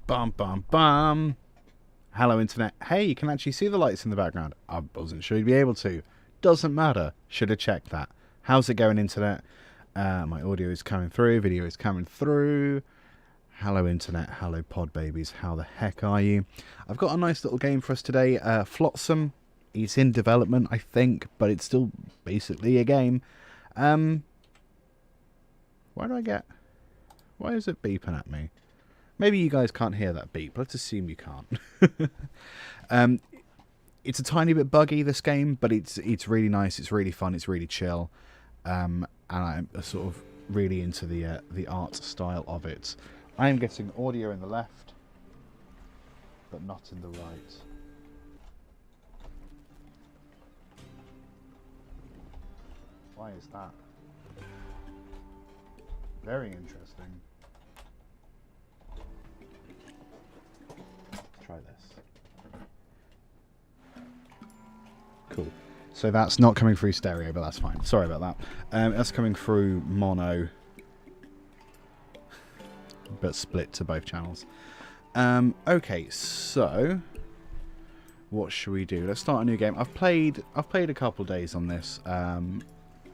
Bum bum bum. Hello internet. Hey, you can actually see the lights in the background. I wasn't sure you'd be able to. Doesn't matter. Should have checked that. How's it going internet? My audio is coming through. Video is coming through. Hello internet. Hello pod babies. How the heck are you? I've got a nice little game for us today. Flotsam. It's in development, I think, but it's still basically a game. Why do I get... Why is it beeping at me? Maybe you guys can't hear that beep. Let's assume you can't. It's a tiny bit buggy, this game, but it's really nice. It's really fun. It's really chill. And I'm sort of really into the art style of it. I am getting audio in the left, but not in the right. Why is that? Very interesting. Try this. Cool. So that's not coming through stereo, but that's fine. Sorry about that. That's coming through mono, but split to both channels. Okay, so what should we do? Let's start a new game. I've played a couple days on this,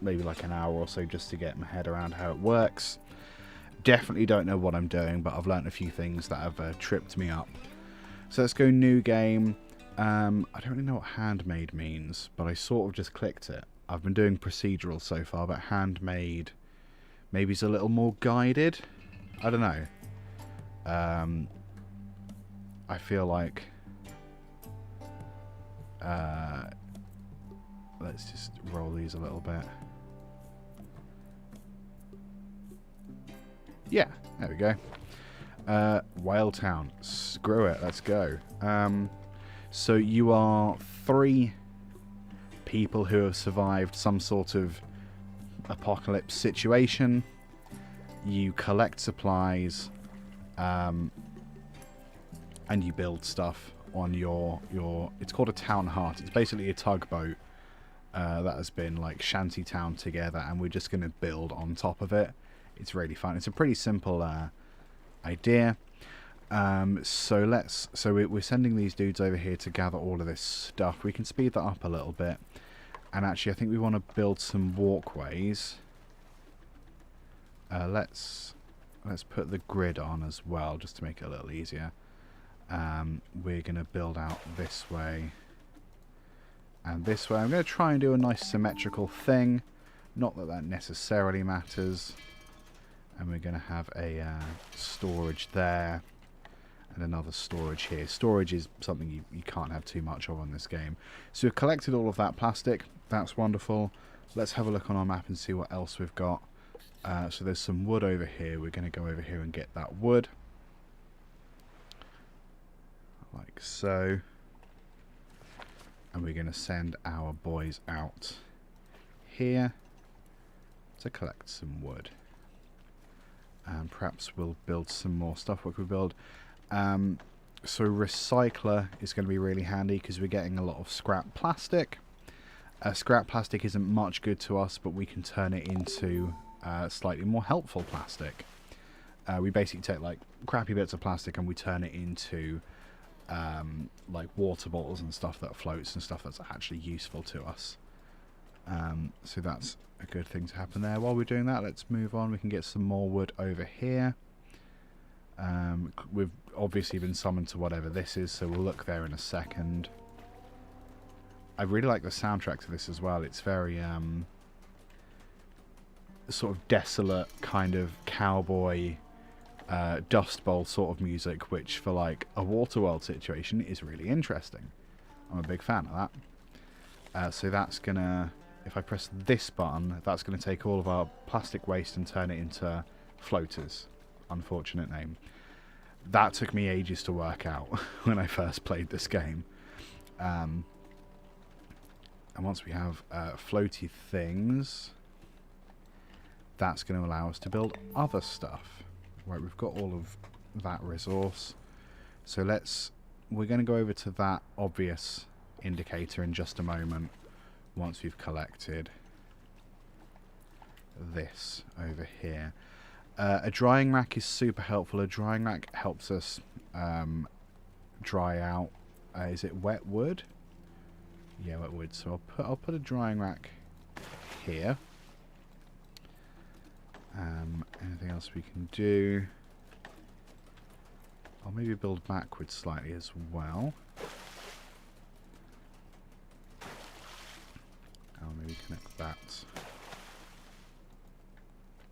maybe like an hour or so, just to get my head around how it works. Definitely don't know what I'm doing, but I've learnt a few things that have tripped me up. So let's go new game. I don't really know what handmade means, but I sort of just clicked it. I've been doing procedural so far, but handmade maybe is a little more guided. I don't know. I feel like let's just roll these a little bit. Yeah, there we go. Whale Town. Screw it, let's go. So you are 3 people who have survived some sort of apocalypse situation. You collect supplies, and you build stuff on your. It's called a town hut. It's basically a tugboat that has been like shanty town together, and we're just going to build on top of it. It's really fun. It's a pretty simple idea. So we're sending these dudes over here to gather all of this stuff. We can speed that up a little bit, and actually I think we want to build some walkways. Let's put the grid on as well, just to make it a little easier. We're going to build out this way and this way. I'm going to try and do a nice symmetrical thing, not that that necessarily matters. And we're going to have a storage there and another storage here. Storage is something you can't have too much of on this game. So we've collected all of that plastic. That's wonderful. Let's have a look on our map and see what else we've got. So there's some wood over here. We're going to go over here and get that wood. Like so. And we're going to send our boys out here to collect some wood. And perhaps we'll build some more stuff. What can we build? So recycler is going to be really handy because we're getting a lot of scrap plastic. Scrap plastic isn't much good to us, but we can turn it into slightly more helpful plastic. We basically take like crappy bits of plastic and we turn it into like water bottles and stuff that floats and stuff that's actually useful to us. So that's a good thing to happen there. While we're doing that, let's move on. We can get some more wood over here. We've obviously been summoned to whatever this is, so we'll look there in a second. I really like the soundtrack to this as well. It's very sort of desolate kind of cowboy Dust Bowl sort of music, which for like a Waterworld situation is really interesting. I'm a big fan of that. So that's gonna, if I press this button, that's going to take all of our plastic waste and turn it into floaters. Unfortunate name. That took me ages to work out when I first played this game. And once we have floaty things, that's going to allow us to build other stuff. Right, we've got all of that resource. So we're going to go over to that obvious indicator in just a moment. Once we've collected this over here. A drying rack is super helpful. A drying rack helps us dry out. Is it wet wood? Yeah, wet wood. So I'll put a drying rack here. Anything else we can do? I'll maybe build backwards slightly as well. I'll maybe connect that.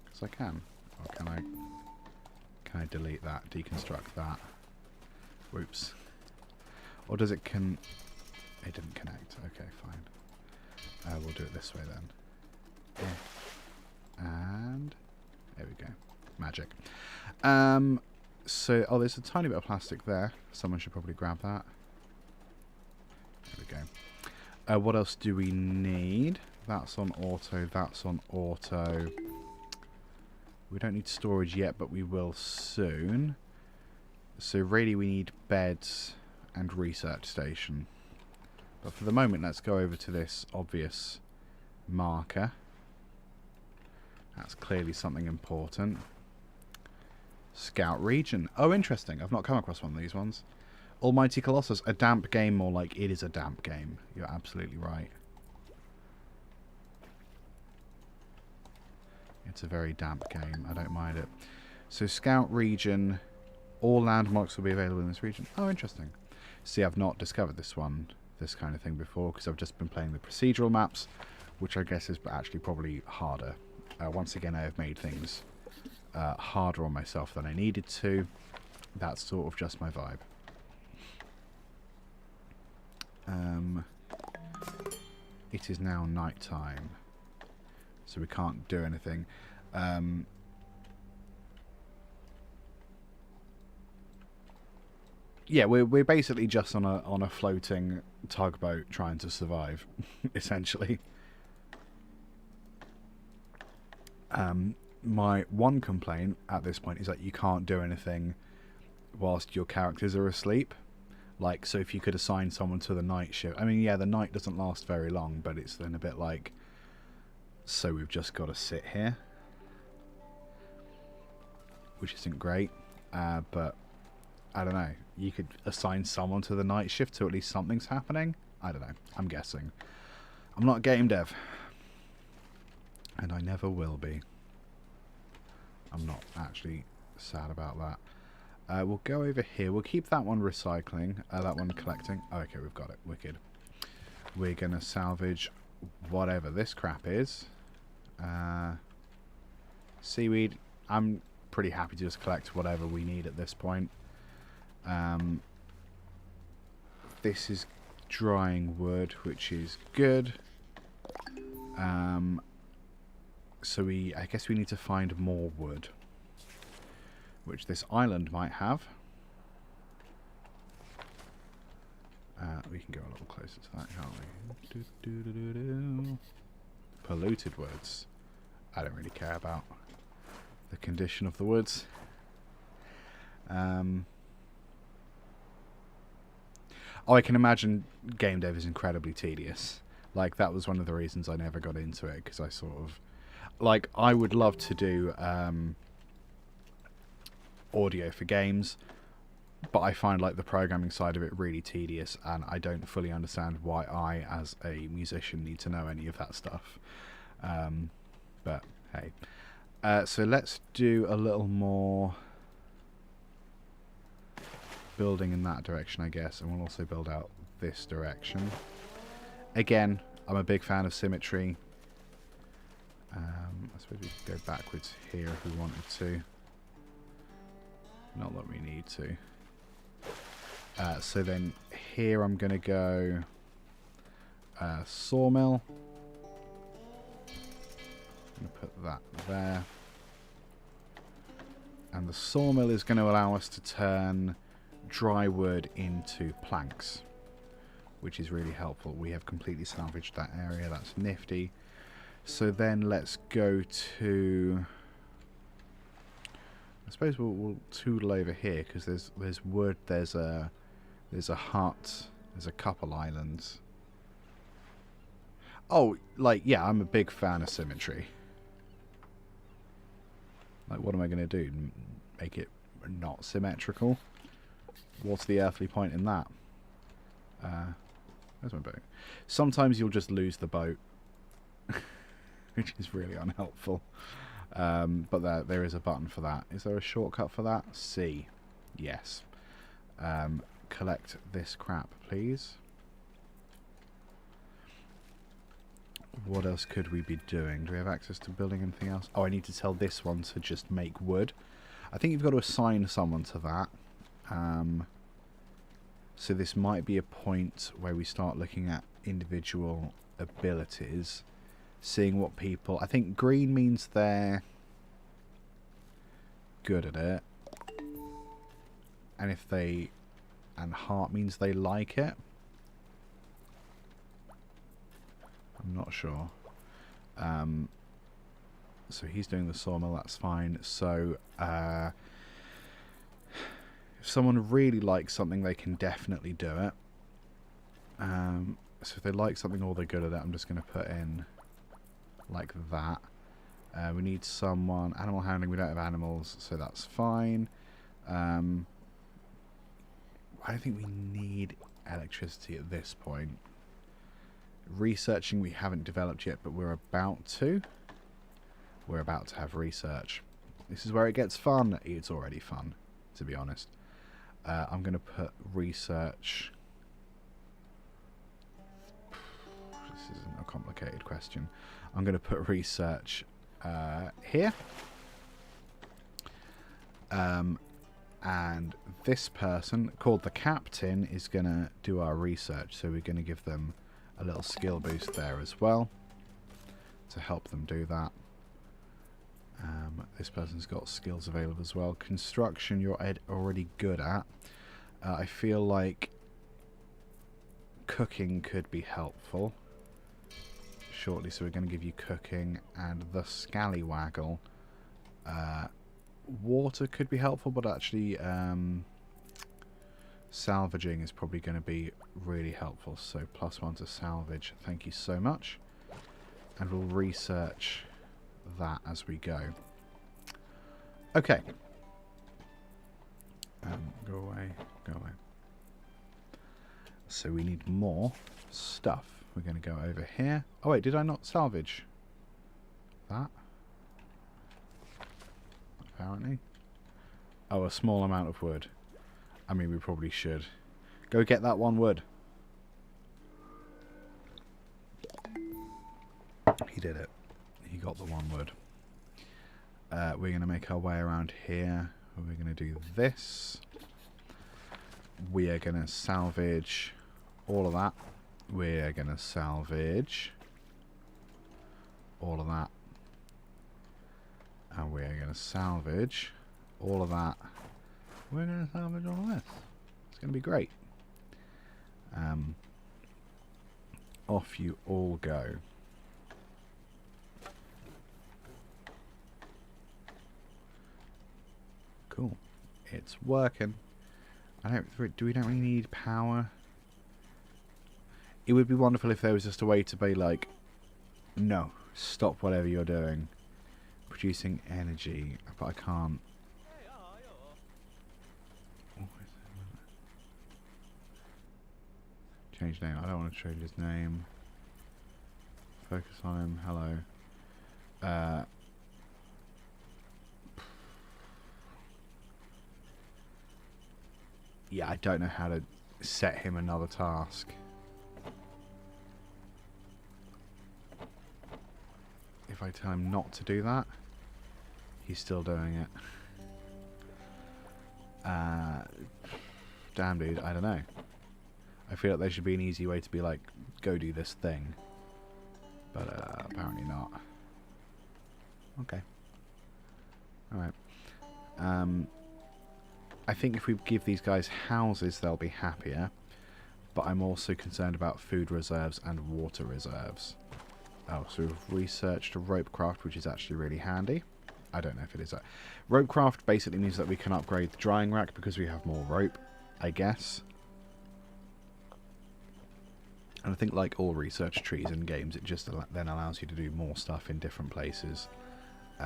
Because I can. Or can I delete that, deconstruct that? Whoops. Or does it it didn't connect. Okay, fine. We'll do it this way then. Yeah. And there we go. Magic. So, oh, there's a tiny bit of plastic there. Someone should probably grab that. There we go. What else do we need? That's on auto. That's on auto. We don't need storage yet, but we will soon. So really we need beds and research station. But for the moment, let's go over to this obvious marker. That's clearly something important. Scout region. Oh, interesting. I've not come across one of these ones. Almighty Colossus. A damp game, more like it is a damp game. You're absolutely right. It's a very damp game. I don't mind it. So Scout region. All landmarks will be available in this region. Oh, interesting. See, I've not discovered this kind of thing before, because I've just been playing the procedural maps, which I guess is actually probably harder. Once again, I have made things harder on myself than I needed to. That's sort of just my vibe. It is now night time, so we can't do anything. Yeah, we're basically just on a floating tugboat trying to survive, essentially. My one complaint at this point is that you can't do anything whilst your characters are asleep. Like, so if you could assign someone to the night shift. I mean, yeah, the night doesn't last very long, but it's then a bit like, so we've just got to sit here. Which isn't great, but I don't know. You could assign someone to the night shift so at least something's happening. I don't know. I'm guessing. I'm not a game dev. And I never will be. I'm not actually sad about that. We'll go over here. We'll keep that one recycling. That one collecting. Oh, okay, we've got it. Wicked. We're going to salvage whatever this crap is. Seaweed. I'm pretty happy to just collect whatever we need at this point. This is drying wood, which is good. So I guess we need to find more wood, which this island might have. We can go a little closer to that, can't we? Polluted woods. I don't really care about the condition of the woods. Oh, I can imagine game dev is incredibly tedious. Like, that was one of the reasons I never got into it, because I sort of... Like, I would love to do audio for games, but I find, like, the programming side of it really tedious, and I don't fully understand why I, as a musician, need to know any of that stuff. But, hey. So let's do a little more building in that direction, I guess, and we'll also build out this direction. Again, I'm a big fan of symmetry. I suppose we could go backwards here if we wanted to. Not that we need to. So then here I'm going to go sawmill. I'm going to put that there. And the sawmill is going to allow us to turn dry wood into planks, which is really helpful. We have completely salvaged that area. That's nifty. So then let's go to... I suppose we'll toodle over here, because there's wood, there's a hut, there's a couple islands. Oh, like, yeah, I'm a big fan of symmetry. Like, what am I going to do? Make it not symmetrical? What's the earthly point in that? Where's my boat? Sometimes you'll just lose the boat, which is really unhelpful. But there is a button for that. Is there a shortcut for that? C. Yes. Collect this crap, please. What else could we be doing? Do we have access to building anything else? Oh, I need to tell this one to just make wood. I think you've got to assign someone to that. So this might be a point where we start looking at individual abilities, seeing what people... I think green means they're good at it, and heart means they like it. I'm not sure. So he's doing the sawmill, that's fine. So if someone really likes something, they can definitely do it. So if they like something or they're good at it, I'm just going to put in like that. We need someone... Animal handling, we don't have animals, so that's fine. I don't think we need electricity at this point. Researching we haven't developed yet, but we're about to. We're about to have research. This is where it gets fun. It's already fun, to be honest. I'm going to put research... This isn't a complicated question. I'm going to put research here. And this person, called the captain, is going to do our research. So we're going to give them a little skill boost there as well to help them do that. This person's got skills available as well. Construction you're already good at. I feel like cooking could be helpful shortly, so we're going to give you cooking. And the scallywaggle, water could be helpful, but actually salvaging is probably going to be really helpful. So +1 to salvage, thank you so much. And we'll research that as we go. Okay. Go away, go away. So we need more stuff. We're going to go over here. Oh wait, did I not salvage that? Apparently. Oh, a small amount of wood. I mean, we probably should. Go get that one wood. He did it. He got the one wood. We're going to make our way around here. We're going to do this. We are going to salvage all of that. We're going to salvage all of that. And we're going to salvage all of that. We're going to salvage all of this. It's going to be great. Off you all go. Cool. It's working. Do we don't really need power? It would be wonderful if there was just a way to be like, no, stop whatever you're doing. Producing energy, but I can't. Change name. I don't want to change his name. Focus on him. Hello. Yeah, I don't know how to set him another task. If I tell him not to do that, he's still doing it. Damn, dude, I don't know. I feel like there should be an easy way to be like, go do this thing. But apparently not. Okay. Alright. I think if we give these guys houses, they'll be happier. But I'm also concerned about food reserves and water reserves. Oh, so we've researched a rope craft, which is actually really handy. I don't know if it is. Rope craft basically means that we can upgrade the drying rack because we have more rope, I guess. And I think like all research trees in games, it just then allows you to do more stuff in different places,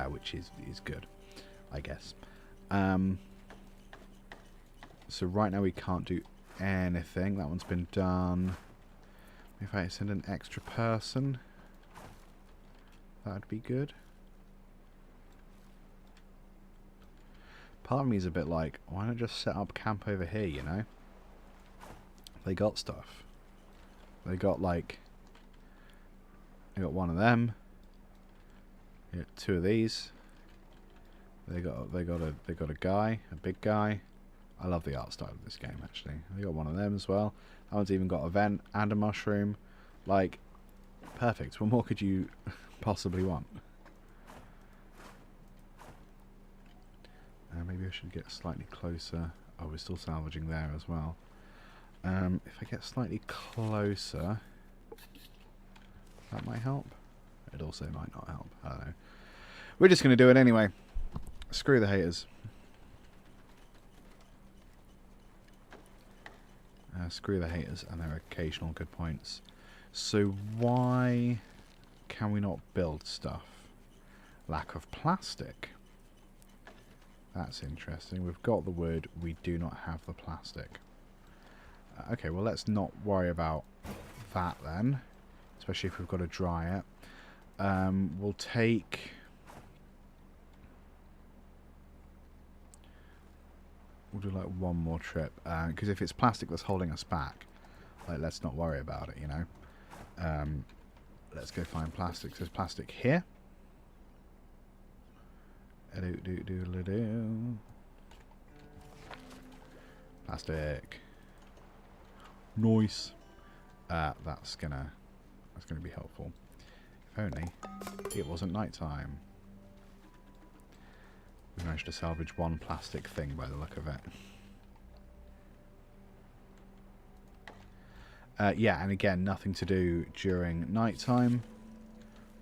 which is good. I guess. So right now we can't do anything. That one's been done. If I send an extra person, that'd be good. Part of me is a bit like, why not just set up camp over here, you know? They got stuff. They got like, they got one of them. They got two of these. They got a guy, a big guy. I love the art style of this game, actually. They got one of them as well. That one's even got a vent and a mushroom. Like, perfect. What more could you possibly want? Maybe I should get slightly closer. Oh, we're still salvaging there as well. If I get slightly closer, that might help. It also might not help. I don't know. We're just going to do it anyway. Screw the haters. Screw the haters and their occasional good points. So why can we not build stuff? Lack of plastic. That's interesting. We've got the wood. We do not have the plastic. Okay, well let's not worry about that then. Especially if we've got to dry it. We'll take... We'll do like one more trip, because if it's plastic that's holding us back, like let's not worry about it, you know. Let's go find plastic. There's plastic here. Plastic. Nice. That's gonna be helpful. If only it wasn't nighttime. We managed to salvage one plastic thing by the look of it. Yeah, and again, nothing to do during nighttime.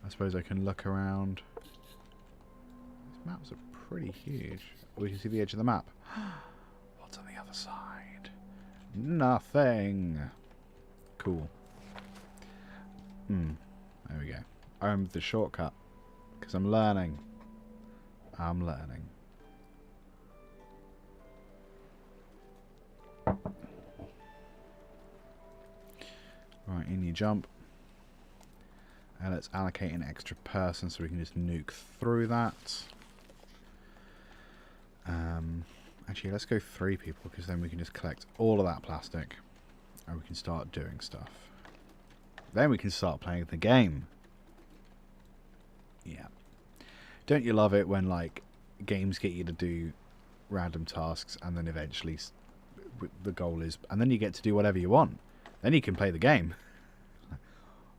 I suppose I can look around. These maps are pretty huge. We can see the edge of the map. What's on the other side? Nothing. Cool. There we go. I'm the shortcut. Because I'm learning. I'm learning. Right, in you jump. And let's allocate an extra person so we can just nuke through that. Actually, let's go 3 people because then we can just collect all of that plastic and we can start doing stuff. Then we can start playing the game. Yeah. Don't you love it when, like, games get you to do random tasks and then eventually the goal is... And then you get to do whatever you want. Then you can play the game.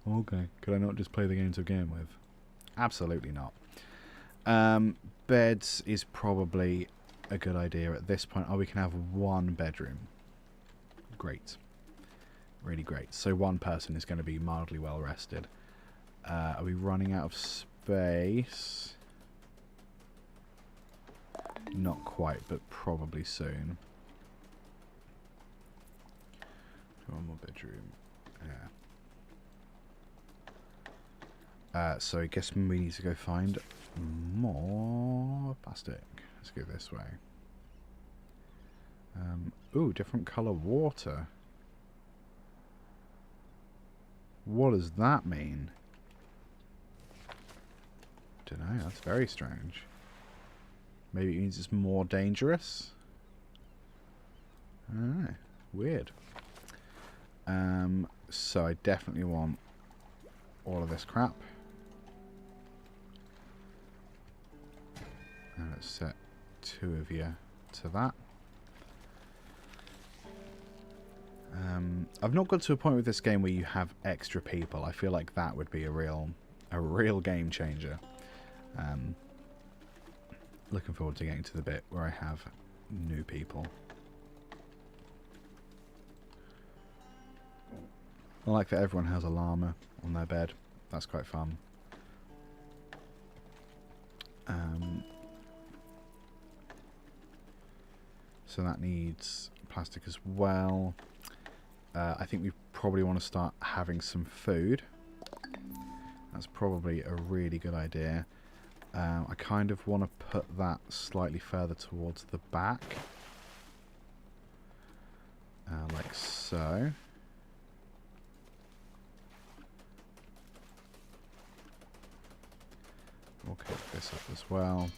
Okay, could I not just play the game to begin with? Absolutely not. Beds is probably a good idea at this point. Oh, we can have 1 bedroom. Great. Really great. So 1 person is going to be mildly well rested. Are we running out of space? Not quite, but probably soon. 1 more bedroom. Yeah. So I guess we need to go find more plastic. Let's go this way. Ooh, different colour water. What does that mean? Don't know, that's very strange. Maybe it means it's more dangerous? I don't know. Weird. So I definitely want all of this crap. And let's set 2 of you to that. I've not got to a point with this game where you have extra people. I feel like that would be a real game changer. Looking forward to getting to the bit where I have new people. I like that everyone has a llama on their bed. That's quite fun. So that needs plastic as well. I think we probably want to start having some food. That's probably a really good idea. I kind of want to put that slightly further towards the back. Like so. We'll cook this up as well.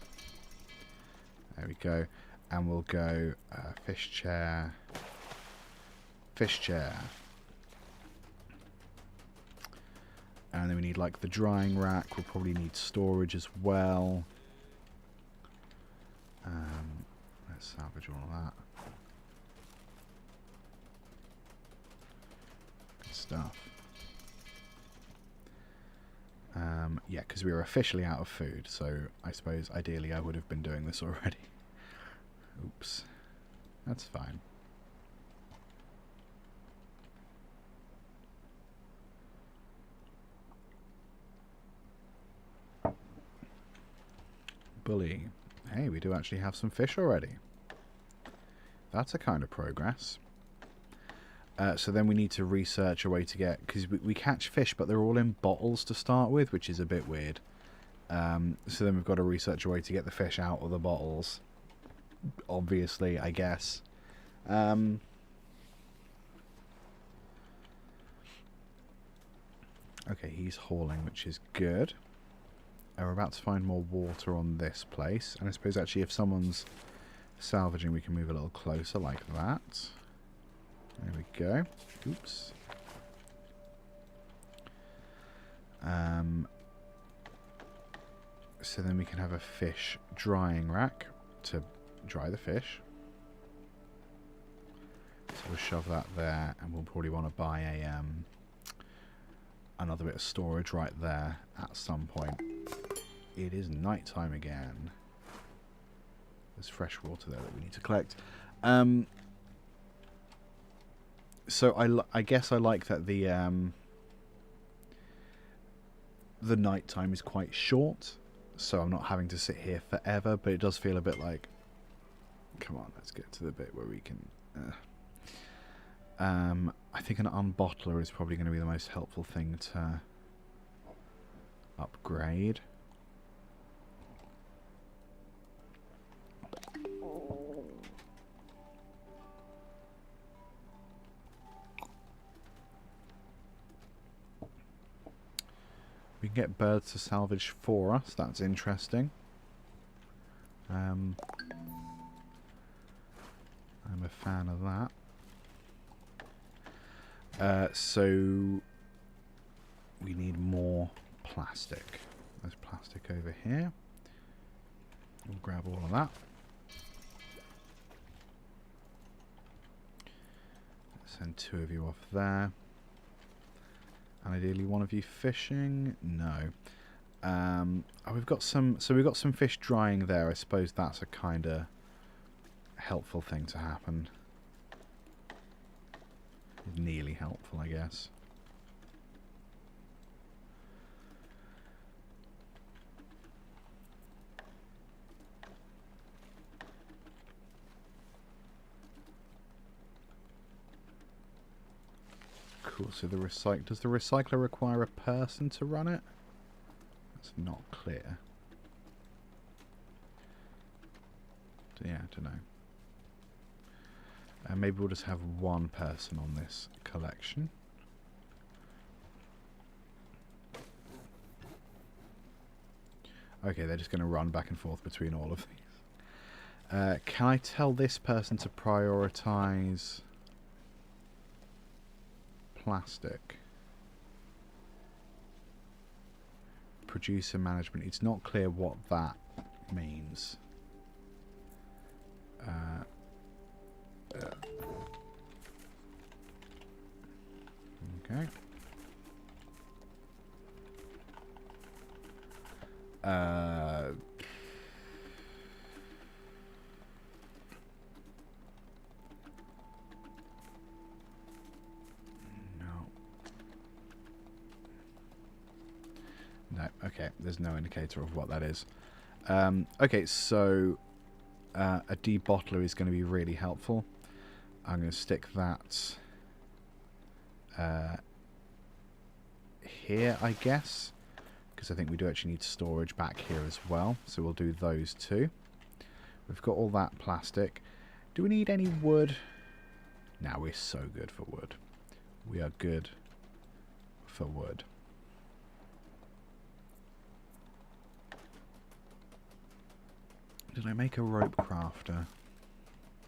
There we go. And we'll go fish chair. Fish chair. And then we need like the drying rack. We'll probably need storage as well. Let's salvage all of that. Good stuff. Yeah, because we were officially out of food, so I suppose ideally I would have been doing this already. Oops. That's fine. Bully. Hey, we do actually have some fish already. That's a kind of progress. So then we need to research a way to get... Because we catch fish, but they're all in bottles to start with, which is a bit weird. So then we've got to research a way to get the fish out of the bottles. Obviously, I guess. Okay, he's hauling, which is good. We're about to find more water on this place. And I suppose actually if someone's salvaging, we can move a little closer like that. There we go. Oops. So then we can have a fish drying rack to dry the fish. So we'll shove that there, and we'll probably want to buy a another bit of storage right there at some point. It is night time again. There's fresh water there that we need to collect. So I guess I like that the night time is quite short, so I'm not having to sit here forever. But it does feel a bit like, come on, let's get to the bit where we can. I think an unbottler is probably going to be the most helpful thing to upgrade. We can get birds to salvage for us. That's interesting. I'm a fan of that. So we need more plastic. There's plastic over here. We'll grab all of that. Send 2 of you off there. And ideally 1 of you fishing. No. We've got some. So we've got some fish drying there. I suppose that's a kind of helpful thing to happen. Nearly helpful, I guess. Cool. So the does the recycler require a person to run it? That's not clear. So yeah, I don't know. Maybe we'll just have 1 person on this collection. Okay, they're just going to run back and forth between all of these. Can I tell this person to prioritize plastic? Producer management. It's not clear what that means. Okay. No, okay, there's no indicator of what that is. Okay, so a debottler is going to be really helpful. I'm going to stick that here, I guess, because I think we do actually need storage back here as well. So we'll do those two. We've got all that plastic. Do we need any wood? Now we're so good for wood. We are good for wood. Did I make a rope crafter?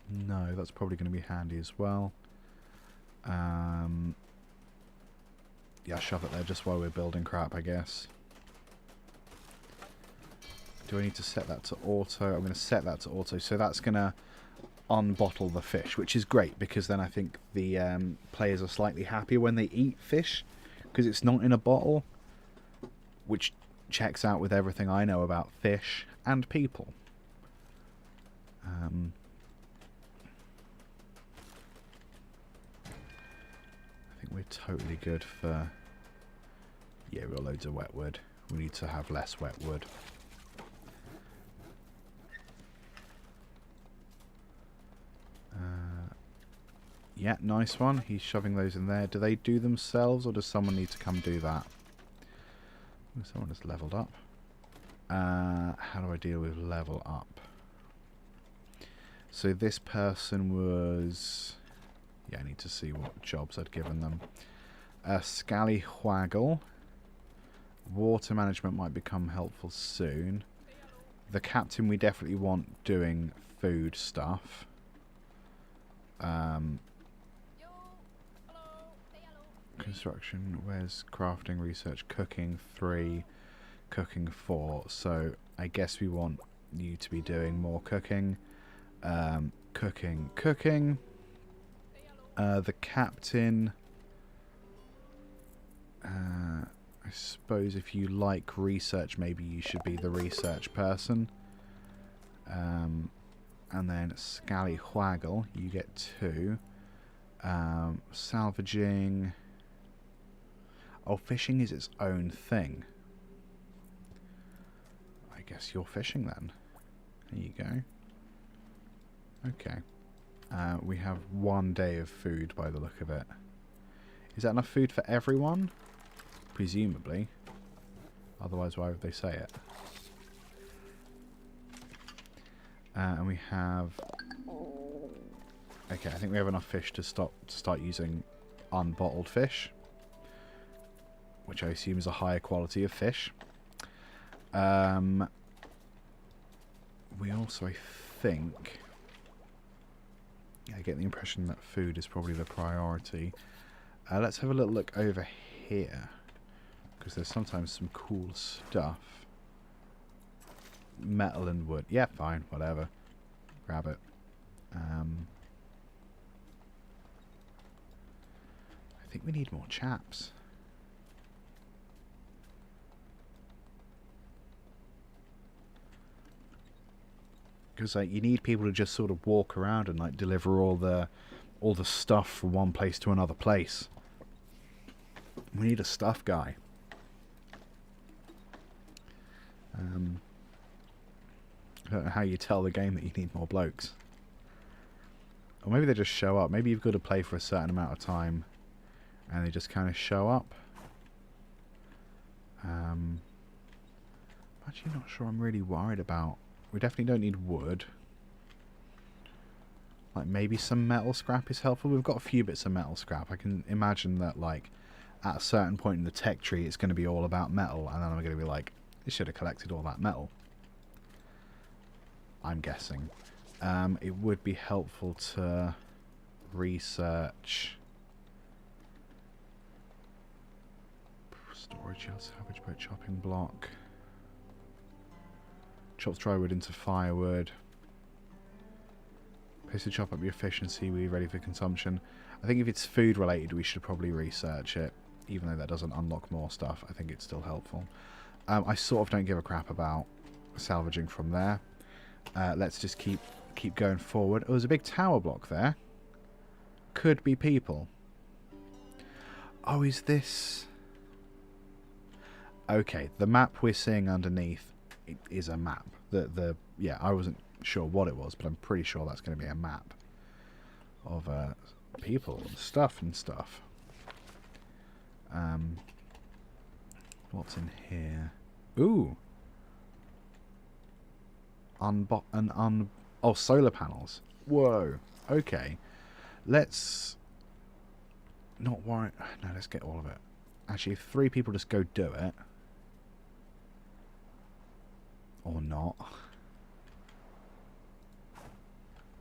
No, that's probably going to be handy as well. Yeah, shove it there just while we're building crap, I guess. Do I need to set that to auto? I'm going to set that to auto. So that's going to unbottle the fish, which is great because then I think the players are slightly happier when they eat fish because it's not in a bottle, which checks out with everything I know about fish and people. I think we're totally good for... Yeah, we've got loads of wet wood. We need to have less wet wood. Yeah, nice one. He's shoving those in there. Do they do themselves or does someone need to come do that? Someone has leveled up. How do I deal with level up? So this person was... Yeah, I need to see what jobs I'd given them. Scallywaggle. Water management might become helpful soon. The captain we definitely want doing food stuff. Construction, where's crafting, research, cooking 3, cooking 4. So I guess we want you to be doing more cooking. Cooking. The captain, I suppose if you like research, maybe you should be the research person. And then Scallywaggle, you get 2. Salvaging. Oh, fishing is its own thing. I guess you're fishing then. There you go. Okay. We have 1 day of food by the look of it. Is that enough food for everyone? Presumably. Otherwise, why would they say it? And we have... Okay, I think we have enough fish to start using unbottled fish, which I assume is a higher quality of fish. We also, I think... I get the impression that food is probably the priority. Let's have a little look over here, because there's sometimes some cool stuff. Metal and wood. Yeah, fine, whatever. Grab it. I think we need more chaps. Because like, you need people to just sort of walk around and like deliver all the stuff from one place to another place. We need a stuff guy. I don't know how you tell the game that you need more blokes. Or maybe they just show up. Maybe you've got to play for a certain amount of time and they just kind of show up. I'm actually not sure I'm really worried about... We definitely don't need wood. Like maybe some metal scrap is helpful. We've got a few bits of metal scrap. I can imagine that like at a certain point in the tech tree it's going to be all about metal and then I'm going to be like, I should have collected all that metal. I'm guessing. It would be helpful to research storage yard, salvage boat, chopping block. Chops dry wood into firewood. Place to chop up your fish and seaweed ready for consumption. I think if it's food related we should probably research it. Even though that doesn't unlock more stuff, I think it's still helpful. I sort of don't give a crap about salvaging from there. Let's just keep going forward. Oh, there's a big tower block there. Could be people. Oh, is this... Okay, the map we're seeing underneath it is a map. Yeah, I wasn't sure what it was, but I'm pretty sure that's going to be a map of people and stuff and stuff. What's in here? Ooh. Oh, solar panels. Whoa. Okay. Let's not worry. No, let's get all of it. Actually, if 3 people just go do it. Or not.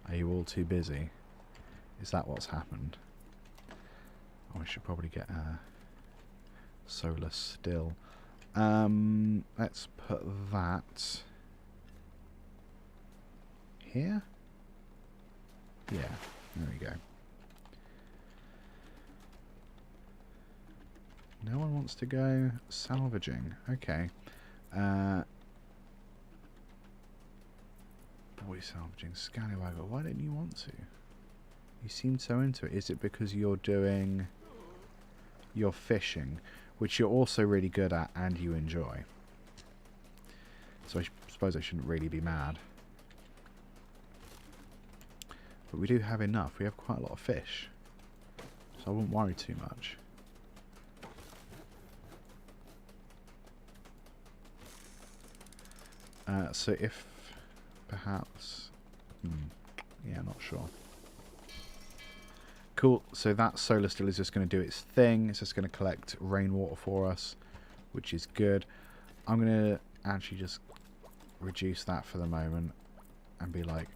Are you all too busy? Is that what's happened? Oh, I should probably get solar still. Let's put that here. Yeah, there we go. No one wants to go salvaging. Okay. Boy salvaging. Scallywaggle. Why don't you want to? You seem so into it. Is it because you're doing... You're fishing, which you're also really good at and you enjoy. So I suppose I shouldn't really be mad. But we do have enough. We have quite a lot of fish. So I wouldn't worry too much. So if perhaps... yeah, not sure. Cool, so that solar still is just going to do its thing. It's just going to collect rainwater for us, which is good. I'm going to actually just reduce that for the moment and be like,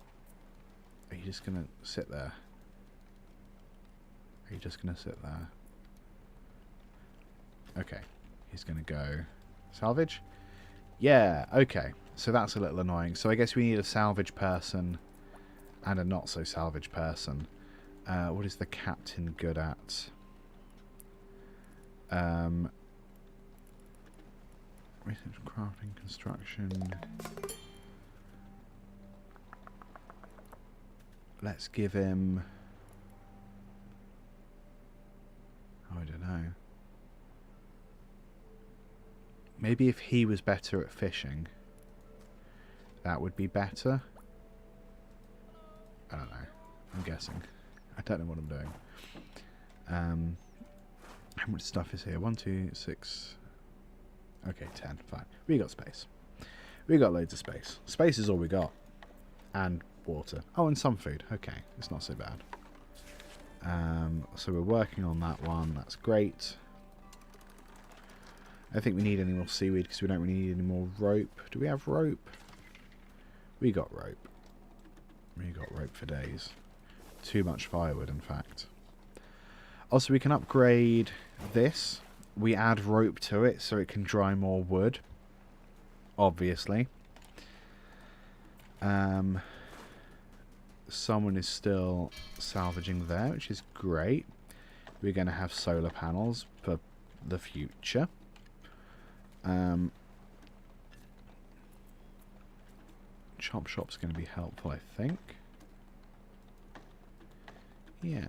are you just going to sit there? Are you just going to sit there? Okay, he's going to go salvage. Yeah, okay, so that's a little annoying. So I guess we need a salvage person and a not so salvage person. What is the captain good at? Research, crafting, construction. Let's give him... Oh, I don't know. Maybe if he was better at fishing, that would be better. I don't know. I'm guessing. I don't know what I'm doing. How much stuff is here? 1, 2, 6. Okay, 10. Fine. We got space. We got loads of space. Space is all we got. And water. Oh, and some food. Okay, it's not so bad. So we're working on that one. That's great. I don't think we need any more seaweed because we don't really need any more rope. Do we have rope? We got rope. We got rope for days. Too much firewood, in fact. Also, we can upgrade this. We add rope to it so it can dry more wood. Obviously. Someone is still salvaging there, which is great. We're going to have solar panels for the future. Chop shop's going to be helpful, I think. Yeah.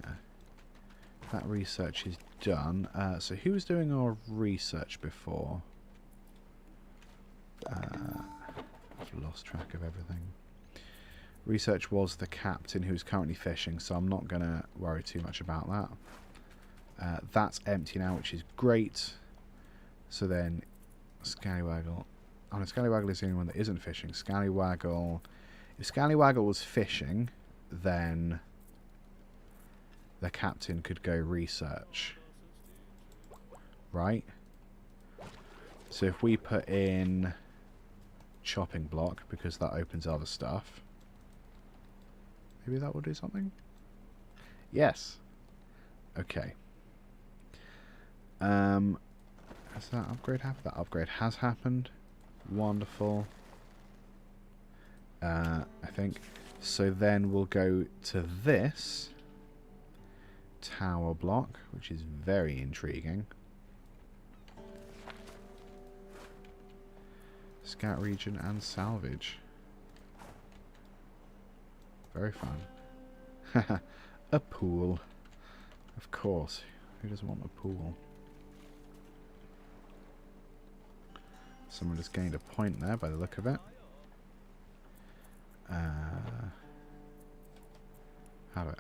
That research is done. So who was doing our research before? I've lost track of everything. Research was the captain who's currently fishing, so I'm not going to worry too much about that. That's empty now, which is great. So then, Scallywaggle. Oh no, Scallywaggle is the only one that isn't fishing. Scallywaggle... If Scallywaggle was fishing, then... the captain could go research. Right? So if we put in chopping block, because that opens other stuff, maybe that will do something? Yes. Okay. Has that upgrade happened? That upgrade has happened. Wonderful. I think. So then we'll go to this tower block, which is very intriguing. Scout region and salvage. Very fun. A pool. Of course. Who doesn't want a pool? Someone just gained a point there by the look of it.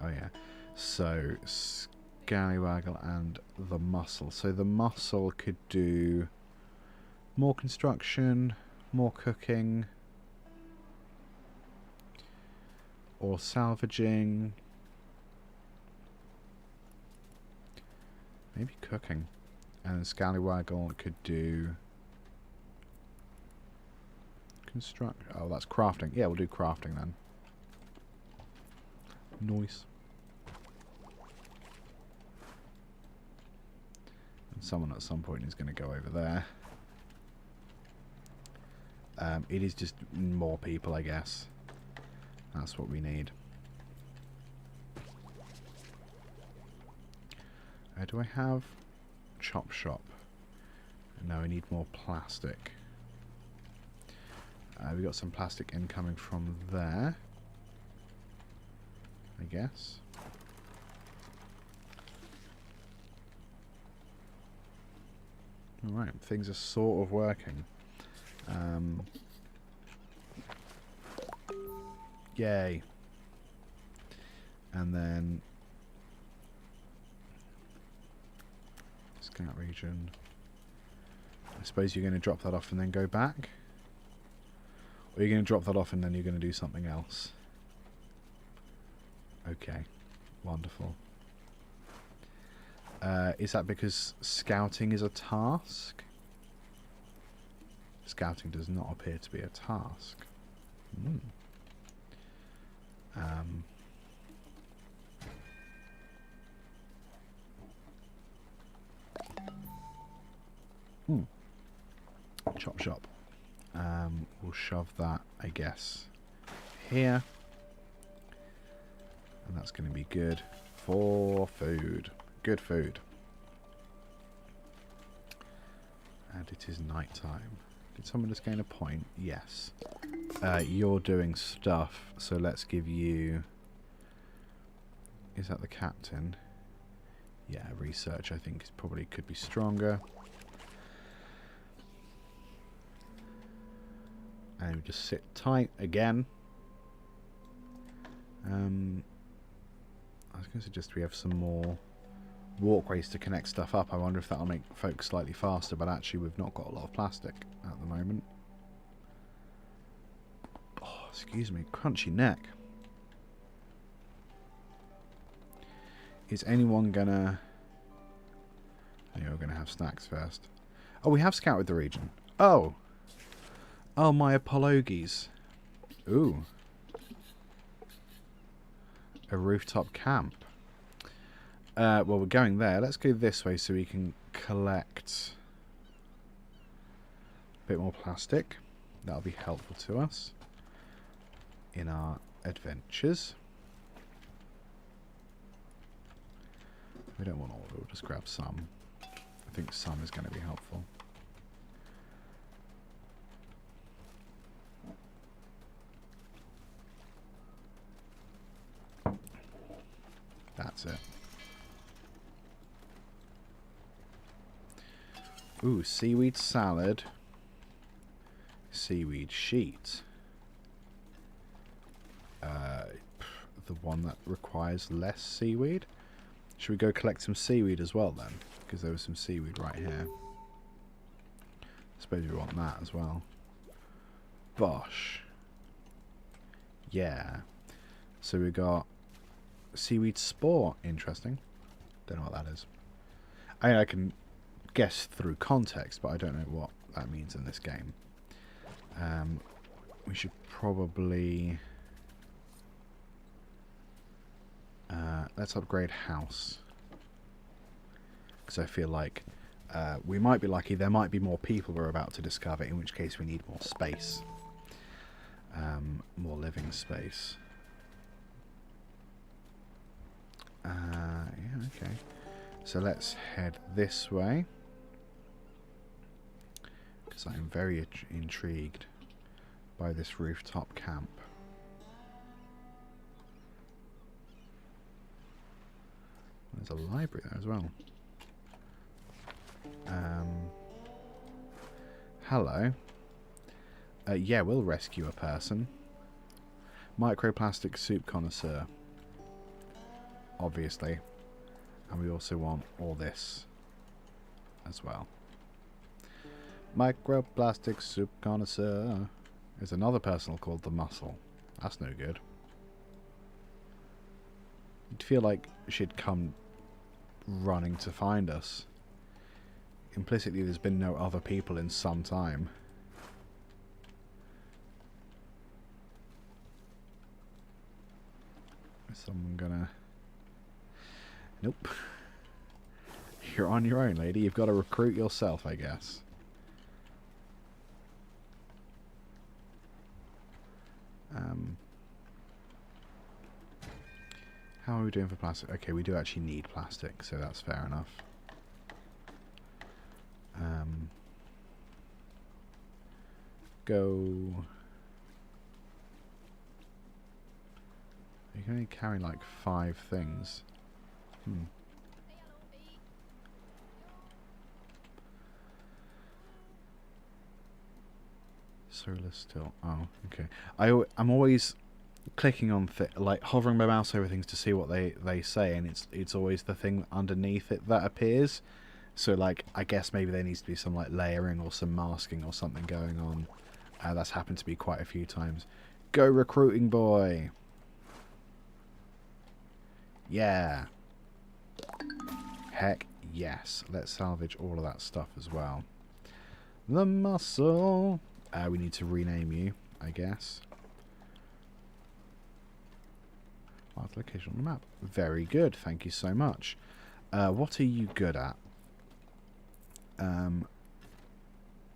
Oh yeah. So, Scallywaggle and the mussel. So the mussel could do More construction, more cooking, or salvaging. Maybe cooking. And Scallywaggle could do construct. Oh, that's crafting. Yeah, we'll do crafting then. Nice. And someone at some point is going to go over there. It is just more people, I guess. That's what we need. Do I have chop shop? No, I need more plastic. We got some plastic incoming from there, I guess. Alright, things are sort of working. Yay. And then scout region. I suppose you're going to drop that off and then go back? Or you're going to drop that off and then you're going to do something else? Okay. Wonderful. Is that because scouting is a task? Scouting does not appear to be a task. Chop shop. We'll shove that, I guess, here. And that's going to be good for food. Good food. And it is night time. Did someone just gain a point? Yes. You're doing stuff, so let's give you... Is that the captain? Yeah, research I think is probably could be stronger. And we just sit tight again. I was going to suggest we have some more walkways to connect stuff up. I wonder if that'll make folks slightly faster, but actually we've not got a lot of plastic at the moment. Oh, excuse me, crunchy neck. Is anyone gonna... I think we're gonna have snacks first. Oh, we have scouted the region. Oh! Oh, my apologies. Ooh. A rooftop camp. Well, we're going there. Let's go this way so we can collect a bit more plastic. That'll be helpful to us in our adventures. We don't want all of it. We'll just grab some. I think some is going to be helpful. That's it. Ooh, seaweed salad. Seaweed sheet. The one that requires less seaweed. Should we go collect some seaweed as well then? Because there was some seaweed right here. I suppose we want that as well. Bosh. Yeah. So we got seaweed spore. Interesting. Don't know what that is. I mean, I can guess through context, but I don't know what that means in this game. We should probably... let's upgrade house. Because I feel like we might be lucky. There might be more people we're about to discover, in which case we need more space. More living space. Yeah, okay. So let's head this way. Because I'm very intrigued by this rooftop camp. There's a library there as well. Hello. Yeah, we'll rescue a person. Microplastic soup connoisseur. Obviously. And we also want all this as well. Microplastic soup connoisseur. There's another person called the Muscle. That's no good. You'd feel like she'd come running to find us. Implicitly, there's been no other people in some time. Is someone gonna... Nope. You're on your own, lady. You've got to recruit yourself, I guess. How are we doing for plastic? Okay, we do actually need plastic, so that's fair enough. Go... You can only carry like 5 things. Solar still. Oh, okay. I'm always clicking on like hovering my mouse over things to see what they say, and it's always the thing underneath it that appears. So like I guess maybe there needs to be some like layering or some masking or something going on. That's happened to me quite a few times. Go recruiting boy. Yeah. Heck yes. Let's salvage all of that stuff as well. The Muscle. We need to rename you, I guess. Mark location on the map. Very good. Thank you so much. What are you good at?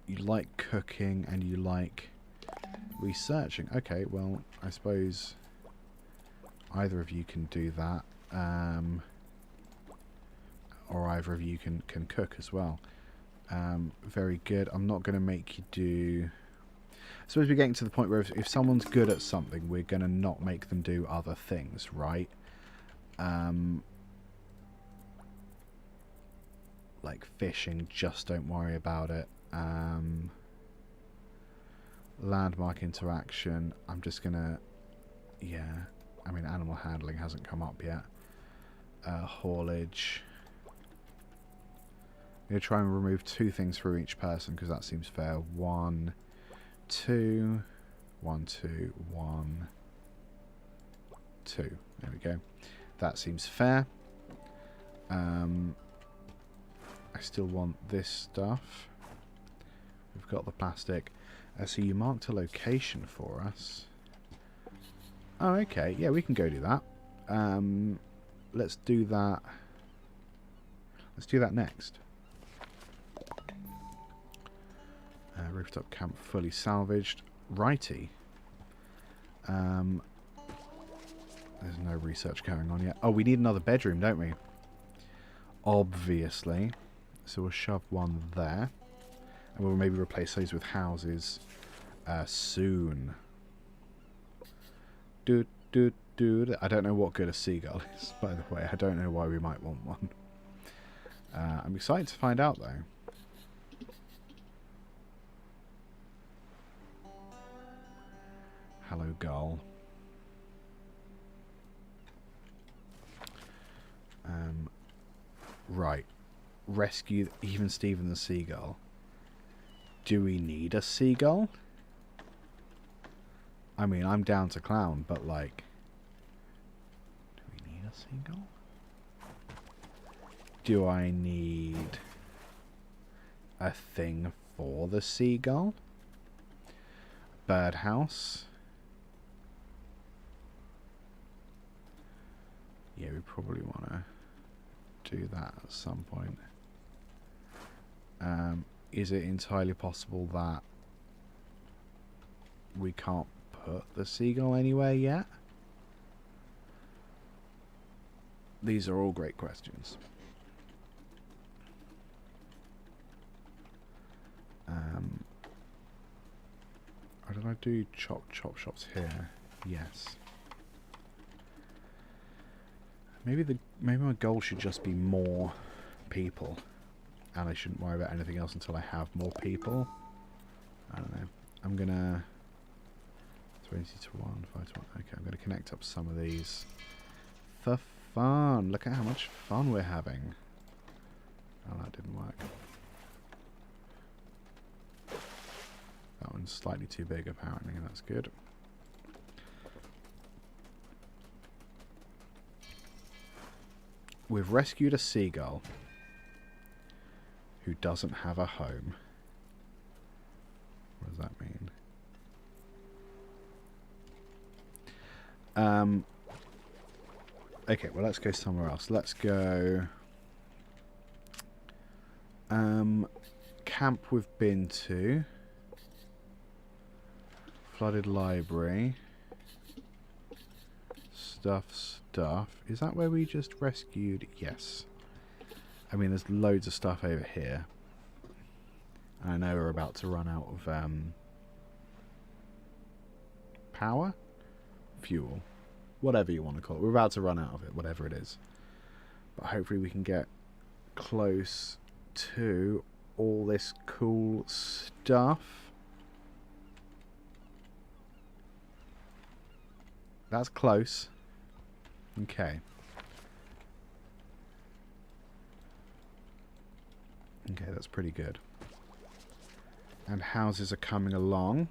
You like cooking and you like researching. Okay, well, I suppose either of you can do that. Or either of you can cook as well. Very good. I'm not going to make you do... I suppose we're getting to the point where if someone's good at something, we're going to not make them do other things, right? Like fishing, just don't worry about it. Landmark interaction, I'm just going to... Yeah, I mean, animal handling hasn't come up yet. Haulage... I'm going to try and remove 2 things for each person because that seems fair. 1, 2, 1, 2, 1, 2. There we go. That seems fair. I still want this stuff. We've got the plastic. So you marked a location for us. Oh, okay. Yeah, we can go do that. Let's do that. Let's do that next. Rooftop camp fully salvaged. Righty. There's no research going on yet. Oh, we need another bedroom, don't we? Obviously. So we'll shove one there. And we'll maybe replace those with houses soon. I don't know what good a seagull is, by the way. I don't know why we might want one. I'm excited to find out, though. Hello, gull. Right. Rescue even Stephen the seagull. Do we need a seagull? I mean, I'm down to clown, but like... Do we need a seagull? Do I need a thing for the seagull? Birdhouse? Yeah, we probably want to do that at some point. Is it entirely possible that we can't put the seagull anywhere yet? These are all great questions. Or did I do chop shops here? Yes. Maybe my goal should just be more people, and I shouldn't worry about anything else until I have more people. I don't know. I'm gonna 20 to 1, 5 to 1. Okay, I'm gonna connect up some of these for fun. Look at how much fun we're having. Oh, that didn't work. slightly too big apparently, that's good. We've rescued a seagull who doesn't have a home. What does that mean? Okay, well, let's go somewhere else. Let's go... camp we've been to. Flooded library. Stuff. Is that where we just rescued? Yes. I mean, there's loads of stuff over here. I know we're about to run out of power? Fuel. Whatever you want to call it. We're about to run out of it, whatever it is. But hopefully we can get close to all this cool stuff. That's close. Okay. Okay, that's pretty good. And houses are coming along.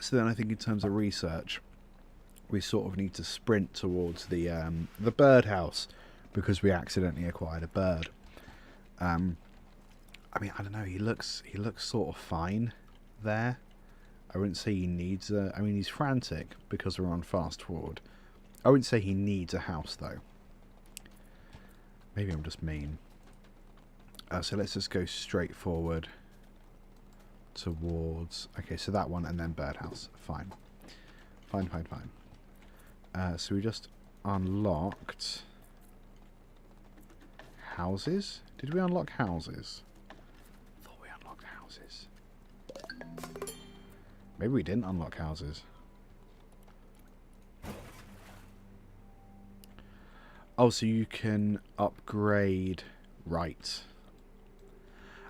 So then I think in terms of research, we sort of need to sprint towards the birdhouse because we accidentally acquired a bird. I mean, I don't know. He looks sort of fine there. I wouldn't say he needs a... I mean, he's frantic because we're on fast forward. I wouldn't say he needs a house, though. Maybe I'm just mean. So let's just go straight forward towards... Okay, so that one and then birdhouse. Fine. Fine. So we just unlocked... houses? Did we unlock houses? I thought we unlocked houses. Maybe we didn't unlock houses. Oh, so you can upgrade... Right.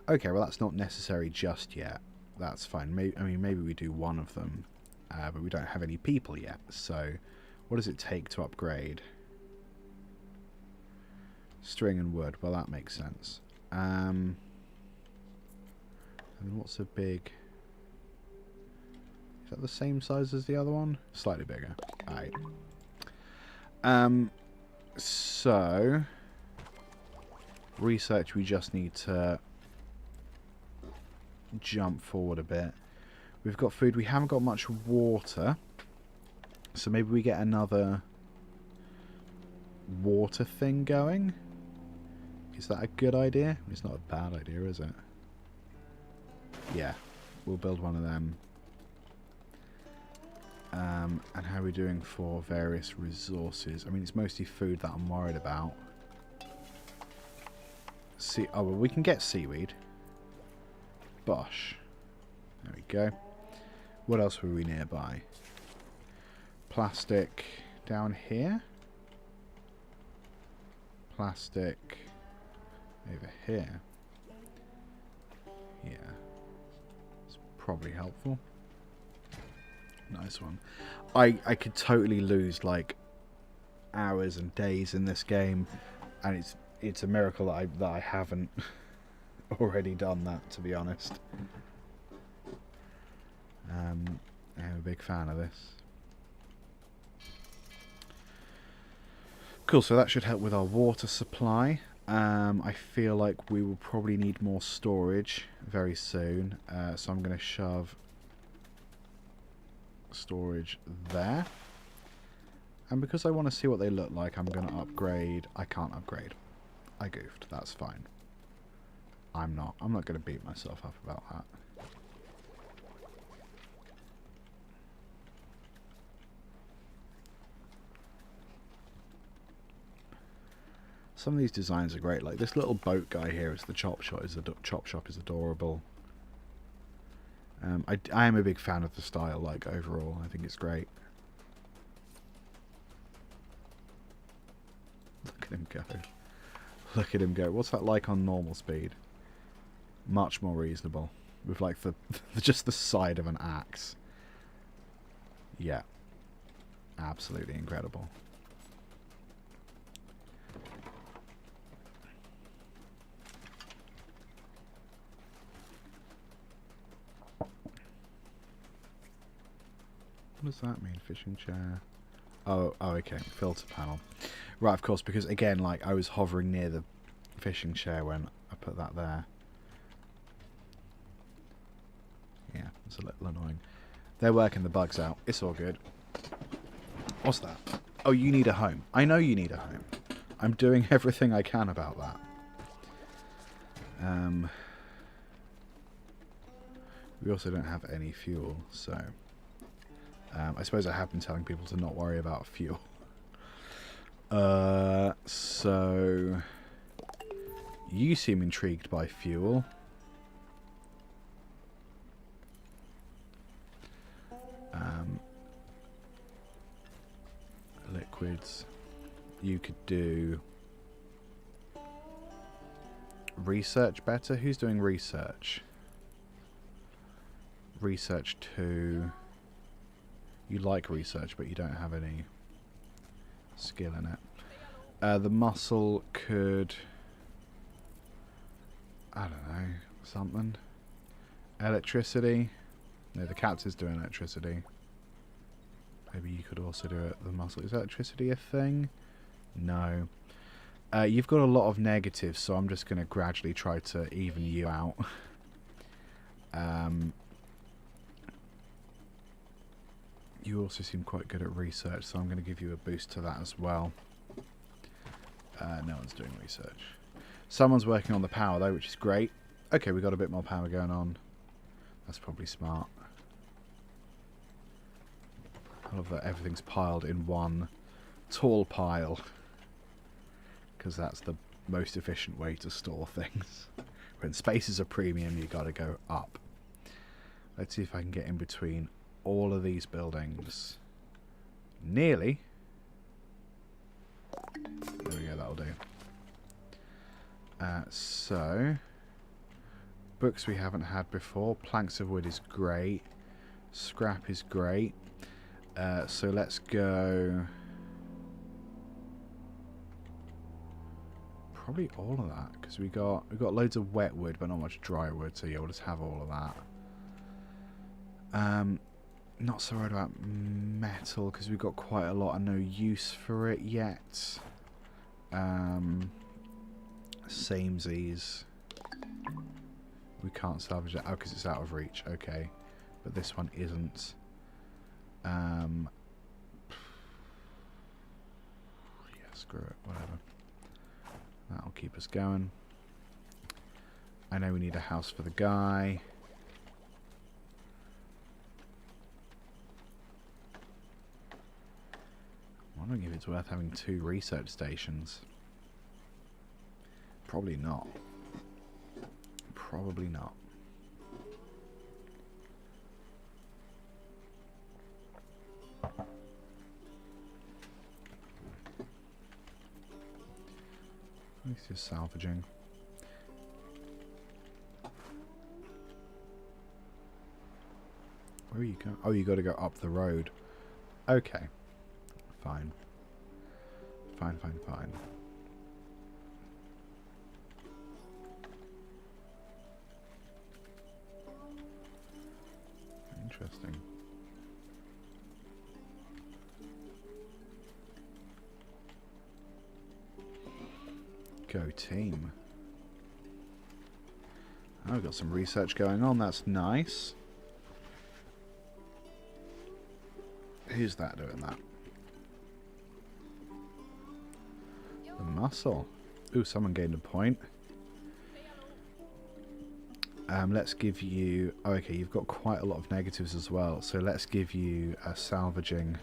Okay, well that's not necessary just yet. That's fine. Maybe we do one of them. But we don't have any people yet. So, what does it take to upgrade? String and wood. Well, that makes sense. And what's a big... Is that the same size as the other one? Slightly bigger. Alright. So... Research, we just need to... jump forward a bit. We've got food. We haven't got much water. So maybe we get another... water thing going? Is that a good idea? It's not a bad idea, is it? Yeah. We'll build one of them. And how are we doing for various resources? I mean, it's mostly food that I'm worried about. Oh, well, we can get seaweed. Bosh. There we go. What else were we nearby? Plastic down here. Plastic over here. Yeah. It's probably helpful. Nice one. I could totally lose like hours and days in this game, and it's a miracle that I haven't already done that, to be honest. I'm a big fan of this. Cool, so that should help with our water supply. I feel like we will probably need more storage very soon, so I'm going to shove storage there. And because I want to see what they look like, I'm going to upgrade. I can't upgrade. I goofed. That's fine. I'm not going to beat myself up about that. Some of these designs are great. Like this little boat guy here is the chop shop. Chop shop is adorable. I am a big fan of the style. Like overall, I think it's great. Look at him go. Look at him go. What's that like on normal speed? Much more reasonable. With like the just the side of an axe. Yeah. Absolutely incredible. What does that mean? Fishing chair. Oh, okay. Filter panel. Right, of course, because again, like, I was hovering near the fishing chair when I put that there. Yeah, it's a little annoying. They're working the bugs out. It's all good. What's that? Oh, you need a home. I know you need a home. I'm doing everything I can about that. We also don't have any fuel, so... I suppose I have been telling people to not worry about fuel. So... You seem intrigued by fuel. Liquids. You could do... Research better? Who's doing research? Research 2... You like research, but you don't have any skill in it. The muscle could... I don't know, something. Electricity. No, the cat is doing electricity. Maybe you could also do it. The muscle. Is electricity a thing? No. You've got a lot of negatives, so I'm just going to gradually try to even you out. You also seem quite good at research, so I'm going to give you a boost to that as well. No one's doing research. Someone's working on the power, though, which is great. Okay, we've got a bit more power going on. That's probably smart. I love that everything's piled in one tall pile. Because that's the most efficient way to store things. When space is a premium, you got to go up. Let's see if I can get in between all of these buildings. Nearly. There we go, that'll do. So, books we haven't had before. Planks of wood is great. Scrap is great. So let's go... Probably all of that, because we've got loads of wet wood, but not much dry wood, so yeah, we'll just have all of that. Not so worried about metal, because we've got quite a lot and no use for it yet. Samesies. We can't salvage it. Oh, because it's out of reach. Okay. But this one isn't. Yeah, screw it. Whatever. That'll keep us going. I know we need a house for the guy. I'm wondering if it's worth having 2 research stations. Probably not. Probably not. It's just salvaging. Where are you going? Oh, you got to go up the road. Okay. Fine. Fine. Interesting. Go team. Oh, we've got some research going on. That's nice. Who's that doing that? The muscle. Ooh, someone gained a point. Let's give you... Oh, okay, you've got quite a lot of negatives as well. So let's give you a salvaging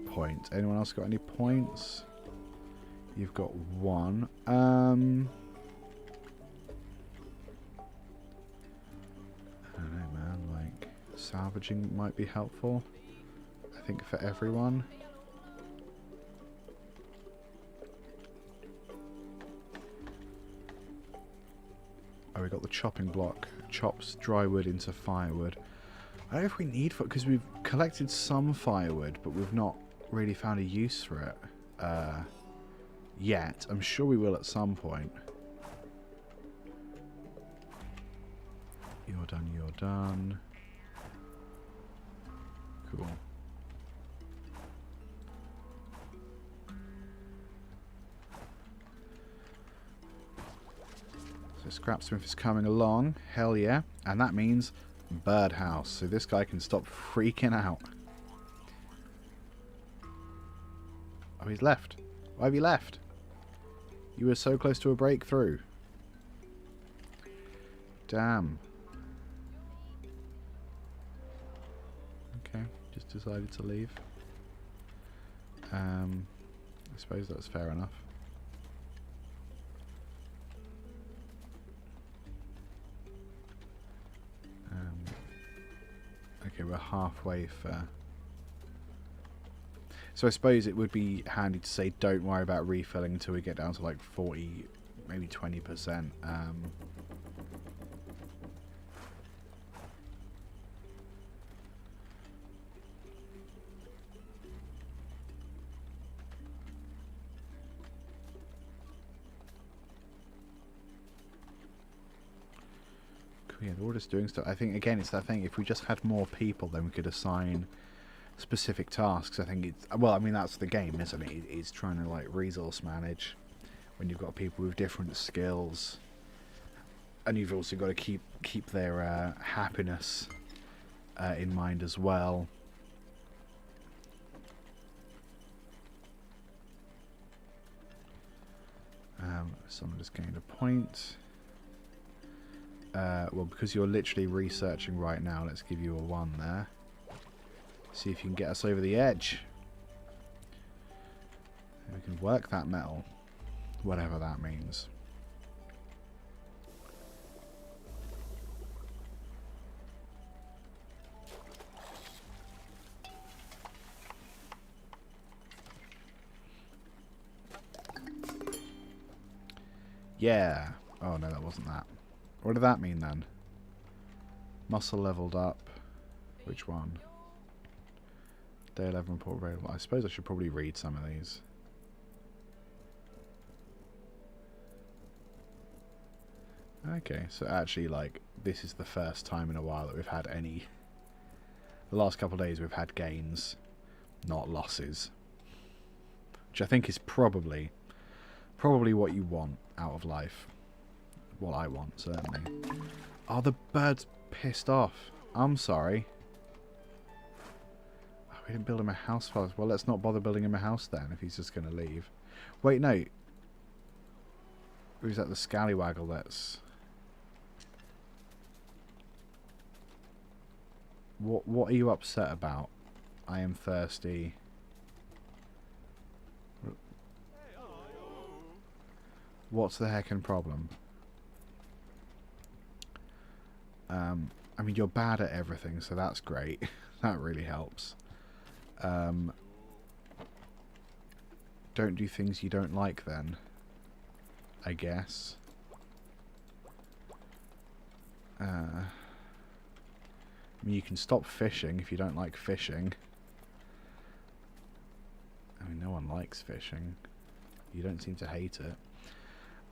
point. Anyone else got any points? You've got 1. I don't know, man. Like, salvaging might be helpful. I think for everyone. Oh, we got the chopping block. Chops dry wood into firewood. I don't know if we need... Because we've collected some firewood, but we've not really found a use for it. Yet. I'm sure we will at some point. You're done, you're done. Cool. The scrapsmith is coming along. Hell yeah. And that means birdhouse. So this guy can stop freaking out. Oh, he's left. Why have you left? You were so close to a breakthrough. Damn. Okay, just decided to leave. I suppose that's fair enough. Okay, we're halfway for... So I suppose it would be handy to say don't worry about refilling until we get down to like 40, maybe 20%. Yeah, they're all just doing stuff. I think, again, it's that thing. If we just had more people, then we could assign specific tasks. I think it's... Well, I mean, that's the game, isn't it? It's trying to, like, resource manage when you've got people with different skills. And you've also got to keep their happiness in mind as well. Someone just gained a point. Well, because you're literally researching right now, let's give you a 1 there. See if you can get us over the edge. And we can work that metal, whatever that means. Yeah. Oh no, that wasn't that. What did that mean then? Muscle leveled up. Which one? Day 11 report available. I suppose I should probably read some of these. Okay, so actually, like, this is the first time in a while that we've had any... The last couple of days we've had gains, not losses. Which I think is probably what you want out of life. What I want, certainly. Oh, the bird's pissed off. I'm sorry. Oh, we didn't build him a house first. Well, let's not bother building him a house then, if he's just going to leave. Wait, no. Who's that, the scallywaggle that's... What are you upset about? I am thirsty. What's the heckin' problem? I mean, you're bad at everything, so that's great. That really helps. Don't do things you don't like, then. I guess. I mean, you can stop fishing if you don't like fishing. I mean, no one likes fishing. You don't seem to hate it.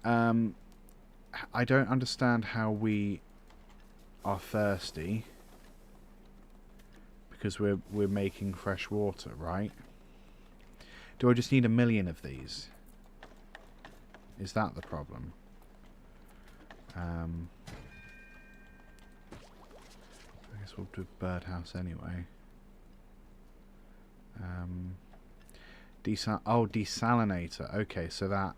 I don't understand how we are thirsty because we're making fresh water, right? Do I just need 1 million of these? Is that the problem? I guess we'll do birdhouse anyway. Desalinator. Okay, so that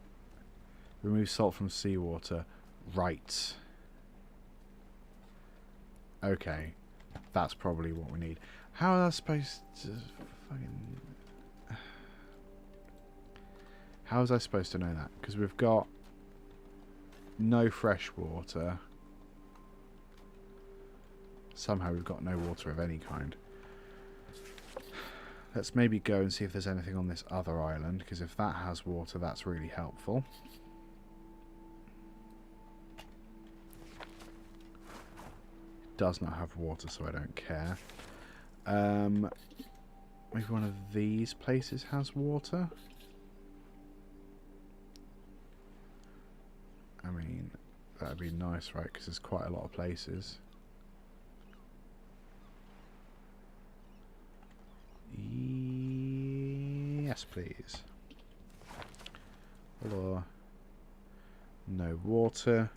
removes salt from seawater. Right. Okay. That's probably what we need. How are I supposed to fucking... How was I supposed to know that? Because we've got no fresh water. Somehow we've got no water of any kind. Let's maybe go and see if there's anything on this other island, because if that has water, that's really helpful. It does not have water, so I don't care. Maybe one of these places has water? I mean, that'd be nice, right? Because there's quite a lot of places. Yes, please. Or no water.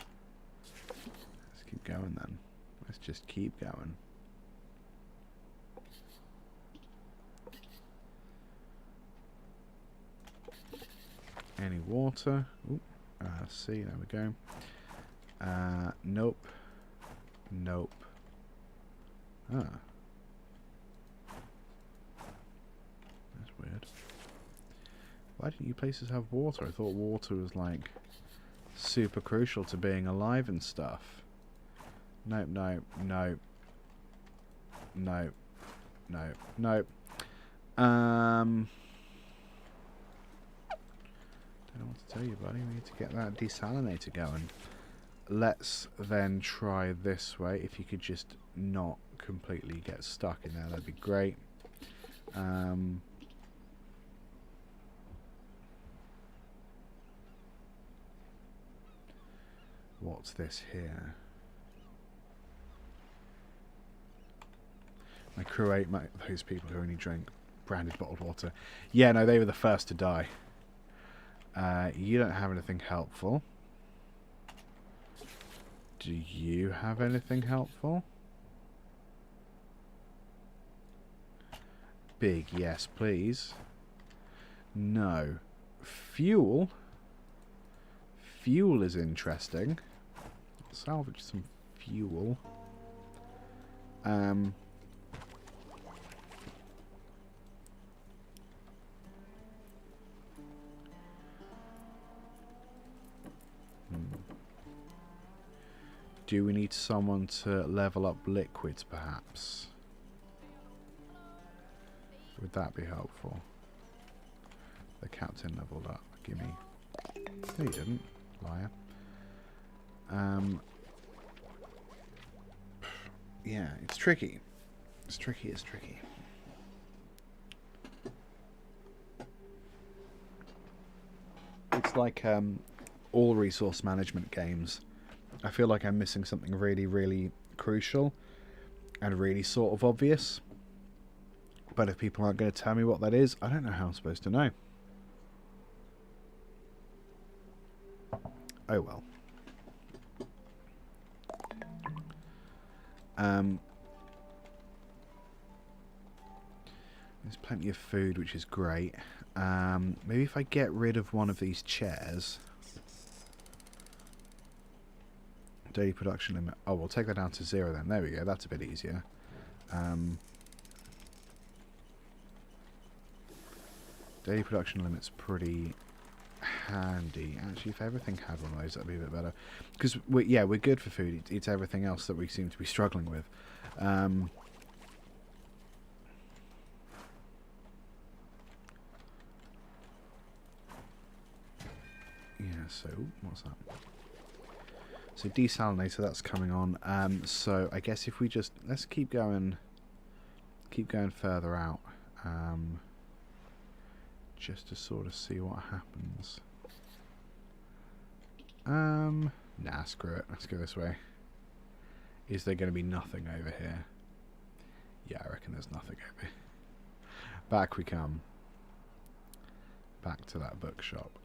keep going then. Let's just keep going. Any water? Ooh, see, there we go. Nope. Nope. Ah. That's weird. Why didn't you places have water? I thought water was like super crucial to being alive and stuff. Nope, nope, nope. Nope. Nope. Nope. Don't know what to tell you, buddy. We need to get that desalinator going. Let's then try this way. If you could just not completely get stuck in there, that'd be great. What's this here? My crew ate those people who only drank branded bottled water. Yeah, no, they were the first to die. You don't have anything helpful. Do you have anything helpful? Big yes, please. No. Fuel? Fuel is interesting. I'll salvage some fuel. Do we need someone to level up liquids, perhaps? Would that be helpful? The captain leveled up. Gimme. No, you didn't. Liar. Yeah, it's tricky. It's tricky, it's tricky. It's like all resource management games. I feel like I'm missing something really, really crucial and really sort of obvious. But if people aren't going to tell me what that is, I don't know how I'm supposed to know. Oh well. There's plenty of food, which is great. Maybe if I get rid of one of these chairs... Daily production limit. Oh, we'll take that down to 0 then. There we go. That's a bit easier. Daily production limit's pretty handy. Actually, if everything had one of those, that'd be a bit better. Because, yeah, we're good for food. It's everything else that we seem to be struggling with. Yeah, so, what's that? So desalinator, that's coming on. So I guess if we just let's keep going further out, just to sort of see what happens. Nah, screw it. Let's go this way. Is there going to be nothing over here? Yeah, I reckon there's nothing over here. Back we come. Back to that bookshop.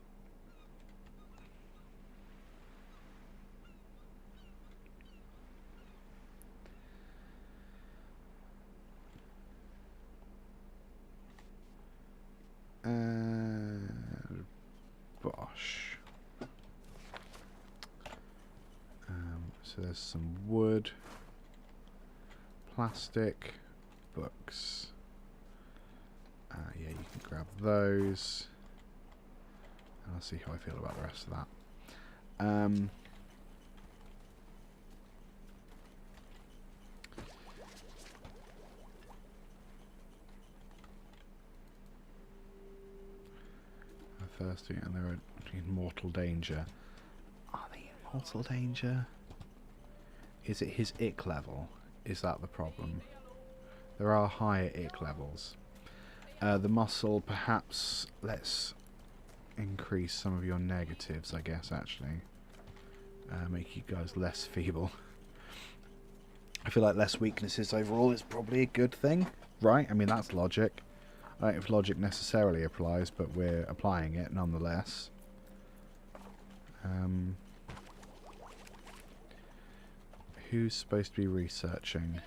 Bosh. So there's some wood, plastic, books. Yeah, you can grab those. And I'll see how I feel about the rest of that. Thirsty, and they're in mortal danger. Are they in mortal danger? Is it his ick level? Is that the problem? There are higher ick levels. The muscle, perhaps let's increase some of your negatives, I guess, actually. Make you guys less feeble. I feel like less weaknesses overall is probably a good thing, right? I mean, that's logic. I don't know if logic necessarily applies, but we're applying it nonetheless. Who's supposed to be researching?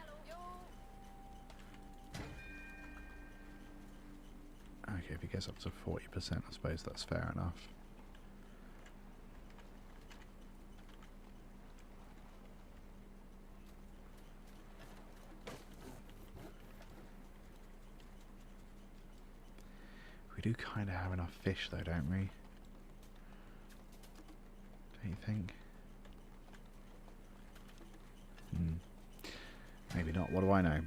Okay, if he gets up to 40%, I suppose that's fair enough. We do kind of have enough fish though, don't we? Don't you think? Maybe not. What do I know?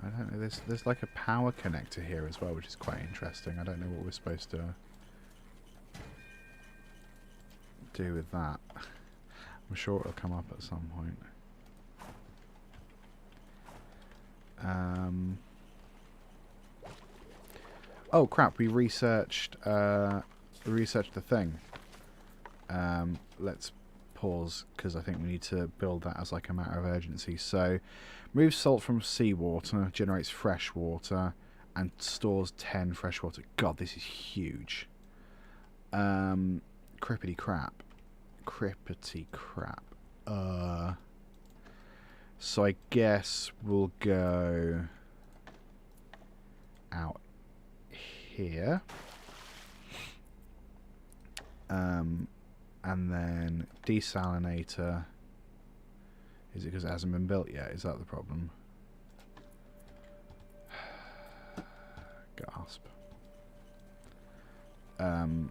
I don't know. There's like a power connector here as well, which is quite interesting. I don't know what we're supposed to do with that. I'm sure it'll come up at some point. Oh crap! We researched the thing. Let's pause because I think we need to build that as like a matter of urgency. So, removes salt from seawater, generates fresh water, and stores 10 fresh water. God, this is huge. Crippity crap. Crippity crap. So I guess we'll go out here. And then desalinator. Is it because it hasn't been built yet? Is that the problem? Gasp. So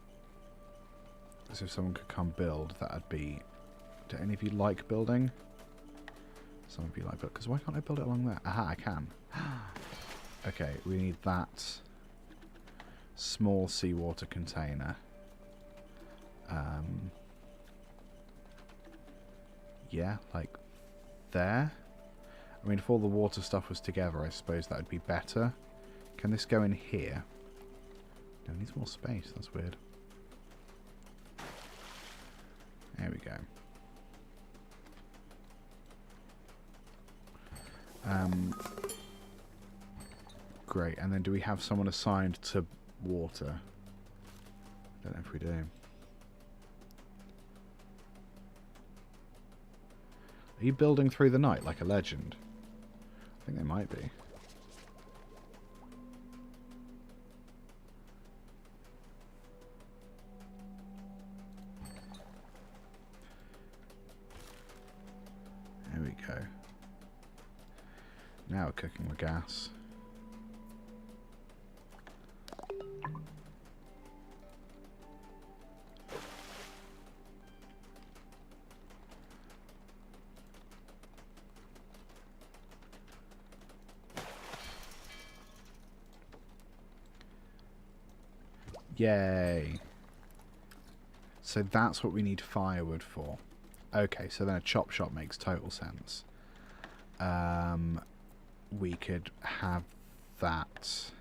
if someone could come build, that'd be... Do any of you like building? Some of you like building. Because why can't I build it along there? Aha, I can. Okay, we need that small seawater container. Yeah, like there. I mean, if all the water stuff was together, I suppose that would be better. Can this go in here? No, it needs more space. That's weird. There we go. Great. And then do we have someone assigned to water? I don't know if we do. Are you building through the night like a legend? I think they might be. There we go. Now we're cooking with gas. Yay. So that's what we need firewood for. Okay, so then a chop shop makes total sense. We could have that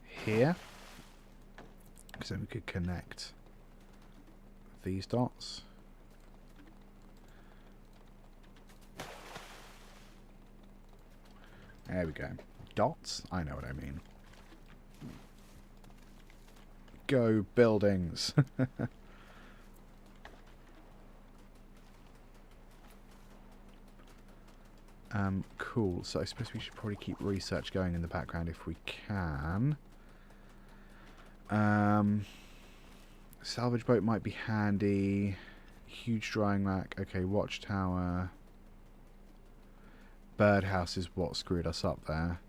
here. Because then we could connect these dots. There we go. Dots? I know what I mean. Go buildings. Cool. So I suppose we should probably keep research going in the background if we can. Salvage boat might be handy. Huge drying rack. Okay, watchtower. Birdhouse is what screwed us up there.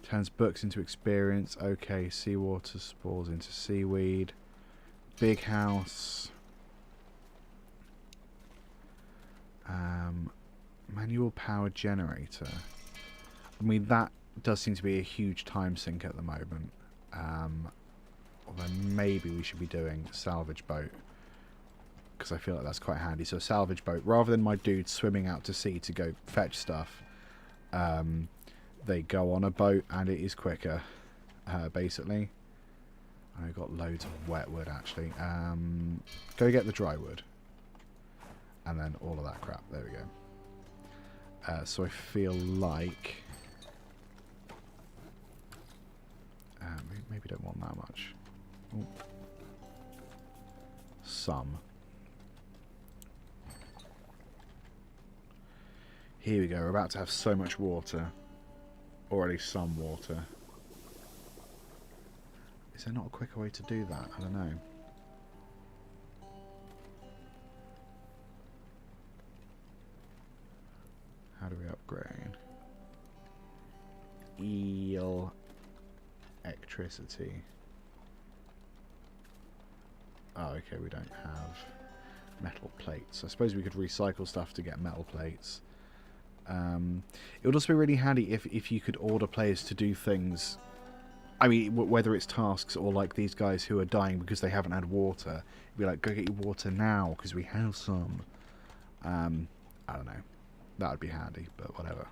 Turns books into experience. Okay, seawater spores into seaweed. Big house. Manual power generator. I mean, that does seem to be a huge time sink at the moment. Although maybe we should be doing salvage boat. Because I feel like that's quite handy. So salvage boat, rather than my dudes swimming out to sea to go fetch stuff, they go on a boat and it is quicker, basically. I've got loads of wet wood, actually. Go get the dry wood. and then all of that crap. There we go. So I feel like maybe don't want that much. Ooh. Some. Here we go. We're about to have so much water, or at least some water. Is there not a quicker way to do that? I don't know. How do we upgrade? Electricity. Oh, okay, we don't have metal plates. I suppose we could recycle stuff to get metal plates. It would also be really handy if you could order players to do things. I mean, whether it's tasks or like these guys who are dying because they haven't had water. It'd be like, go get your water now because we have some. I don't know. That would be handy, but whatever.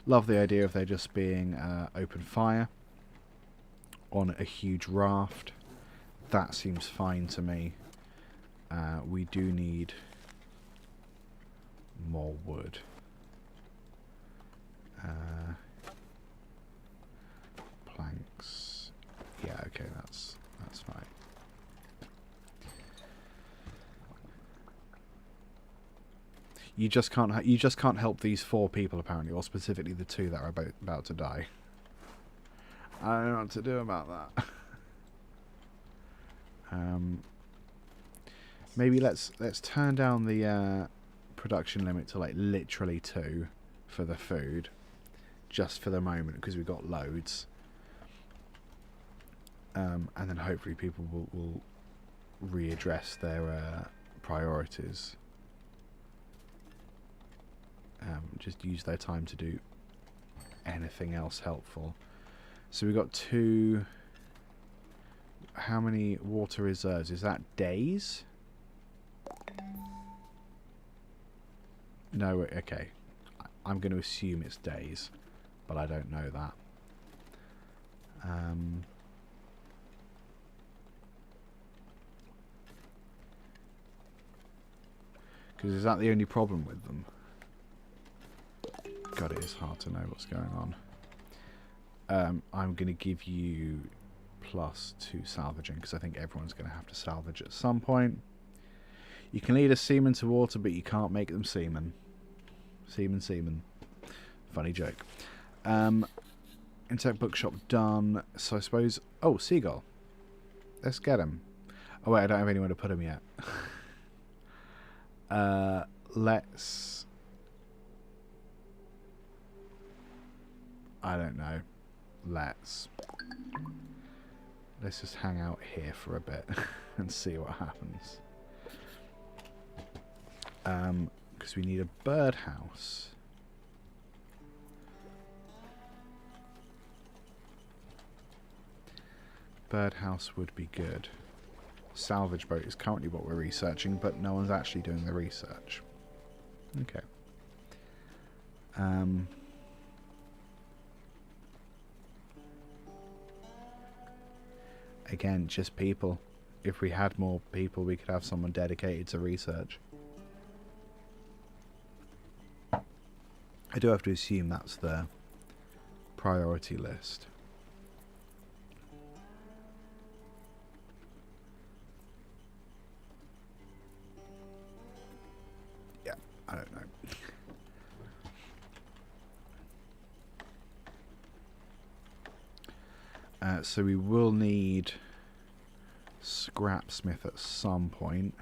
Love the idea of there just being open fire on a huge raft. That seems fine to me. We do need more wood. Planks. Yeah, okay, that's fine. You just can't help these 4 people apparently, or specifically the 2 that are about to die. I don't know what to do about that. Maybe let's turn down the production limit to like literally 2 for the food, just for the moment, because we've got loads. And then hopefully people will readdress their priorities. Just use their time to do anything else helpful. So we've got 2. How many water reserves? Is that days? No, okay. I'm going to assume it's days, but I don't know that. Because is that the only problem with them? God, it is hard to know what's going on. I'm going to give you +2 salvaging, because I think everyone's going to have to salvage at some point. You can lead a seaman to water, but you can't make them seamen. Seaman. Funny joke. Intake bookshop done. So I suppose... Oh, seagull. Let's get him. Oh wait, I don't have anywhere to put him yet. Let's... I don't know. Let's just hang out here for a bit and see what happens. Because we need a birdhouse. Birdhouse would be good. Salvage boat is currently what we're researching, but no one's actually doing the research. Okay. Again, just people. If we had more people, we could have someone dedicated to research. I do have to assume that's the priority list. Yeah, I don't know. So we will need scrapsmith at some point.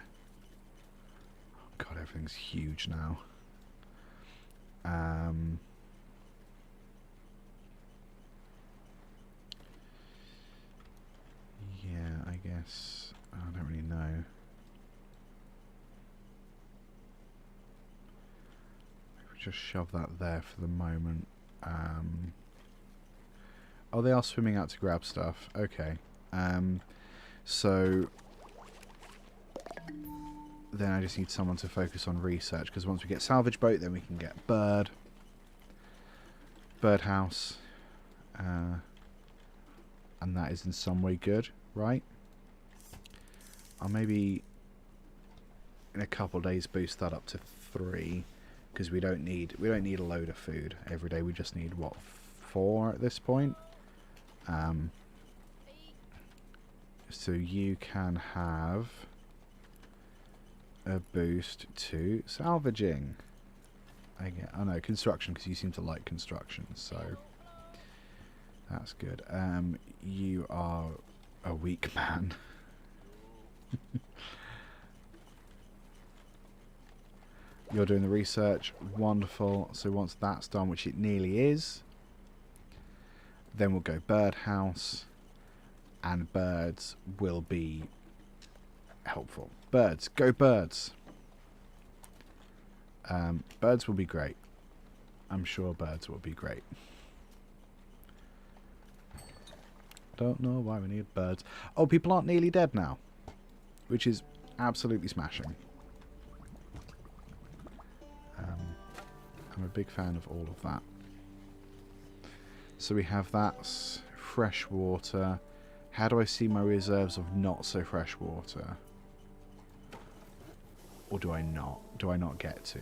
God, everything's huge now. Yeah, I guess I don't really know. Maybe just shove that there for the moment. Oh, they are swimming out to grab stuff. Okay. So then I just need someone to focus on research, because once we get salvage boat, then we can get birdhouse, and that is in some way good, right? I'll maybe in a couple of days boost that up to 3, because we don't need a load of food every day. We just need what, 4 at this point. So you can have a boost to salvaging. I know construction, because you seem to like construction, so that's good. You are a weak man. You're doing the research. Wonderful. So once that's done, which it nearly is, then we'll go birdhouse, and birds will be helpful. Birds. Go birds. Birds will be great. I'm sure birds will be great. Don't know why we need birds. Oh, people aren't nearly dead now, which is absolutely smashing. I'm a big fan of all of that. So we have that fresh water. How do I see my reserves of not so fresh water? Or do I not? Do I not get to?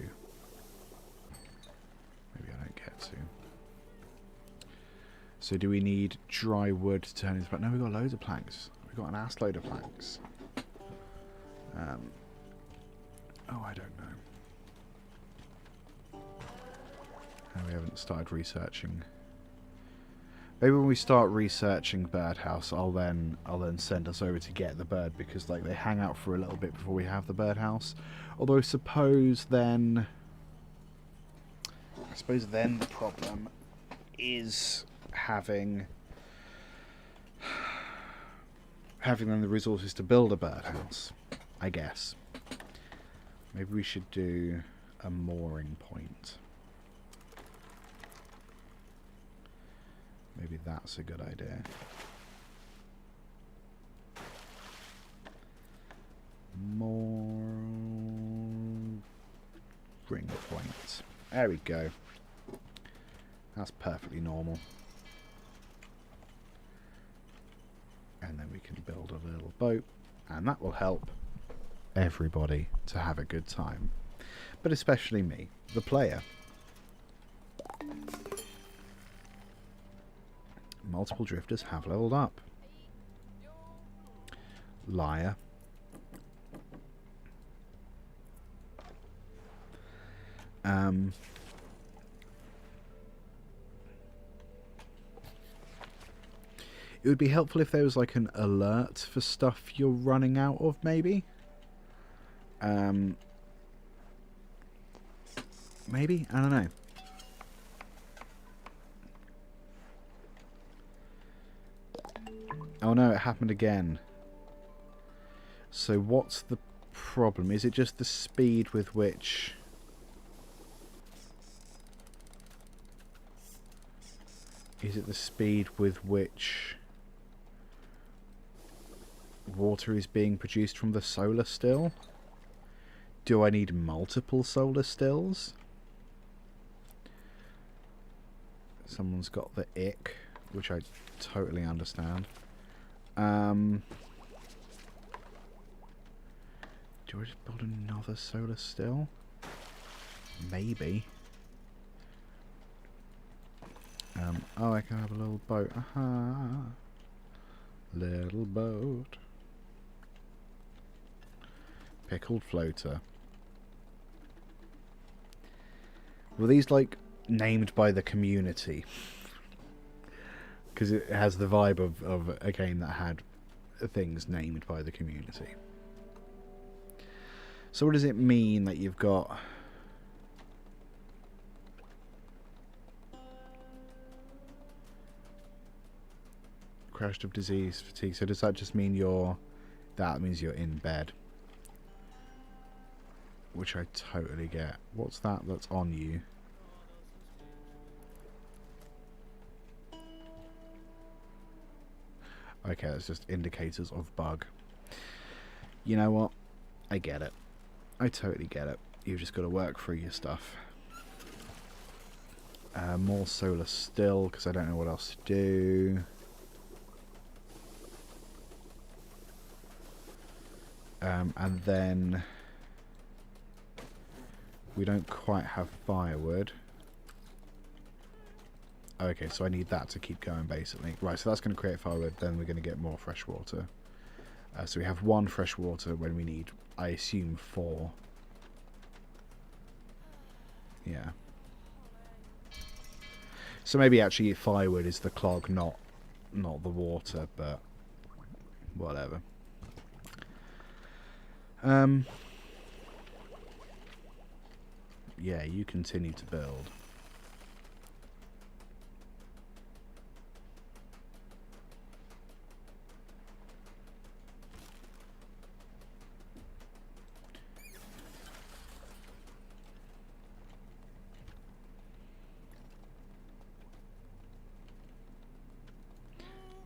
Maybe I don't get to. So do we need dry wood to turn into... No, we've got loads of planks. We've got an ass load of planks. Oh, I don't know. And we haven't started researching. Maybe when we start researching birdhouse, I'll then send us over to get the bird, because like they hang out for a little bit before we have the birdhouse. Although I suppose then the problem is having then the resources to build a birdhouse, I guess. Maybe we should do a mooring point. Maybe that's a good idea. Mooring point. There we go. That's perfectly normal. And then we can build a little boat, and that will help everybody to have a good time. But especially me, the player. Multiple drifters have leveled up. Liar. It would be helpful if there was like an alert for stuff you're running out of, maybe. Maybe? I don't know. Oh no, it happened again. So what's the problem? Is it just the speed with which... Is it the speed with which water is being produced from the solar still? Do I need multiple solar stills? Someone's got the ick, which I totally understand. Do I just build another solar still? Maybe. Oh, I can have a little boat. Aha. Little boat. Pickled floater. Were these like named by the community? Because it has the vibe of a game that had things named by the community. So what does it mean that you've got... crashed of disease, fatigue? So does that just mean you're... That means you're in bed. Which I totally get. What's that that's on you? Okay, that's just indicators of bug. You know what? I get it. I totally get it. You've just got to work through your stuff. More solar still, because I don't know what else to do. And then We don't quite have firewood. Okay, so I need that to keep going, basically. Right, so that's going to create firewood, then we're going to get more fresh water. So we have 1 fresh water when we need, I assume, 4. Yeah. So maybe actually firewood is the clog, not the water, but whatever. Yeah, you continue to build.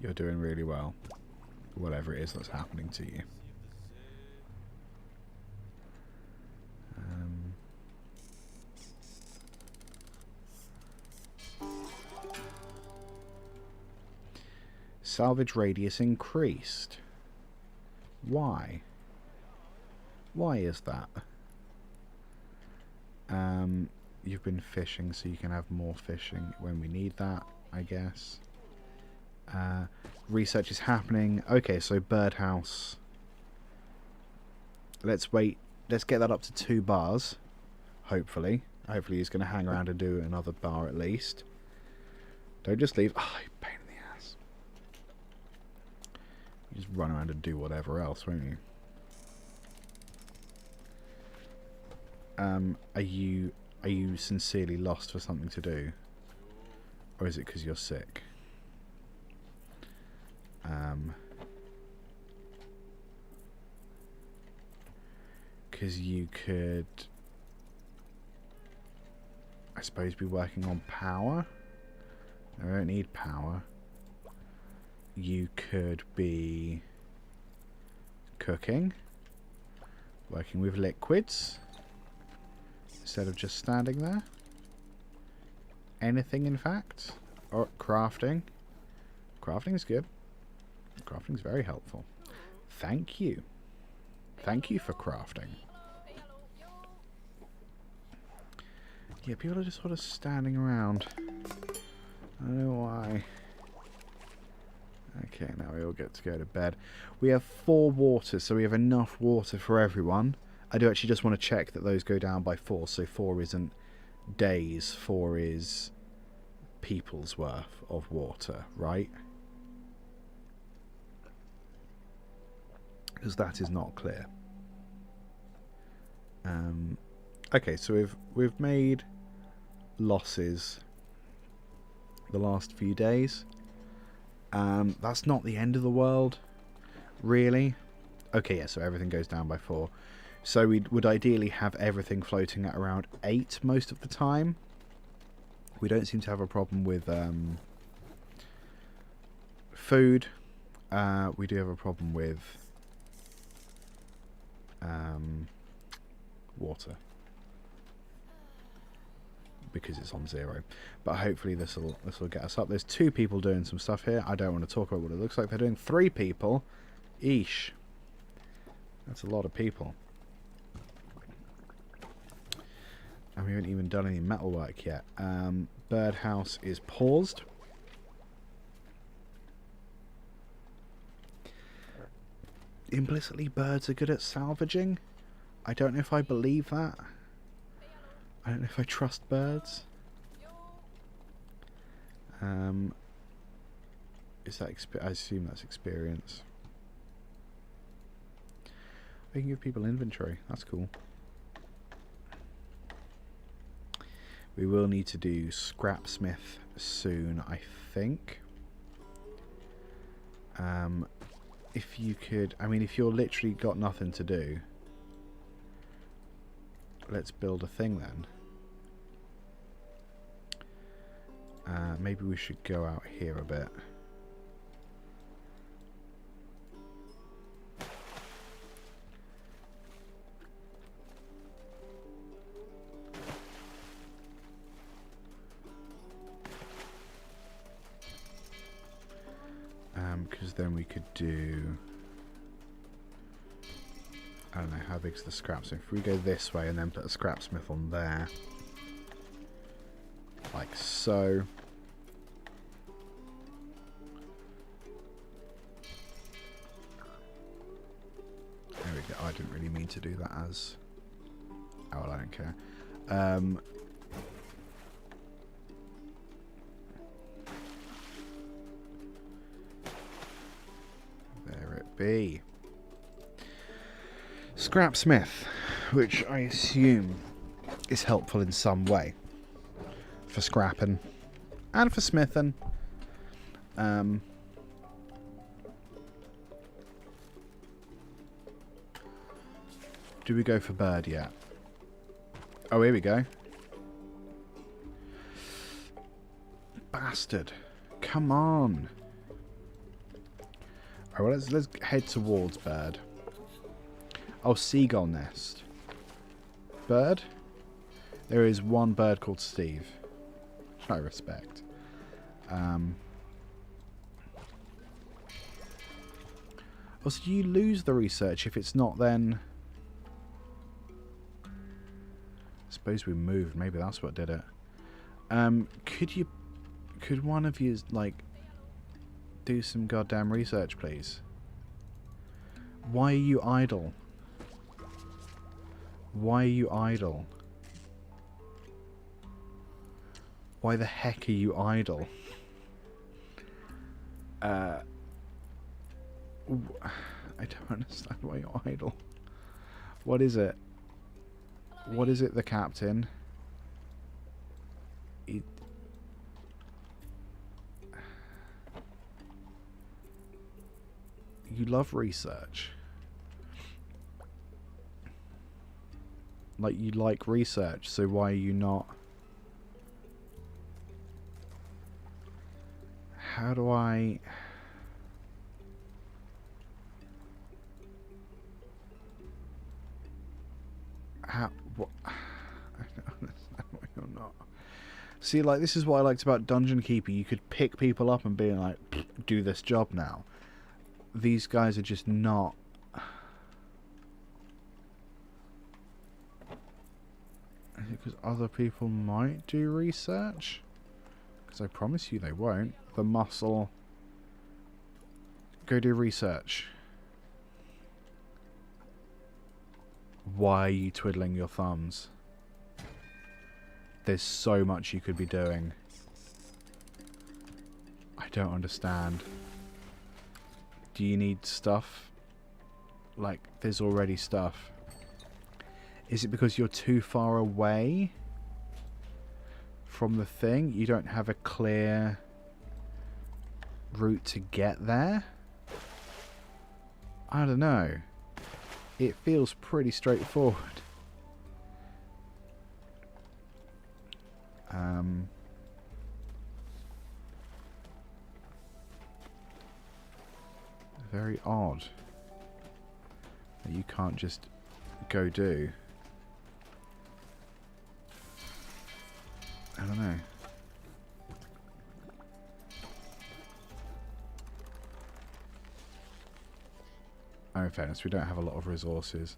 You're doing really well, whatever it is that's happening to you. Salvage radius increased. Why? Why is that? You've been fishing, so you can have more fishing when we need that, I guess. Research is happening. Okay, so birdhouse. Let's wait. Let's get that up to 2 bars. Hopefully. Hopefully he's going to hang around and do another bar at least. Don't just leave. Oh, you pain in the ass. You just run around and do whatever else, won't you? Are you sincerely lost for something to do? Or is it because you're sick? Because you could, I suppose, be working on power. I don't need power. You could be cooking, working with liquids instead of just standing there. Anything, in fact. Or crafting. Crafting's good. Crafting's very helpful. Thank you. Thank you for crafting. Yeah, people are just sort of standing around. I don't know why. Okay, now we all get to go to bed. We have 4 waters, so we have enough water for everyone. I do actually just want to check that those go down by 4, so 4 isn't days, 4 is people's worth of water, right? Because that is not clear. Okay, so we've made losses the last few days. That's not the end of the world, really. Okay, yeah, so everything goes down by 4. So we would ideally have everything floating at around 8 most of the time. We don't seem to have a problem with food. We do have a problem with water, because it's on 0. But hopefully this will get us up. There's 2 people doing some stuff here. I don't want to talk about what it looks like they're doing. 3 people. Eesh. That's a lot of people. And we haven't even done any metalwork yet. Birdhouse is paused. Implicitly, birds are good at salvaging. I don't know if I believe that. I don't know if I trust birds. Is that I assume that's experience. We can give people inventory. That's cool. We will need to do scrapsmith soon, I think. If you could, I mean, if you're literally got nothing to do, let's build a thing then. Maybe we should go out here a bit. Because then we could do I don't know, how big's the scrapsmith? If we go this way and then put a scrapsmith on there. Like so. There we go. I didn't really mean to do that as... Oh, well, I don't care. There it be. Scrapsmith, which I assume is helpful in some way. For scrapping. And for smithing. Do we go for bird yet? Oh, here we go. Bastard. Come on. Alright, well, let's head towards bird. Oh, seagull nest. Bird? There is one bird called Steve. Which I respect. Also, do you lose the research if it's not then... I suppose we moved. Maybe that's what did it. Could one of you, like, do some goddamn research, please? Why are you idle? Why are you idle? Why the heck are you idle? I don't understand why you're idle. What is it? What is it, the captain? You love research. Like, you like research, so why are you not... How do I... How... What? I don't understand why you're not. See, like, this is what I liked about Dungeon Keeper. You could pick people up and be like, do this job now. These guys are just not... Because other people might do research? Because I promise you they won't. The muscle. Go do research. Why are you twiddling your thumbs? There's so much you could be doing. I don't understand. Do you need stuff? Like, there's already stuff. Is it because you're too far away from the thing? You don't have a clear route to get there? I don't know. It feels pretty straightforward. Very odd that you can't just go do. I don't know. Oh, in fairness, we don't have a lot of resources.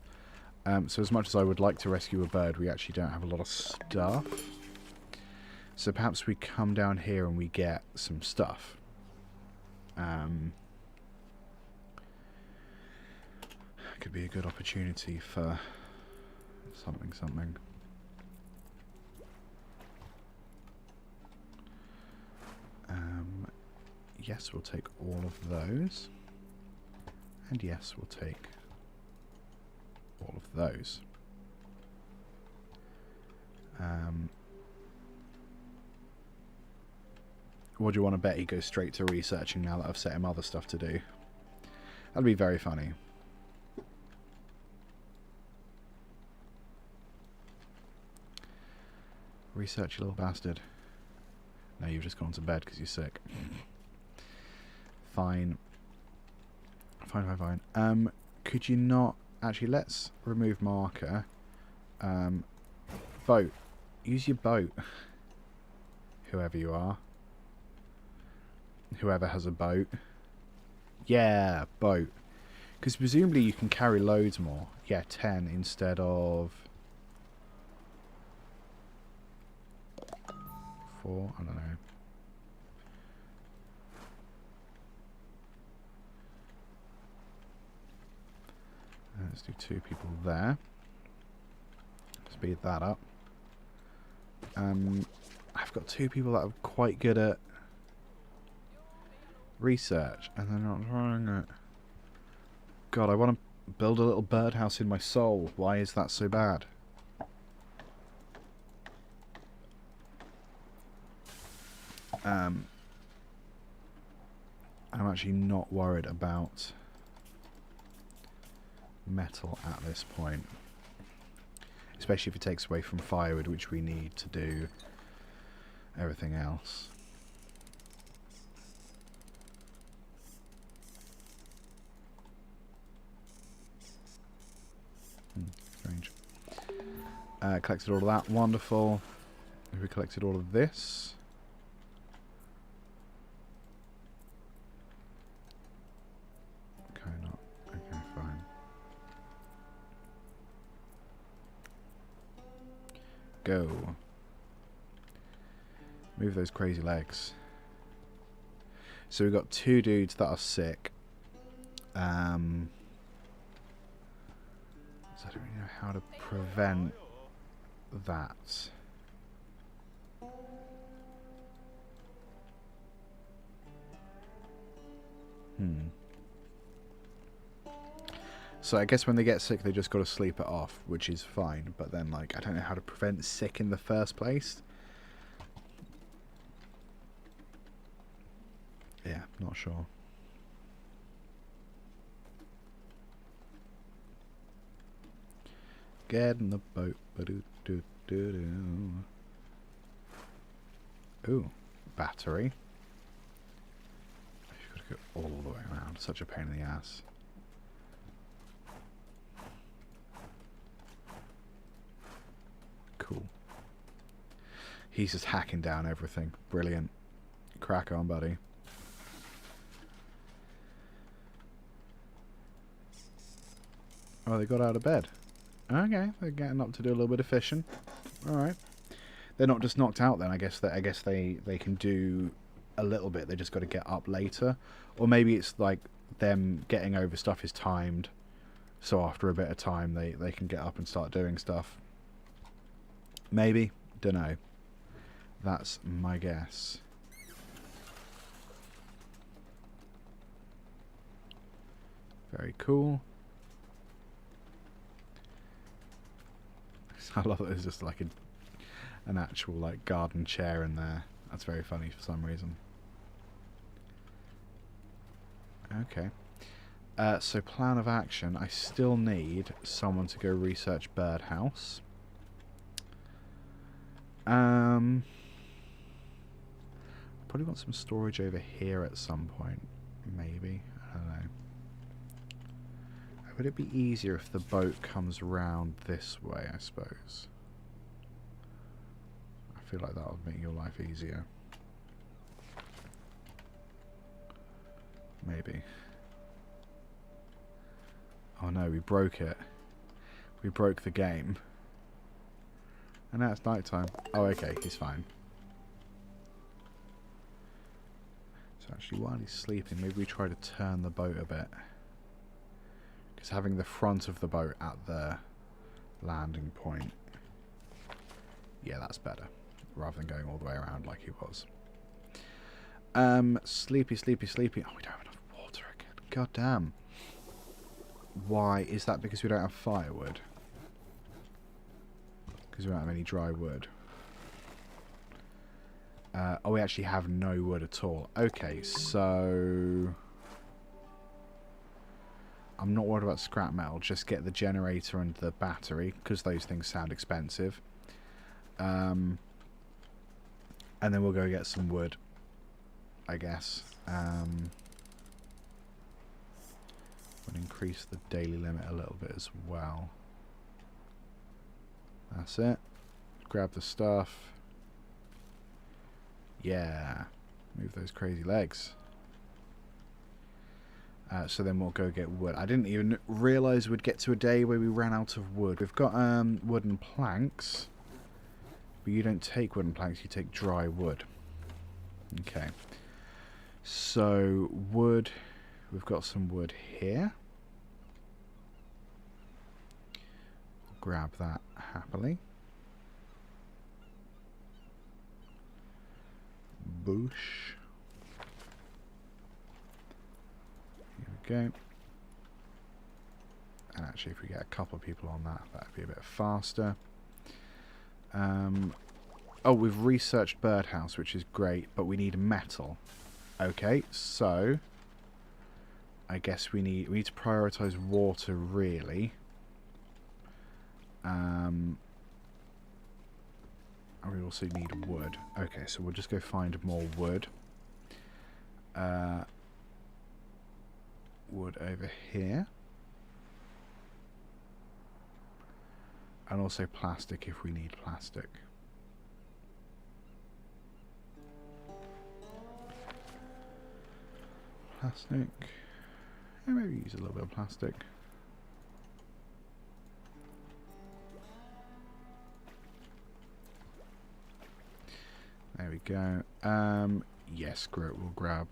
So as much as I would like to rescue a bird, we actually don't have a lot of stuff. So perhaps we come down here and we get some stuff. Could be a good opportunity for something. Yes, we'll take all of those. And yes, we'll take all of those. What do you want to bet he goes straight to researching now that I've set him other stuff to do? That'd be very funny. Research, you little bastard. No, you've just gone to bed because you're sick. Fine. Fine. Could you not... Actually, let's remove marker. Boat. Use your boat. Whoever you are. Whoever has a boat. Yeah, boat. Because presumably you can carry loads more. Yeah, 10 instead of 4. I don't know. Let's do 2 people there. Speed that up. I've got 2 people that are quite good at research, and they're not trying it. God, I want to build a little birdhouse in my soul. Why is that so bad? I'm actually not worried about metal at this point. Especially if it takes away from firewood, which we need to do everything else. Strange. Collected all of that. Wonderful. Have we collected all of this? Okay, not. Okay, fine. Go. Move those crazy legs. So we've got 2 dudes that are sick. So I don't really know how to prevent that. So I guess when they get sick, they just got to sleep it off, which is fine. But then, like, I don't know how to prevent sick in the first place. Yeah, not sure. Get in the boat. Ooh, battery. You've got to go all the way around. Such a pain in the ass. Cool. He's just hacking down everything. Brilliant. Crack on, buddy. Oh, they got out of bed. Okay, they're getting up to do a little bit of fishing. Alright. They're not just knocked out then. I guess they can do a little bit. They just got to get up later. Or maybe it's like them getting over stuff is timed. So after a bit of time they can get up and start doing stuff. Maybe. Dunno. That's my guess. Very cool. I love that there's just like an actual like garden chair in there. That's very funny for some reason. Okay. So plan of action. I still need someone to go research birdhouse. Probably want some storage over here at some point. Maybe. I don't know. Would it be easier if the boat comes round this way, I suppose? I feel like that would make your life easier. Maybe. Oh no, we broke it. We broke the game. And now it's night time. Oh, okay, he's fine. So actually, while he's sleeping, maybe we try to turn the boat a bit. Because having the front of the boat at the landing point... Yeah, that's better. Rather than going all the way around like he was. Sleepy, sleepy, sleepy. Oh, we don't have enough water again. God damn. Why? Is that because we don't have firewood? Because we don't have any dry wood. Oh, we actually have no wood at all. Okay, so... I'm not worried about scrap metal. Just get the generator and the battery, because those things sound expensive. And then we'll go get some wood, I guess. We'll increase the daily limit a little bit as well. That's it. Grab the stuff. Yeah. Move those crazy legs. So then we'll go get wood. I didn't even realise we'd get to a day where we ran out of wood. We've got wooden planks, but you don't take wooden planks, you take dry wood. Okay. So wood, we've got some wood here. We'll grab that happily. Bush. Here we go. And actually, if we get a couple of people on that, that'd be a bit faster. Oh, we've researched birdhouse, which is great, but we need metal. Okay, so I guess we need to prioritize water, really. And we also need wood. Okay, so we'll just go find more wood. Wood over here. And also plastic if we need plastic. Plastic. Yeah, maybe use a little bit of plastic. There we go. Yes, screw it. We'll grab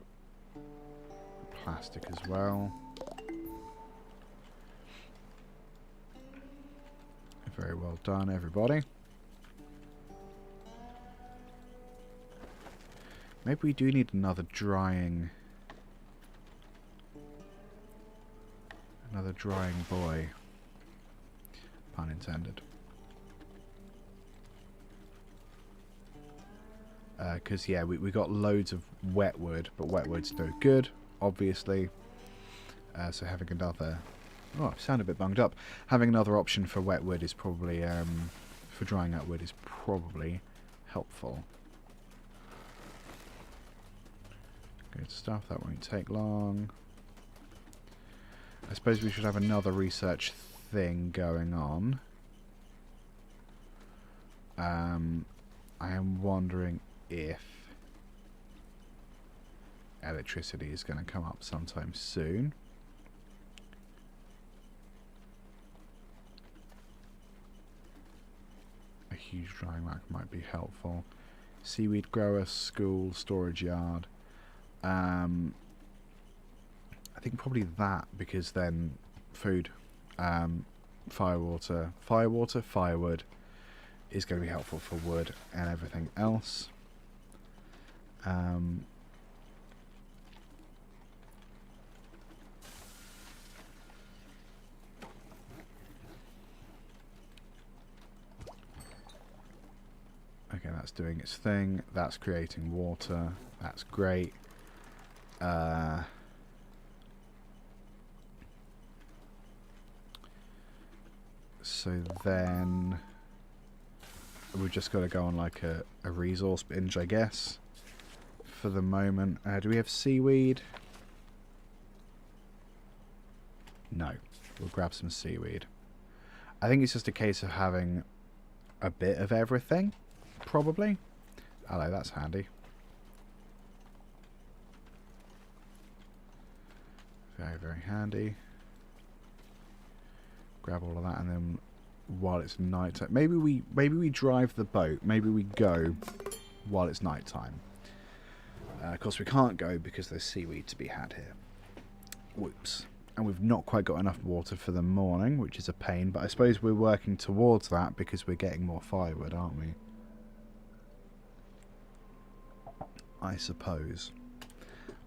plastic as well. Very well done, everybody. Maybe we do need another drying boy. Pun intended. Because, yeah, we got loads of wet wood, but wet wood's no good, obviously. So having another... Oh, I sound a bit bunged up. Having another option for wet wood is probably... for drying out wood is probably helpful. Good stuff, that won't take long. I suppose we should have another research thing going on. I am wondering if electricity is going to come up sometime soon. A huge drying rack might be helpful. Seaweed grower, school, storage yard. I think probably that, because then food, firewood is going to be helpful for wood and everything else. Okay, that's doing its thing. That's creating water. That's great. So then we've just got to go on like a resource binge, I guess, for the moment. Do we have seaweed? No. We'll grab some seaweed. I think it's just a case of having a bit of everything, probably. Hello, that's handy. Very, very handy. Grab all of that, and then while it's night time, maybe we drive the boat. Maybe we go while it's night time. Of course, we can't go because there's seaweed to be had here. Whoops. And we've not quite got enough water for the morning, which is a pain. But I suppose we're working towards that because we're getting more firewood, aren't we? I suppose.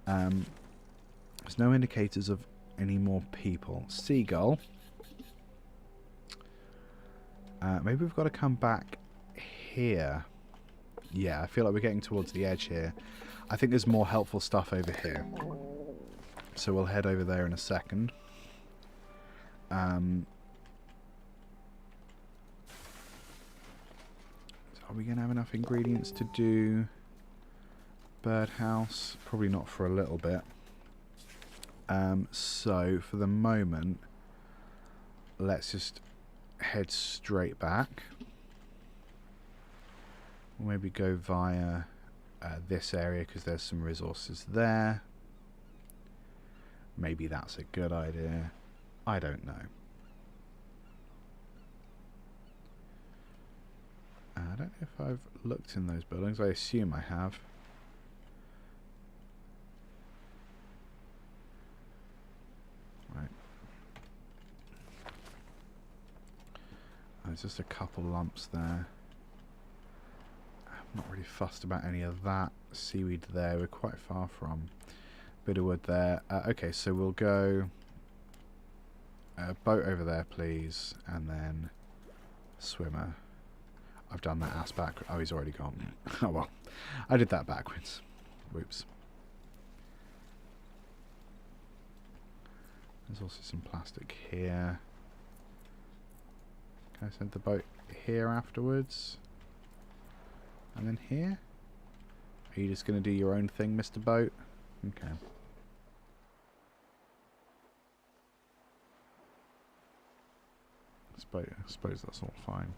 There's no indicators of any more people. Seagull. Maybe we've got to come back here. Yeah, I feel like we're getting towards the edge here. I think there's more helpful stuff over here. So we'll head over there in a second. Are we going to have enough ingredients to do birdhouse? Probably not for a little bit. So for the moment, let's just head straight back. We'll maybe go via this area because there's some resources there. Maybe that's a good idea. I don't know. I don't know if I've looked in those buildings. I assume I have. Right. There's just a couple lumps there. I'm not really fussed about any of that. Seaweed there, we're quite far from. Bit of wood there. Okay, so we'll go boat over there, please, and then swimmer. I've done that ass back. Oh, he's already gone. Oh well, I did that backwards. Whoops. There's also some plastic here. Can I send the boat here afterwards? And then here? Are you just going to do your own thing, Mr. Boat? Okay. I suppose that's all fine.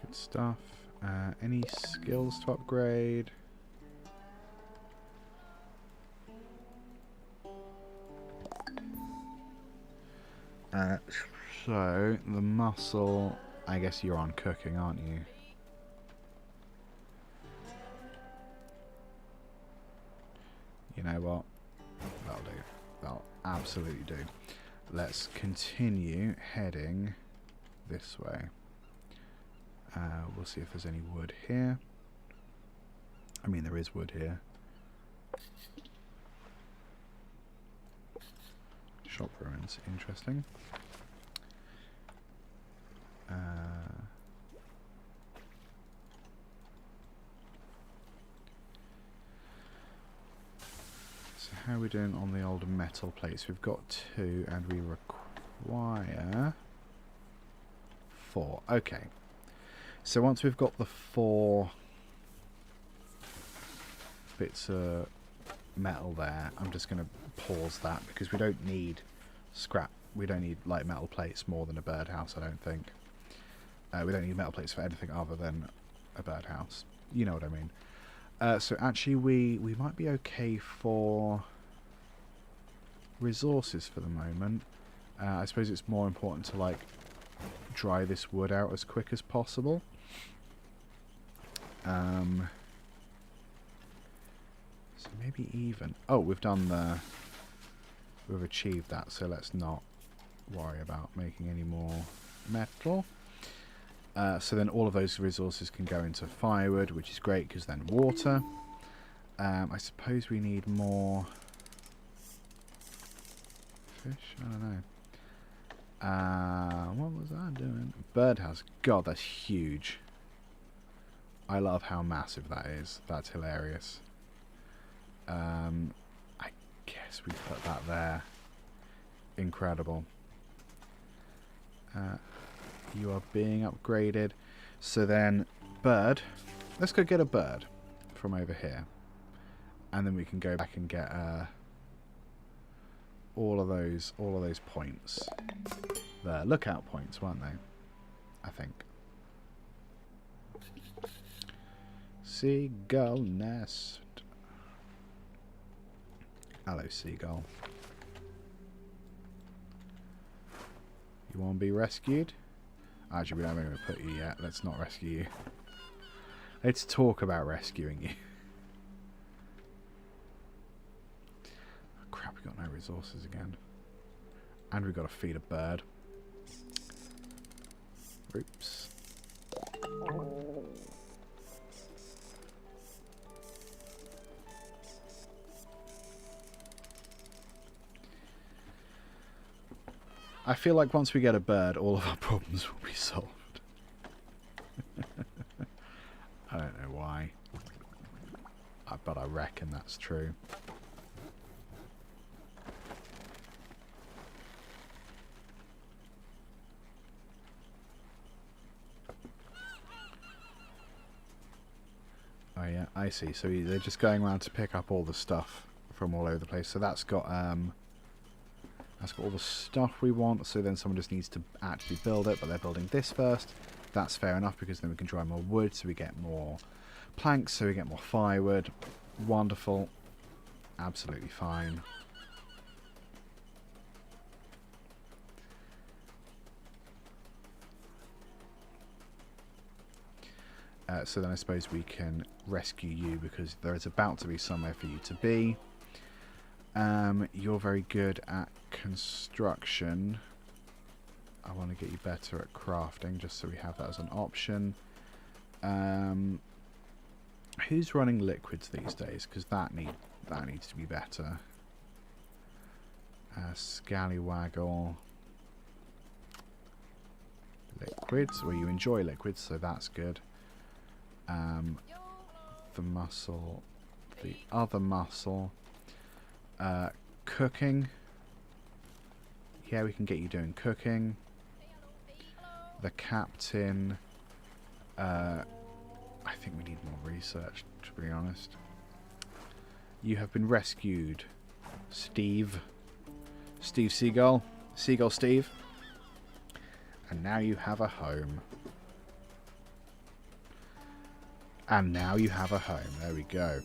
Good stuff. Any skills to upgrade? So, the muscle, I guess you're on cooking, aren't you? You know what? That'll do. That'll absolutely do. Let's continue heading this way. We'll see if there's any wood here. I mean, there is wood here. Shop ruins, interesting. So how are we doing on the old metal plates? We've got 2 and we require 4. Okay. So once we've got the 4 bits of metal there, I'm just going to pause that because we don't need scrap. We don't need light metal plates more than a birdhouse, I don't think. We don't need metal plates for anything other than a birdhouse. You know what I mean. So actually we might be okay for resources for the moment. I suppose it's more important to like dry this wood out as quick as possible. So maybe even... Oh, we've achieved that, so let's not worry about making any more metal. So then all of those resources can go into firewood, which is great because then water. I suppose we need more fish? I don't know. What was I doing? Birdhouse. God, that's huge. I love how massive that is. That's hilarious. I guess we put that there. Incredible. You are being upgraded. So then, bird. Let's go get a bird from over here. And then we can go back and get all of those points. There, lookout points, weren't they? I think. Seagull nest. Hello, seagull. You want to be rescued? Actually, we haven't even put you yet. Let's not rescue you. Let's talk about rescuing you. Oh, crap, we got no resources again. And we've got to feed a bird. Oops. I feel like once we get a bird, all of our problems will be solved. I don't know why. But I reckon that's true. I see. So they're just going around to pick up all the stuff from all over the place. So that's got all the stuff we want. So then someone just needs to actually build it, but they're building this first. That's fair enough, because then we can dry more wood, so we get more planks, so we get more firewood. Wonderful. Absolutely fine. So then I suppose we can rescue you, because there is about to be somewhere for you to be. You're very good at construction. I want to get you better at crafting, just so we have that as an option. Who's running liquids these days? Because that needs to be better. Scallywaggle. Liquids. Well, you enjoy liquids, so that's good. The muscle. The other muscle. Cooking. Yeah, we can get you doing cooking. The captain. I think we need more research, to be honest. You have been rescued, Steve. Steve Seagull. Seagull Steve. And now you have a home. And now you have a home. There we go.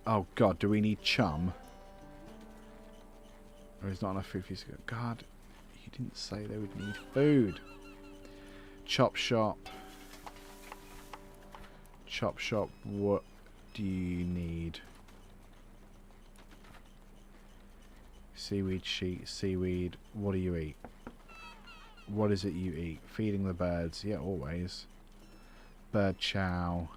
Oh, God. Do we need chum? Or is not enough food for you to go? God, you didn't say they would need food. Chop shop. Chop shop. What do you need? Seaweed sheet. Seaweed. What do you eat? What is it you eat? Feeding the birds. Yeah, always. Bird chow.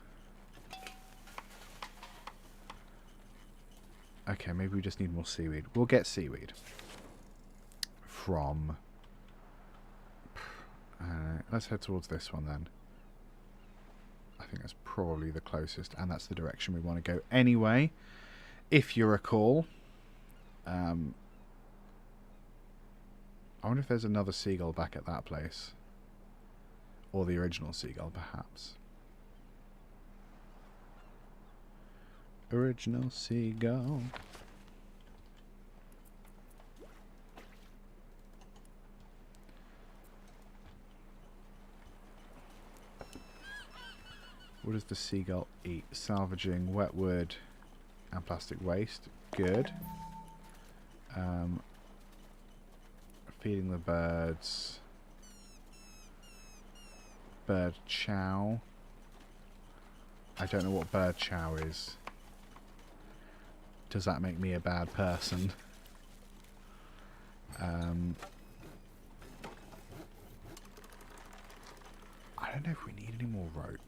Okay, maybe we just need more seaweed. We'll get seaweed. From... let's head towards this one then. I think that's probably the closest, and that's the direction we want to go anyway. If you recall. I wonder if there's another seagull back at that place. Or the original seagull, perhaps. Original seagull. What does the seagull eat? Salvaging wet wood and plastic waste. Good. Feeding the birds. Bird chow. I don't know what bird chow is. Does that make me a bad person? I don't know if we need any more rope.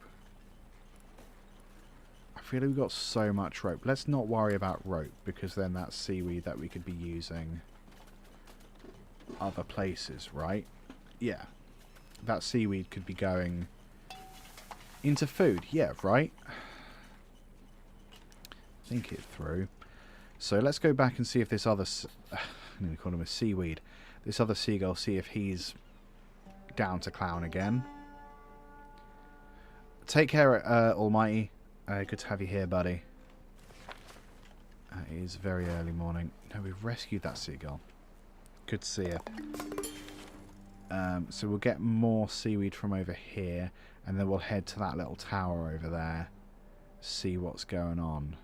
I feel like we've got so much rope. Let's not worry about rope, because then that's seaweed that we could be using other places, right? Yeah. That seaweed could be going into food. Yeah, right? Think it through. So let's go back and see if this other... I'm going to call him a seaweed. This other seagull, see if he's down to clown again. Take care, Almighty. Good to have you here, buddy. It is very early morning. No, we've rescued that seagull. Good to see you. So we'll get more seaweed from over here, and then we'll head to that little tower over there. See what's going on.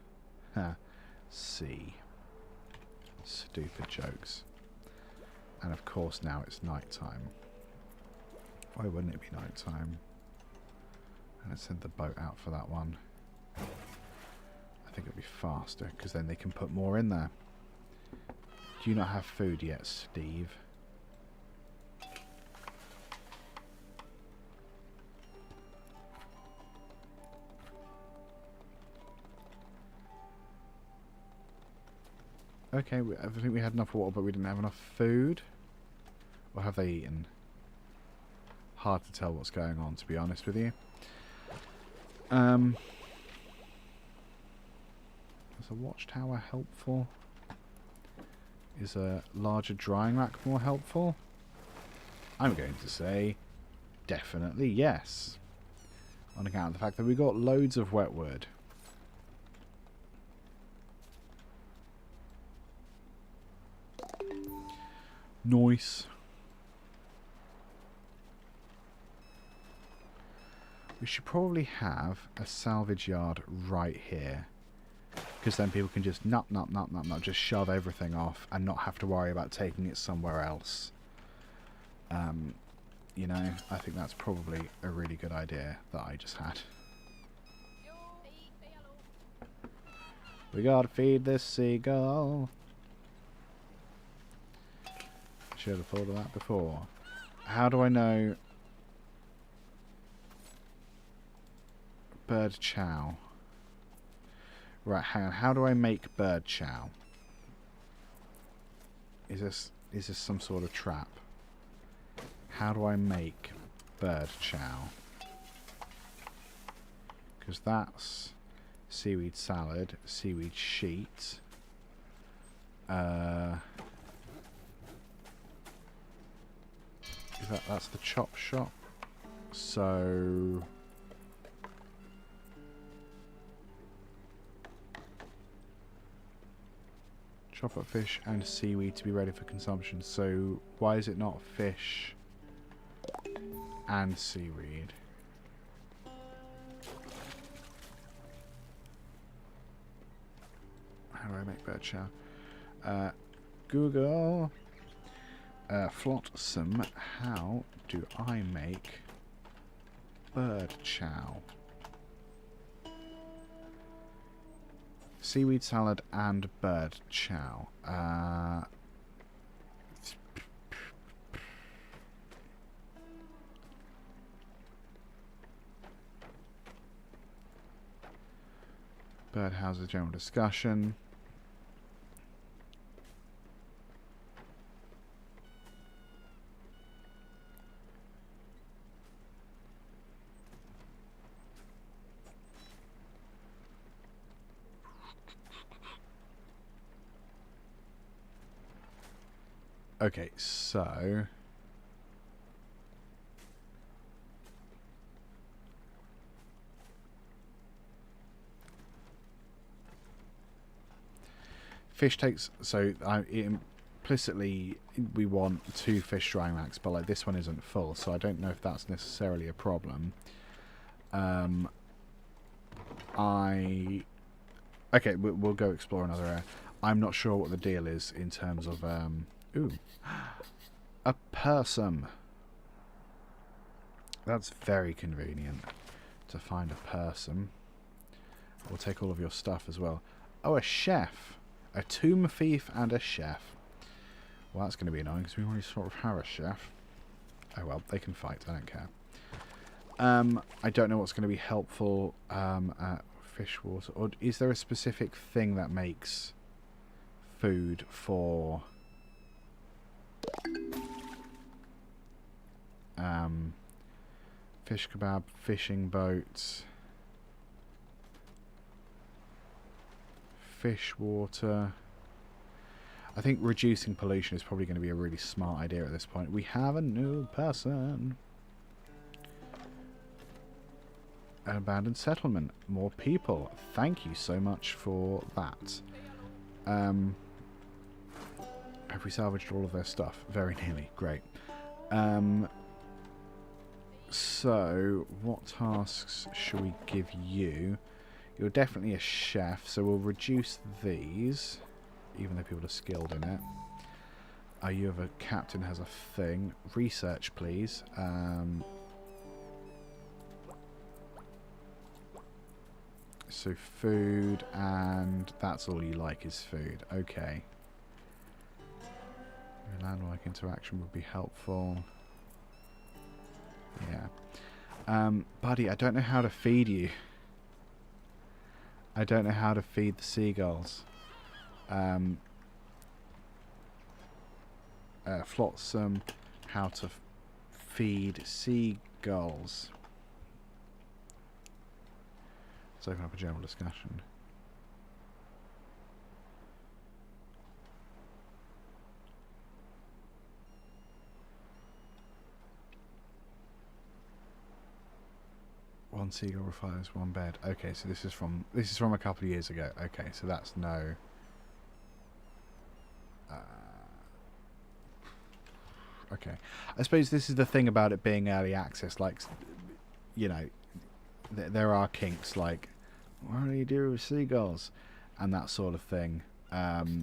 See. Stupid jokes. And of course now it's night time. Why wouldn't it be night time? Let's send the boat out for that one. I think it'll be faster, because then they can put more in there. Do you not have food yet, Steve? Okay, I think we had enough water, but we didn't have enough food. Or have they eaten? Hard to tell what's going on, to be honest with you. Is a watchtower helpful? Is a larger drying rack more helpful? I'm going to say definitely yes. on account of the fact that we got loads of wet wood. Nice. We should probably have a salvage yard right here, because then people can just nut, just shove everything off and not have to worry about taking it somewhere else. You know, I think that's probably a really good idea that I just had. We gotta feed this seagull. Should have thought of that before. How do I know? Bird chow. Right, hang on. How do I make bird chow? Is this some sort of trap? How do I make bird chow? Because that's seaweed salad, seaweed sheet. That's the chop shop. So chop up fish and seaweed to be ready for consumption. So why is it not fish and seaweed? How do I make bird chow? Google. Flotsam, how do I make bird chow? Seaweed salad and bird chow. Birdhouses, general discussion. Okay, so fish takes, so implicitly we want 2 fish drying racks, but like this one isn't full, so I don't know if that's necessarily a problem. Okay, we'll go explore another area. I'm not sure what the deal is in terms of ooh, a person. That's very convenient to find a person. We'll take all of your stuff as well. Oh, a chef. A tomb thief and a chef. Well, that's going to be annoying because we already sort of have a chef. Oh well, they can fight. I don't care. I don't know what's going to be helpful at fish water. Or is there a specific thing that makes food for fish kebab, fishing boats, fish water? I think reducing pollution is probably going to be a really smart idea at this point. We have a new person. An abandoned settlement. More people. Thank you so much for that. Have we salvaged all of their stuff? Very nearly. Great. So, what tasks should we give you? You're definitely a chef, so we'll reduce these, even though people are skilled in it. You have a captain has a thing. Research, please. So food, and that's all you like is food. Okay. Landmark interaction would be helpful. Yeah. Buddy, I don't know how to feed you. I don't know how to feed the seagulls. Flotsam, how to feed seagulls. Let's open up a general discussion. One seagull requires one bed. Okay, so this is from a couple of years ago. Okay, so that's no. Okay, I suppose this is the thing about it being early access. Like, you know, there are kinks like, what do you do with seagulls, and that sort of thing. Oh,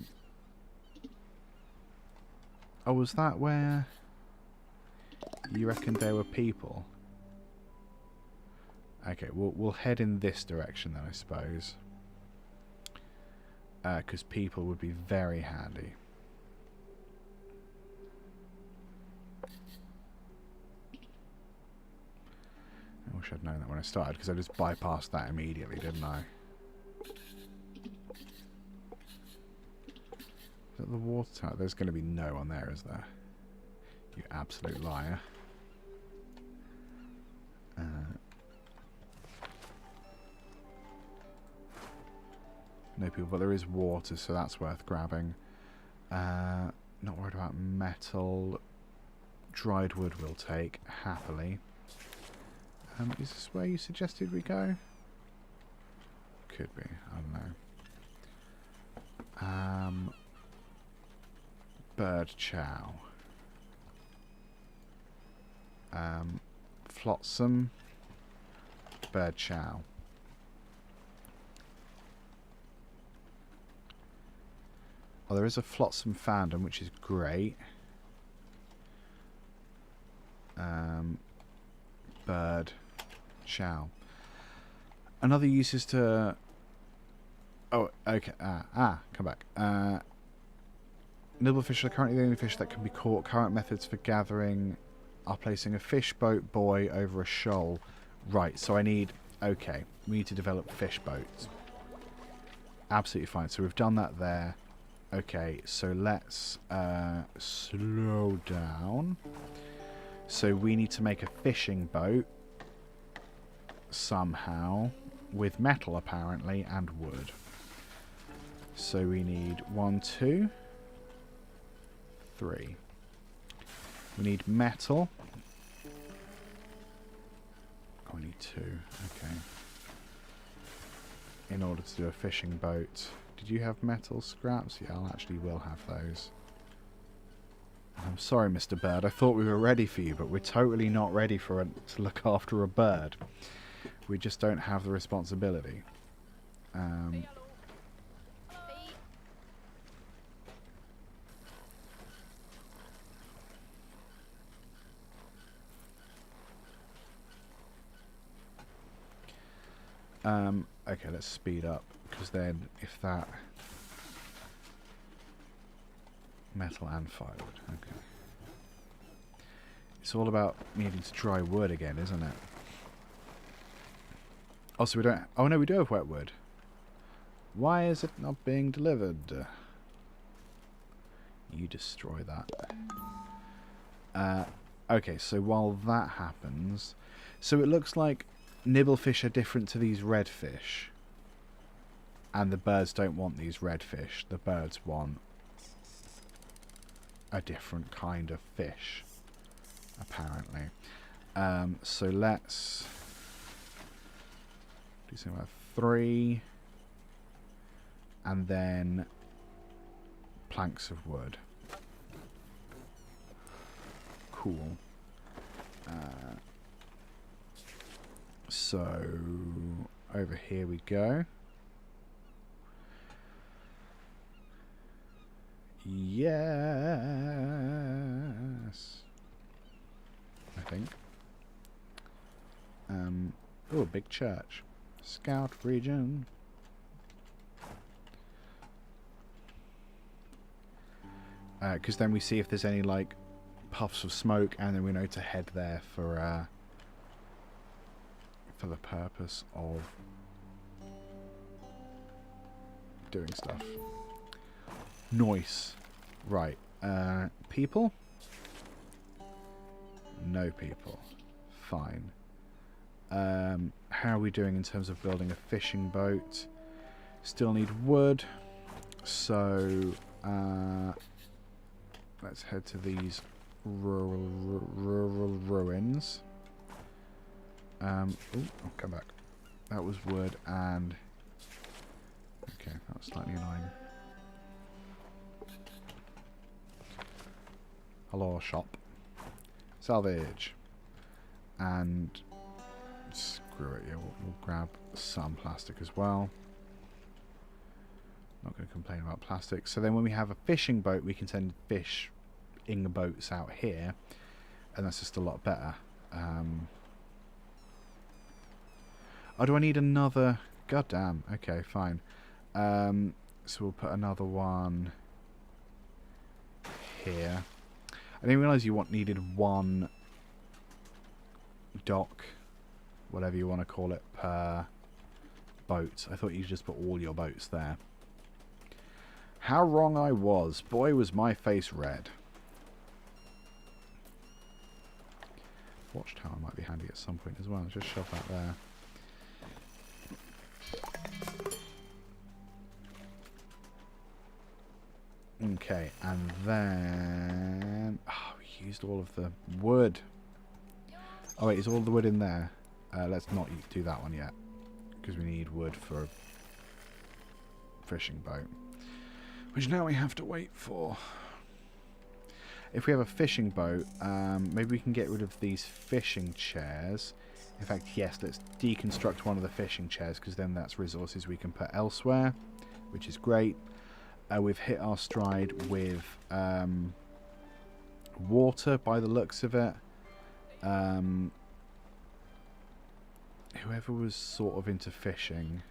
was that where you reckon there were people? Okay, we'll head in this direction then, I suppose. Because people would be very handy. I wish I'd known that when I started, because I just bypassed that immediately, didn't I? Is that the water tower? There's going to be no one there, is there? You absolute liar. No people, but there is water, so that's worth grabbing. Not worried about metal. Dried wood we'll take, happily. Is this where you suggested we go? Could be, I don't know. Bird chow. Flotsam. Bird chow. Oh, there is a Flotsam fandom, which is great. Bird chow. Another use is to... Oh, okay. Come back. Nibblefish are currently the only fish that can be caught. Current methods for gathering are placing a fish boat buoy over a shoal. Right, so I need... Okay, we need to develop fish boats. Absolutely fine. So we've done that there. Okay, so let's slow down. So we need to make a fishing boat somehow with metal apparently and wood. So we need 1, 2, 3. We need metal. Oh, I need 2. Okay. In order to do a fishing boat. Did you have metal scraps? Yeah, I actually will have those. I'm sorry, Mr. Bird. I thought we were ready for you, but we're totally not ready to look after a bird. We just don't have the responsibility. Okay, let's speed up, because then if that... Metal and firewood, okay. It's all about needing to dry wood again, isn't it? Oh, so we don't... Oh, no, we do have wet wood. Why is it not being delivered? You destroy that. Okay, so while that happens... So it looks like nibblefish are different to these redfish. And the birds don't want these redfish. The birds want a different kind of fish, apparently. So let's do something about 3, and then planks of wood. Cool. So over here we go. Yes, I think. Oh, a big church. Scout region. Because then we see if there's any like puffs of smoke, and then we know to head there for the purpose of doing stuff. Noise. Right. People? No people. Fine. How are we doing in terms of building a fishing boat? Still need wood. So, let's head to these rural ruins. Oh, I'll come back. That was wood and... Okay, that was slightly annoying. Hello, shop. Salvage. And... Screw it, yeah, we'll grab some plastic as well. Not going to complain about plastic. So then when we have a fishing boat, we can send fish in the boats out here. And that's just a lot better. Oh, do I need another? God damn. Okay, fine. So we'll put another one here. I didn't realise you needed one dock, whatever you want to call it, per boat. I thought you just put all your boats there. How wrong I was. Boy, was my face red. Watchtower might be handy at some point as well. Just shove that there. Okay, and then... Oh, we used all of the wood. Oh wait, is all the wood in there? Let's not do that one yet. Because we need wood for a fishing boat. Which now we have to wait for. If we have a fishing boat, maybe we can get rid of these fishing chairs. In fact, yes, let's deconstruct one of the fishing chairs, because then that's resources we can put elsewhere, which is great. We've hit our stride with water by the looks of it. Whoever was sort of into fishing,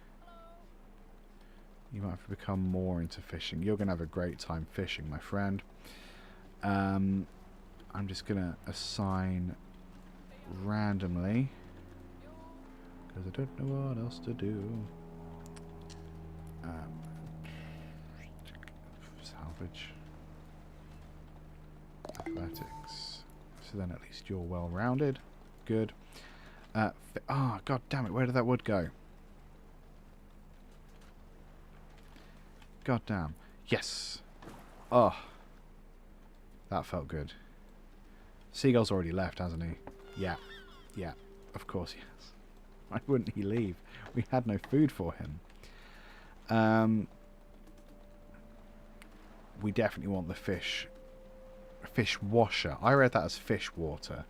you might have to become more into fishing. You're going to have a great time fishing, my friend. I'm just going to assign randomly, because I don't know what else to do. Salvage. Athletics. So then at least you're well rounded. Good. God damn it, where did that wood go? God damn. Yes. Oh. That felt good. Seagull's already left, hasn't he? Yeah. Yeah. Of course he has. Why wouldn't he leave? We had no food for him. We definitely want the fish washer. I read that as fish water,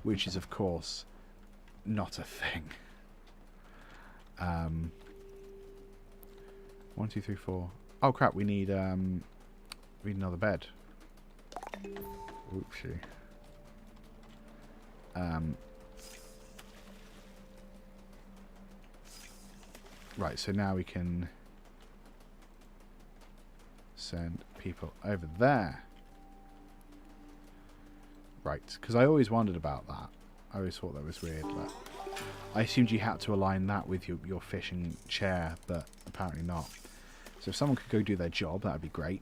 which is of course not a thing. 1, 2, 3, 4. Oh crap! We need another bed. Oopsie. Right. So now we can send people over there. Right, because I always wondered about that. I always thought that was weird, but I assumed you had to align that with your fishing chair, but apparently not. So if someone could go do their job, that would be great.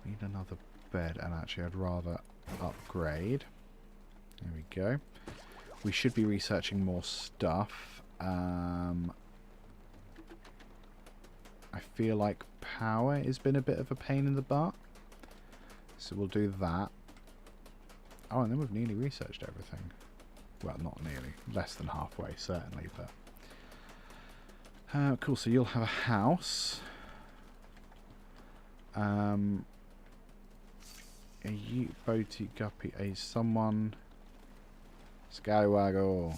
Need another bed, and actually I'd rather upgrade. There we go. We should be researching more stuff. I feel like power has been a bit of a pain in the butt. So we'll do that. Oh, and then we've nearly researched everything. Well, not nearly. Less than halfway, certainly. But cool, so you'll have a house. A boaty guppy. Someone... Scallywaggle.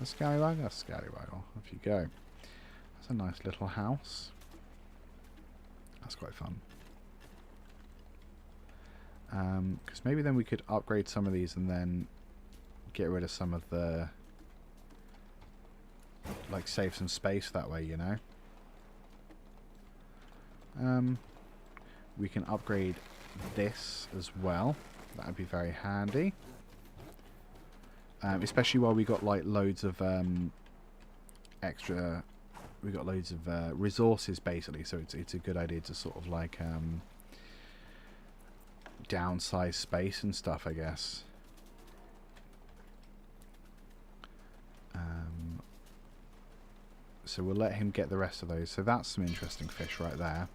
A scallywaggle? A scallywaggle. Off you go. That's a nice little house. That's quite fun. Because maybe then we could upgrade some of these and then get rid of some of the... Like, save some space that way, you know? We can upgrade this as well. That would be very handy. Especially while we got, like, loads of extra... We got loads of resources, basically, so it's a good idea to sort of, like, downsize space and stuff, I guess. So we'll let him get the rest of those. So that's some interesting fish right there.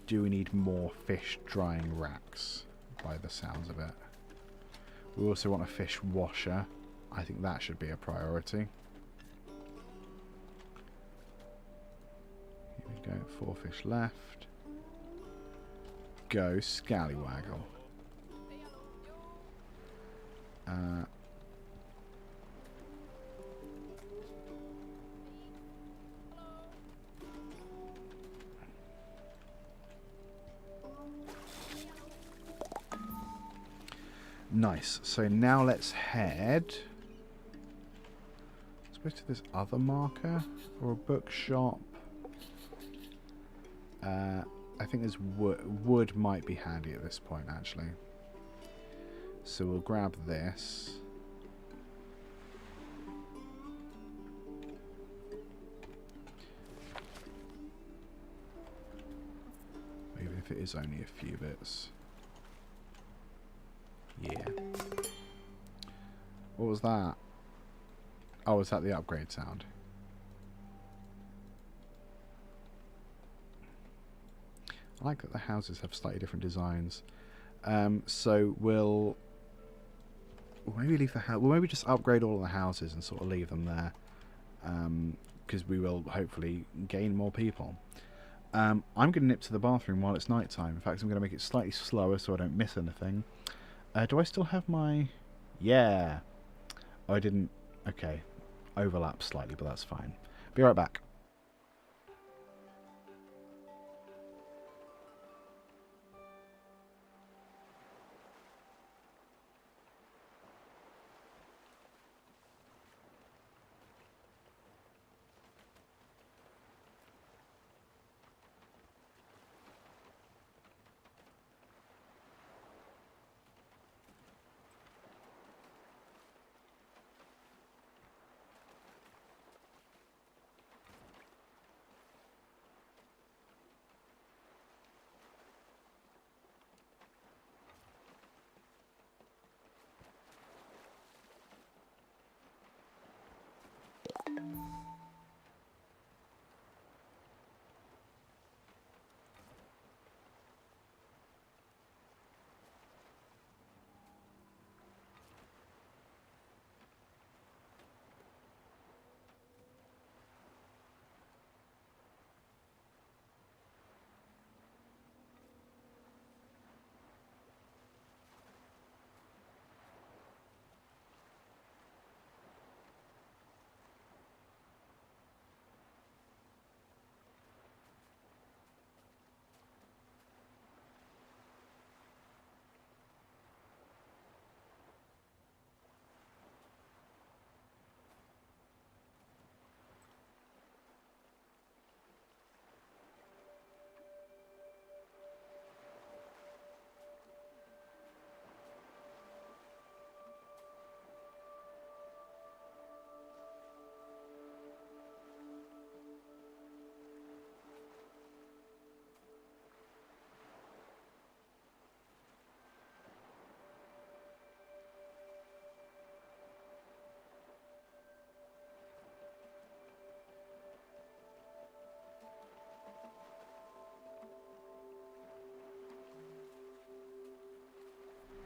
do we need more fish drying racks, by the sounds of it. We also want a fish washer. I think that should be a priority. Here we go, 4 fish left. Go, scallywaggle. Nice. So now let's head, I suppose, to this other marker or a bookshop. I think there's wood. Wood might be handy at this point, actually. So we'll grab this. Even if it is only a few bits. Yeah. What was that? Oh, was that the upgrade sound? I like that the houses have slightly different designs. So we'll maybe leave the house. We'll maybe just upgrade all of the houses and sort of leave them there, because we will hopefully gain more people. I'm going to nip to the bathroom while it's night time. In fact, I'm going to make it slightly slower so I don't miss anything. Do I still have my... Yeah. Oh, I didn't... Okay. Overlap slightly, but that's fine. Be right back.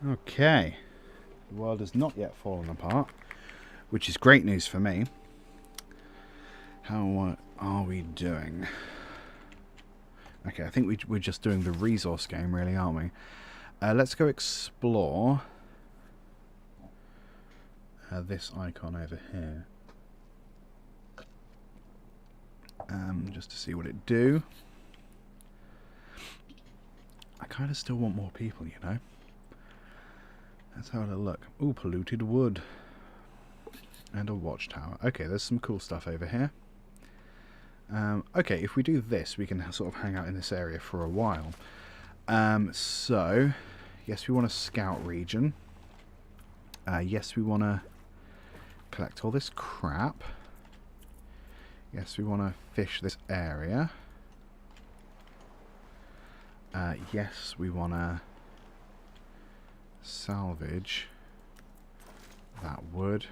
Okay. The world has not yet fallen apart, which is great news for me. How are we doing? Okay, I think we're just doing the resource game, really, aren't we? Let's go explore this icon over here. Just to see what it do. I kind of still want more people, you know. Let's have a look. Ooh, polluted wood. And a watchtower. Okay, there's some cool stuff over here. Okay, if we do this, we can sort of hang out in this area for a while. So, yes, we want a scout region. Yes, we want to collect all this crap. Yes, we want to fish this area. Yes, we want to salvage that wood.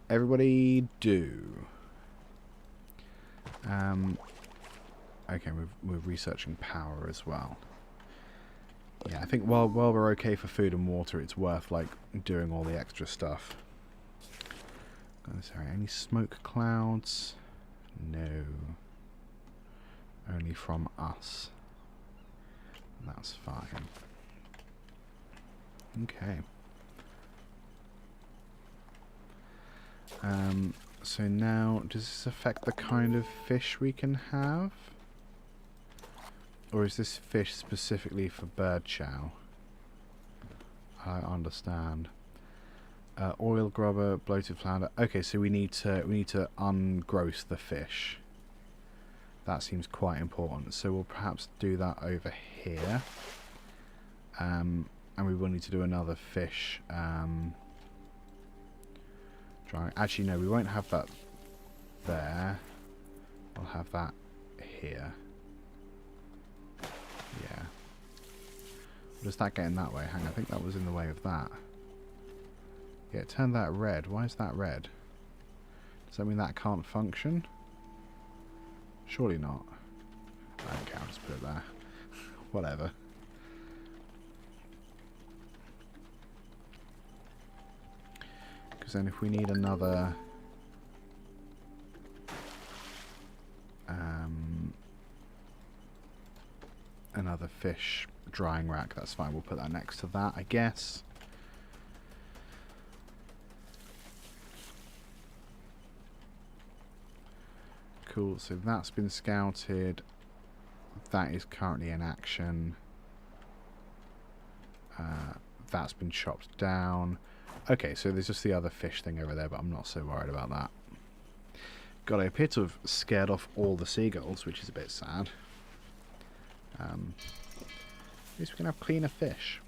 Everybody do. Okay, we're researching power as well. Yeah, I think while we're okay for food and water, it's worth like doing all the extra stuff. Sorry, any smoke clouds? No. Only from us. That's fine. Okay. So now, does this affect the kind of fish we can have? Or is this fish specifically for bird chow? I understand. Oil grubber, bloated flounder. Okay, so we need to ungross the fish. That seems quite important. So we'll perhaps do that over here. And we will need to do another fish. Actually, no, we won't have that there. We'll have that here. Yeah. Does that get in that way? Hang on, I think that was in the way of that. Yeah, it turned that red. Why is that red? Does that mean that can't function? Surely not. I don't care, I'll just put it there. Whatever. Because then if we need another... another fish drying rack, that's fine. We'll put that next to that, I guess. Cool, so that's been scouted. That is currently in action. That's been chopped down. Okay, so there's just the other fish thing over there, but I'm not so worried about that. God, I appear to have scared off all the seagulls, which is a bit sad. At least we can have cleaner fish.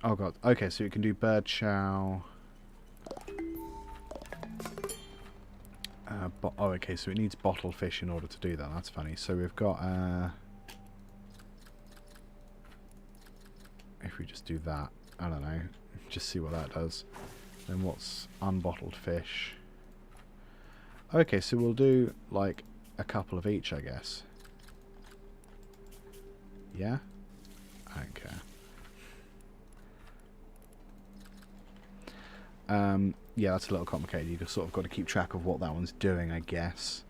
Oh god, okay, so we can do bird chow. Oh, okay, so it needs bottled fish in order to do that. That's funny. So we've got... if we just do that, I don't know, just see what that does. Then what's unbottled fish? Okay, so we'll do, like, a couple of each, I guess. Yeah? I don't care. Yeah, that's a little complicated. You just sort of got to keep track of what that one's doing, I guess.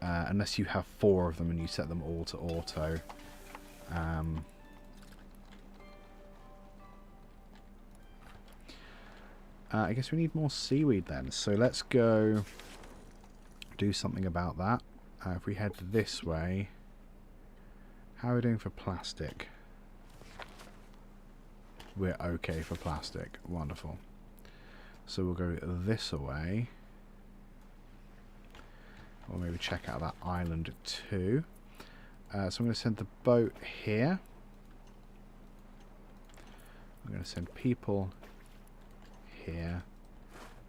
Unless you have 4 of them and you set them all to auto. I guess we need more seaweed then. So let's go do something about that. If we head this way... How are we doing for plastic? We're okay for plastic. Wonderful. So we'll go this way. Or maybe check out that island too. So I'm going to send the boat here. I'm going to send people here.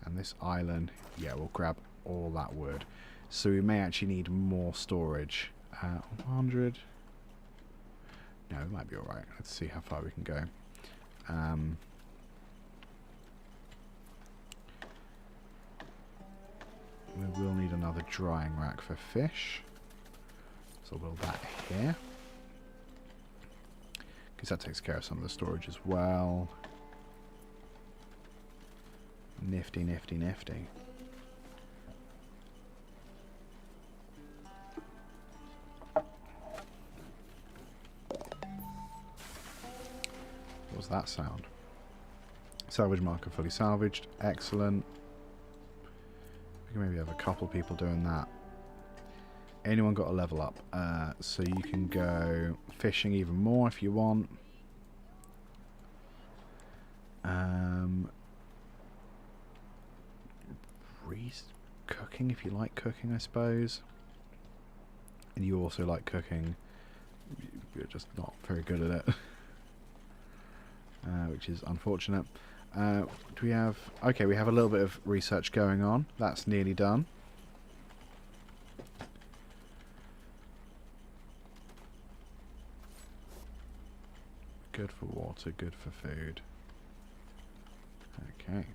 And this island, yeah, we'll grab all that wood. So we may actually need more storage. 100. No, it might be alright. Let's see how far we can go. We will need another drying rack for fish. So we'll build that here. Because that takes care of some of the storage as well. Nifty, nifty, nifty. What was that sound? Salvage marker fully salvaged. Excellent. We can maybe have a couple people doing that. Anyone got a level up? So you can go fishing even more if you want. Cooking if you like cooking, I suppose. And you also like cooking. You're just not very good at it. Which is unfortunate. Do we have... Okay, we have a little bit of research going on. That's nearly done. Good for water, good for food. Okay.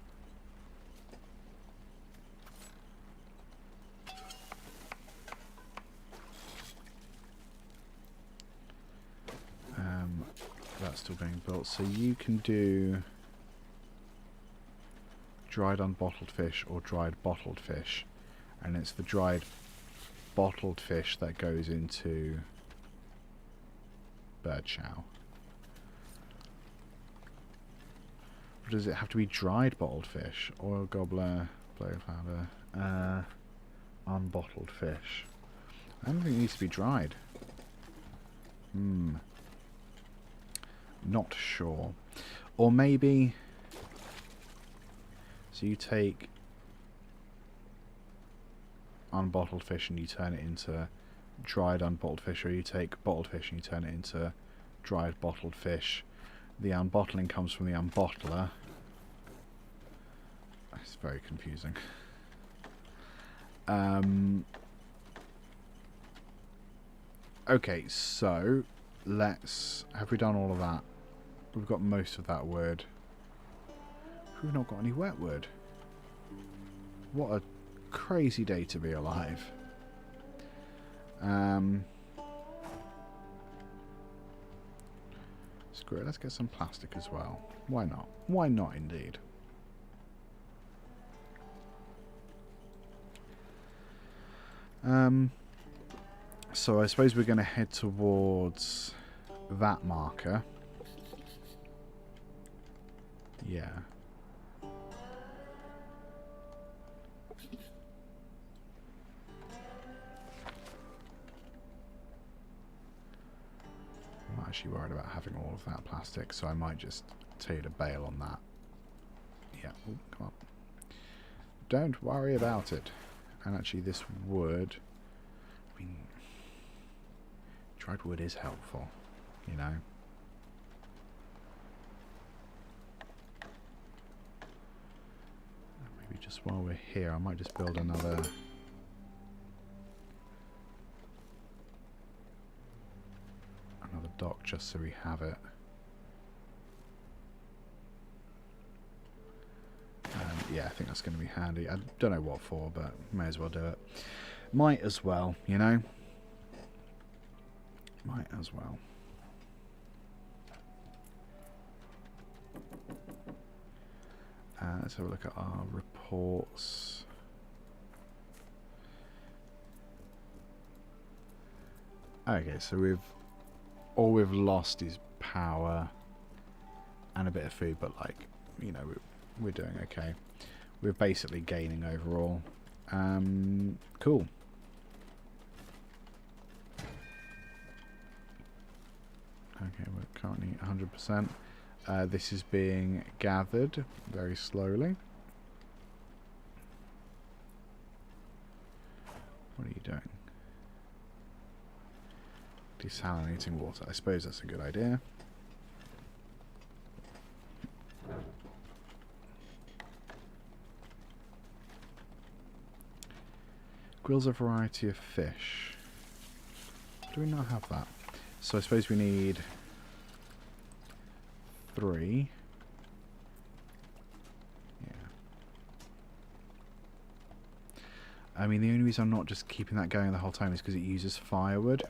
That's still being built. So you can do dried unbottled fish or dried bottled fish. And it's the dried bottled fish that goes into bird chow. Or does it have to be dried bottled fish? Oil gobbler, blow powder, unbottled fish. I don't think it needs to be dried. Not sure. Or maybe... So you take unbottled fish and you turn it into dried unbottled fish, or you take bottled fish and you turn it into dried bottled fish. The unbottling comes from the unbottler. It's very confusing. Okay, so let's... Have we done all of that? We've got most of that wood. We've not got any wet wood. What a crazy day to be alive. Screw it, let's get some plastic as well. Why not? Why not, indeed? So I suppose we're going to head towards that marker. Yeah. I'm not actually worried about having all of that plastic, so I might just tell you to bail on that. Yeah, ooh, come on. Don't worry about it. And actually this wood, I mean, dried wood is helpful, you know. Maybe just while we're here, I might just build another dock just so we have it. Yeah, I think that's going to be handy. I don't know what for, but may as well do it. Might as well, you know? Might as well. Let's have a look at our reports. Okay, so all we've lost is power and a bit of food, but like, you know, we're doing okay. We're basically gaining overall. Cool. Okay, we're currently 100%. This is being gathered very slowly. What are you doing? Desalinating water. I suppose that's a good idea. Grills a variety of fish. Do we not have that? So I suppose we need 3. Yeah. I mean, the only reason I'm not just keeping that going the whole time is because it uses firewood,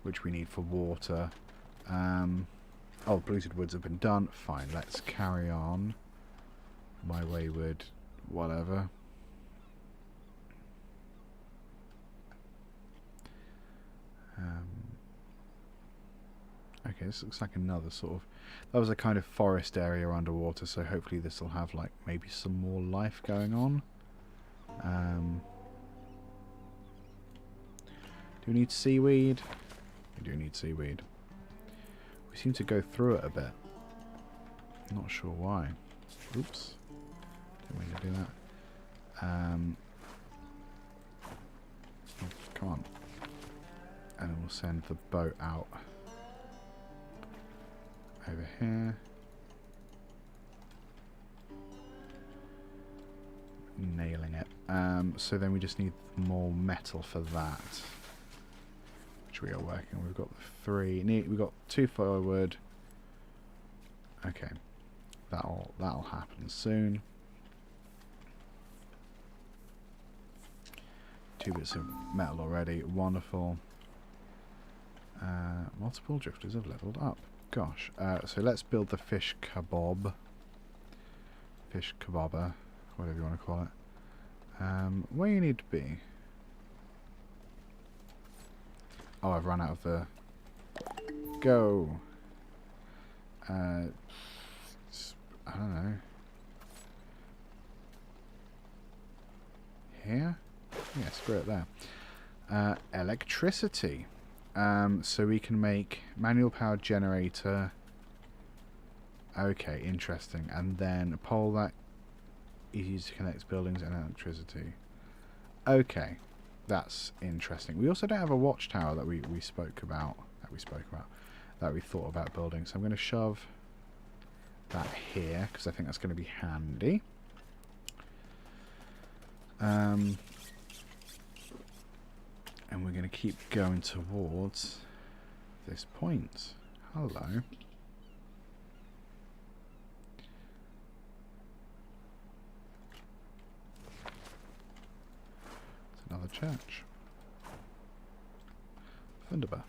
which we need for water. Oh, polluted woods have been done. Fine, let's carry on. My wayward whatever. Okay, this looks like another sort of... That was a kind of forest area underwater, so hopefully this will have, like, maybe some more life going on. Do we need seaweed? We do need seaweed. We seem to go through it a bit. Not sure why. Oops. Didn't mean to do that. Oh, come on. And then we'll send the boat out. Over here. Nailing it. So then we just need more metal for that, which we are working. We've got 3. We've got 2 firewood. Okay, that'll happen soon. 2 bits of metal already. Wonderful. Multiple drifters have leveled up. Gosh. So let's build the fish kebab. Fish kebaba. Whatever you want to call it. Where you need to be? Oh, I've run out of the... Go! I don't know. Here? Yeah, screw it there. Electricity. So we can make manual powered generator. Okay, interesting. And then a pole that is used to connect buildings and electricity. Okay, that's interesting. We also don't have a watchtower that we spoke about. That we thought about building. So I'm going to shove that here because I think that's going to be handy. And we're going to keep going towards this point. Hello. It's another church. Thunderbird.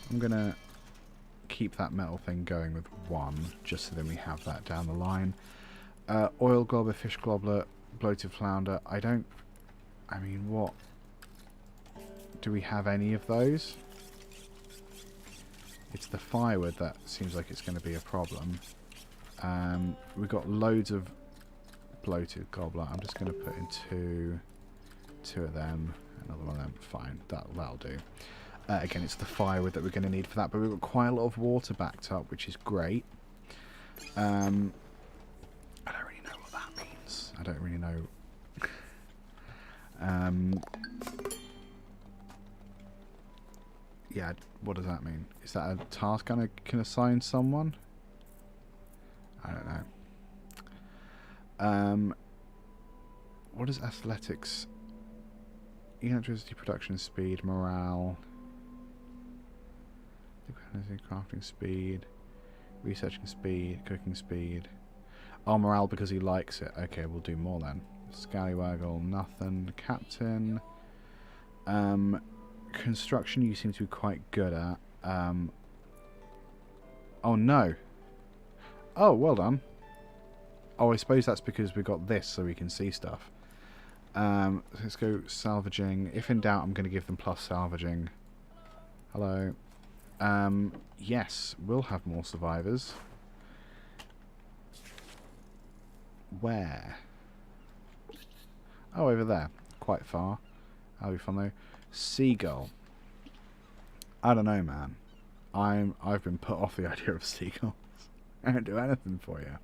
I'm going to keep that metal thing going with one, just so then we have that down the line. Oil globber, fish gobbler, bloated flounder. I mean, what? Do we have any of those? It's the firewood that seems like it's going to be a problem. We've got loads of bloated gobbler. I'm just going to put in two of them, another one of them. Fine, that'll do. Again, it's the firewood that we're going to need for that, but we've got quite a lot of water backed up, which is great. I don't really know what that means. I don't really know. Yeah, what does that mean? Is that a task I can assign someone? I don't know. What is athletics? Electricity production speed, morale... crafting speed, researching speed, cooking speed. Oh, morale because he likes it. Okay, we'll do more then. Scallywaggle, nothing. Captain. Construction you seem to be quite good at. Oh no. Oh, well done. Oh, I suppose that's because we got this so we can see stuff. Let's go salvaging. If in doubt, I'm going to give them plus salvaging. Hello. Yes, we'll have more survivors. Where? Oh, over there. Quite far. That'll be fun though. Seagull. I don't know, man. I've been put off the idea of seagulls. I don't do anything for you.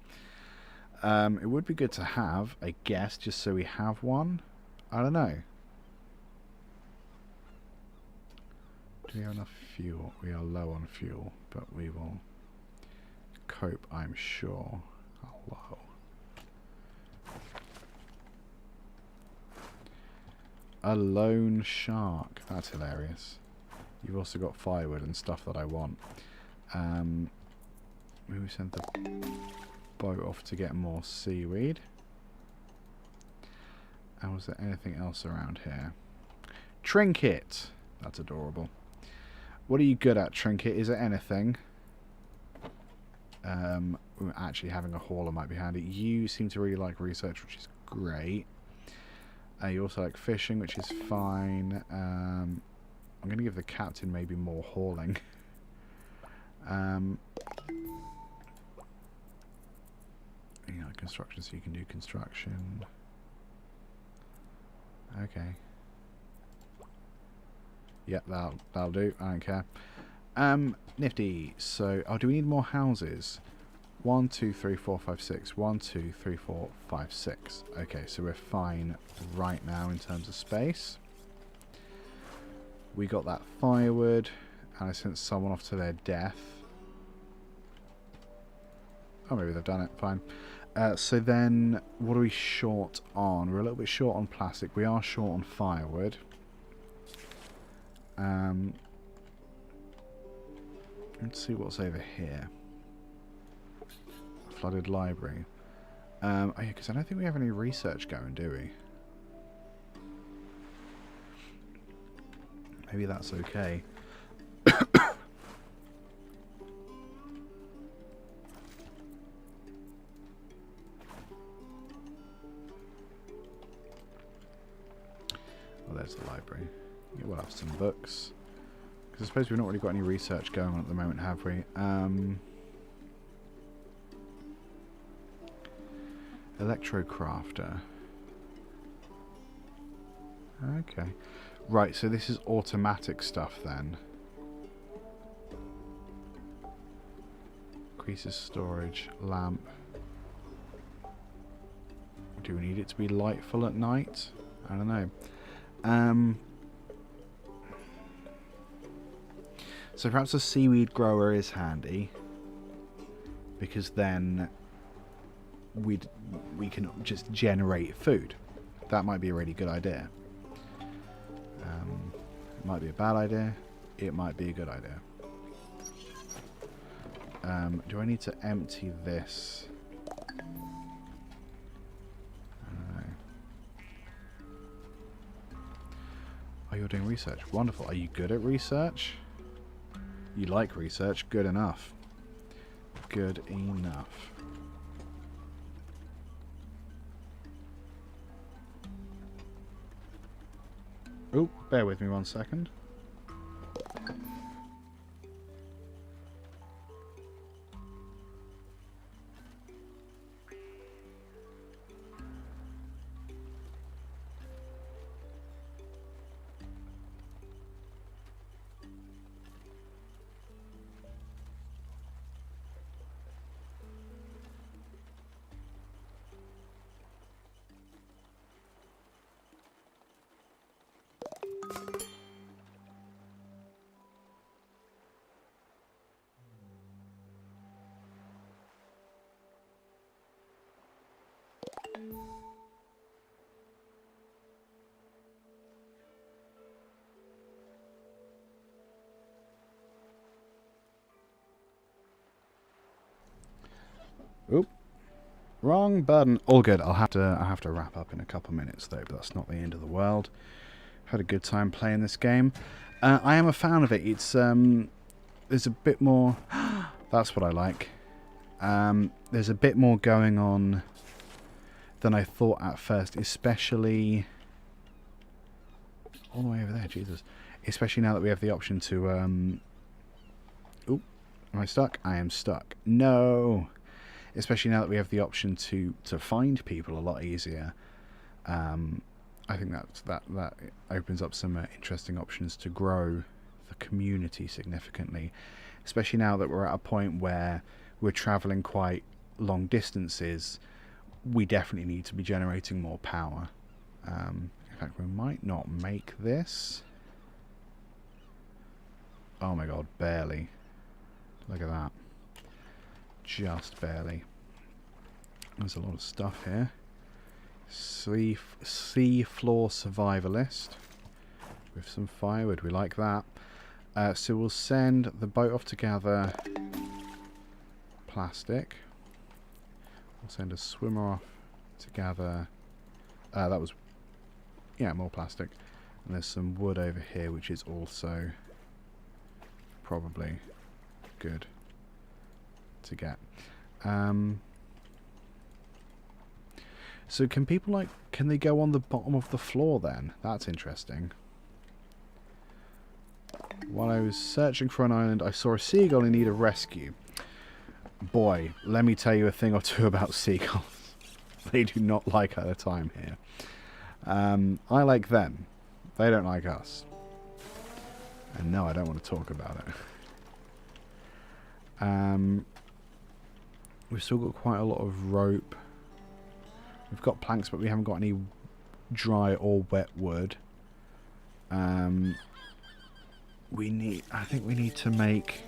It would be good to have, I guess, just so we have one. I don't know. Do we have enough fuel? We are low on fuel, but we will cope, I'm sure. Hello. A lone shark. That's hilarious. You've also got firewood and stuff that I want. Maybe we send the boat off to get more seaweed. And was there anything else around here? Trinket! That's adorable. What are you good at, Trinket? Is it anything? Actually, having a hauler might be handy. You seem to really like research, which is great. You also like fishing, which is fine. I'm going to give the captain maybe more hauling. You know, construction, so you can do construction. Okay. Yep, that'll do. I don't care. Nifty. So, oh, do we need more houses? 1, 2, 3, 4, 5, 6. 1, 2, 3, 4, 5, 6. Okay, so we're fine right now in terms of space. We got that firewood, and I sent someone off to their death. Oh, maybe they've done it. Fine. So then, what are we short on? We're a little bit short on plastic. We are short on firewood. Let's see what's over here. Flooded library. Oh yeah, because I don't think we have any research going, do we? Maybe that's okay. Well, there's the library. Yeah, we'll have some books. Because I suppose we've not really got any research going on at the moment, have we? Electrocrafter. Okay. Right, so this is automatic stuff then. Increases storage. Lamp. Do we need it to be lightful at night? I don't know. So perhaps a seaweed grower is handy, because then we can just generate food. That might be a really good idea. It might be a bad idea. It might be a good idea. Do I need to empty this? Oh, you're doing research. Wonderful. Are you good at research? You like research. Good enough. Good enough. Oh, bear with me 1 second. Oop. Wrong button. All good. I'll have to wrap up in a couple minutes though, but that's not the end of the world. Had a good time playing this game. I am a fan of it. It's there's a bit more. That's what I like. There's a bit more going on than I thought at first, especially all the way over there. Jesus, especially now that we have the option to. Oop, am I stuck? I am stuck. No. Especially now that we have the option to find people a lot easier. I think that opens up some interesting options to grow the community significantly. Especially now that we're at a point where we're travelling quite long distances, we definitely need to be generating more power. In fact, we might not make this. Oh my god, barely. Look at that. Just barely. There's a lot of stuff here. Sea floor survivalist with some firewood. We like that. So we'll send the boat off to gather plastic. We'll send a swimmer off to gather. That was, yeah, more plastic. And there's some wood over here, which is also probably good to get. So can people can they go on the bottom of the floor then? That's interesting. While I was searching for an island, I saw a seagull in need of rescue. Boy, let me tell you a thing or two about seagulls. They do not like our time here. I like them. They don't like us. And no, I don't want to talk about it. We've still got quite a lot of rope. We've got planks, but we haven't got any dry or wet wood. I think we need to make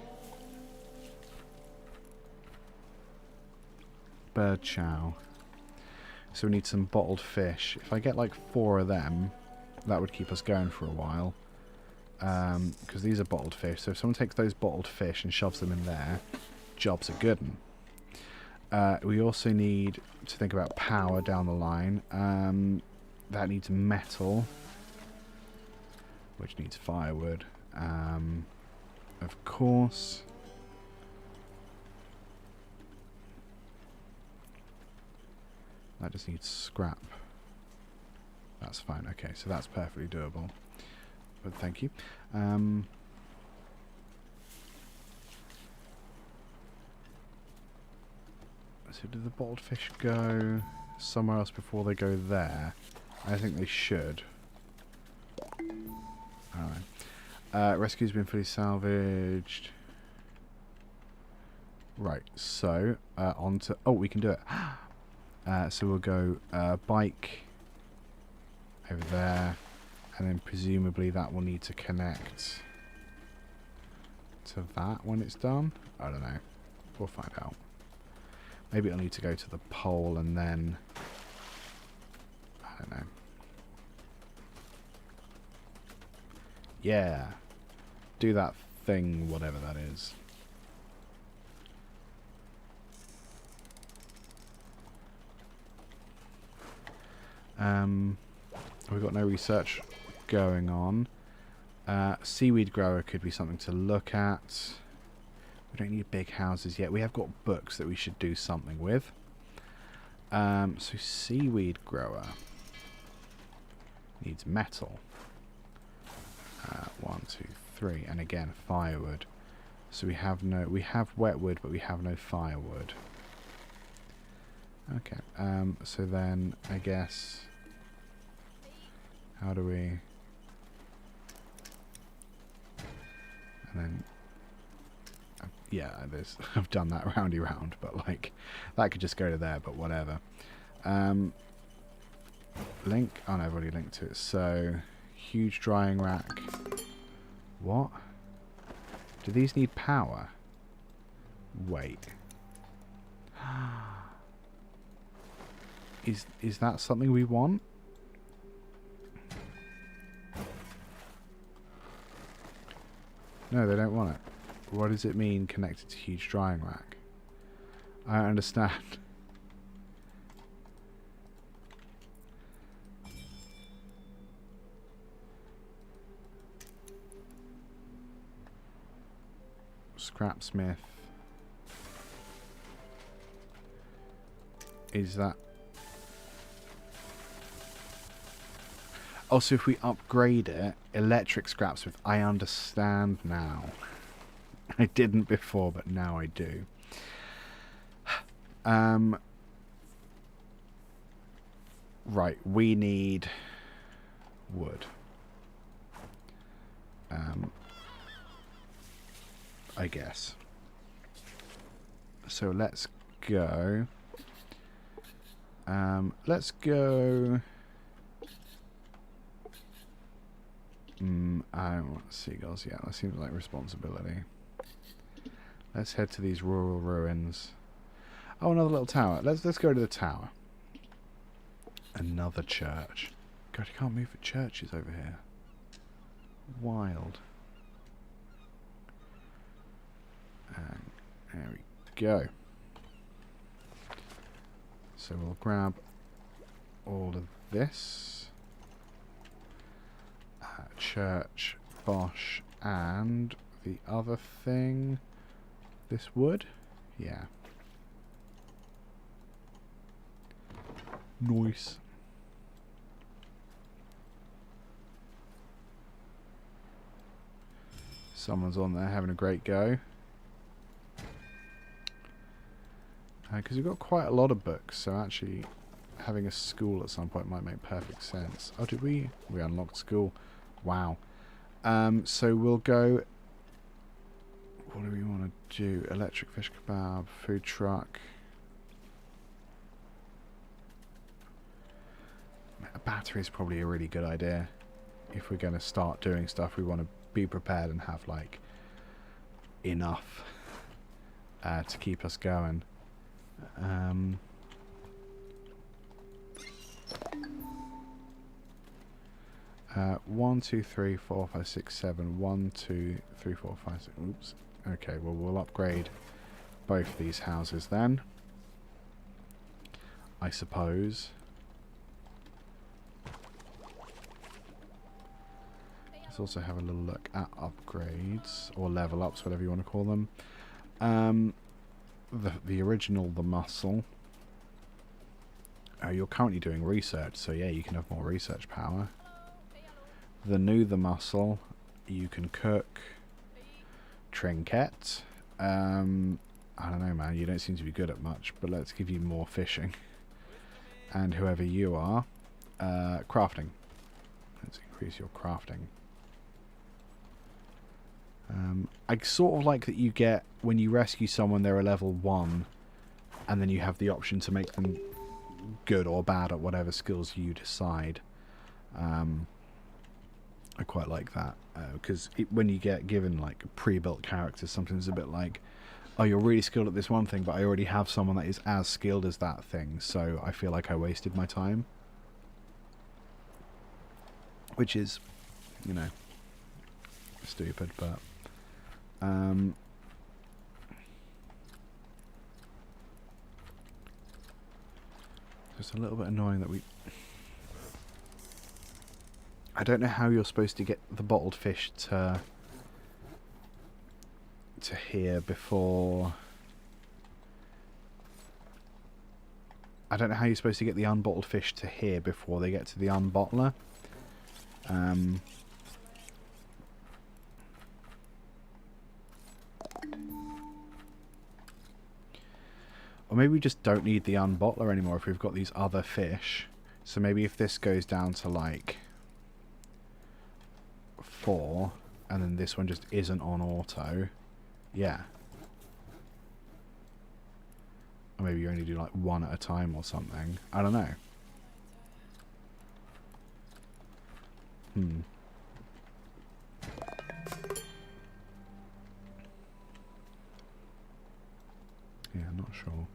bird chow. So we need some bottled fish. If I get like 4 of them, that would keep us going for a while. because these are bottled fish. So if someone takes those bottled fish and shoves them in there, job's a good one. We also need to think about power down the line. That needs metal, which needs firewood. Of course. That just needs scrap. That's fine. Okay, so that's perfectly doable. But thank you. So did the bottled fish go somewhere else before they go there? I think they should. Alright. Rescue's been fully salvaged. Right, so on to... Oh, we can do it. So we'll go bike over there, and then presumably that will need to connect to that when it's done. I don't know. We'll find out. Maybe it'll need to go to the pole and then... I don't know. Yeah. Do that thing, whatever that is. We've got no research going on. Seaweed grower could be something to look at. We don't need big houses yet. We have got books that we should do something with. So seaweed grower needs metal. 1, 2, 3, and again firewood. So we have wet wood, but we have no firewood. Okay. So then I guess how do we? And then yeah, there's I've done that roundy round, but like that could just go to there, but whatever. Link. Oh no, I've already linked to it. So huge drying rack. What? Do these need power? Wait. Is that something we want? No, they don't want it. What does it mean connected to huge drying rack? I don't understand. Scrapsmith. Is that... Also, if we upgrade it, electric scrapsmith, I understand now. I didn't before, but now I do. Right, we need wood. I guess. So let's go. Let's go. I don't want seagulls yet. That seems like responsibility. Let's head to these rural ruins. Oh, another little tower. Let's go to the tower. Another church. God, you can't move for churches over here. Wild. And there we go. So we'll grab all of this. Church, Bosch, and the other thing. This wood? Yeah. Nice. Someone's on there having a great go. Because we've got quite a lot of books, so actually having a school at some point might make perfect sense. Oh, did we? We unlocked school. Wow. So we'll go... What do we want to do? Electric fish kebab, food truck. A battery is probably a really good idea. If we're going to start doing stuff, we want to be prepared and have, like, enough to keep us going. 1, 2, 3, 4, 5, 6, 7. 1, 2, 3, 4, 5, 6. Oops. Okay, well, we'll upgrade both these houses then, I suppose. Let's also have a little look at upgrades, or level ups, whatever you want to call them. The original, the muscle. You're currently doing research, so yeah, you can have more research power. The new, the muscle, you can cook. Trinket. I don't know, man, you don't seem to be good at much, but let's give you more fishing. And whoever you are, crafting. Let's increase your crafting. I sort of like that you get, when you rescue someone, they're a level 1, and then you have the option to make them good or bad at whatever skills you decide. I quite like that, because when you get given like pre-built characters, sometimes it's a bit like, oh, you're really skilled at this one thing, but I already have someone that is as skilled as that thing, so I feel like I wasted my time. Which is, you know, stupid, but just a little bit annoying that I don't know how you're supposed to get the bottled fish to here before. I don't know how you're supposed to get the unbottled fish to here before they get to the unbottler. Or maybe we just don't need the unbottler anymore if we've got these other fish. So maybe if this goes down to like 4, and then this one just isn't on auto. Yeah. Or maybe you only do like 1 at a time or something. I don't know. Yeah, I'm not sure.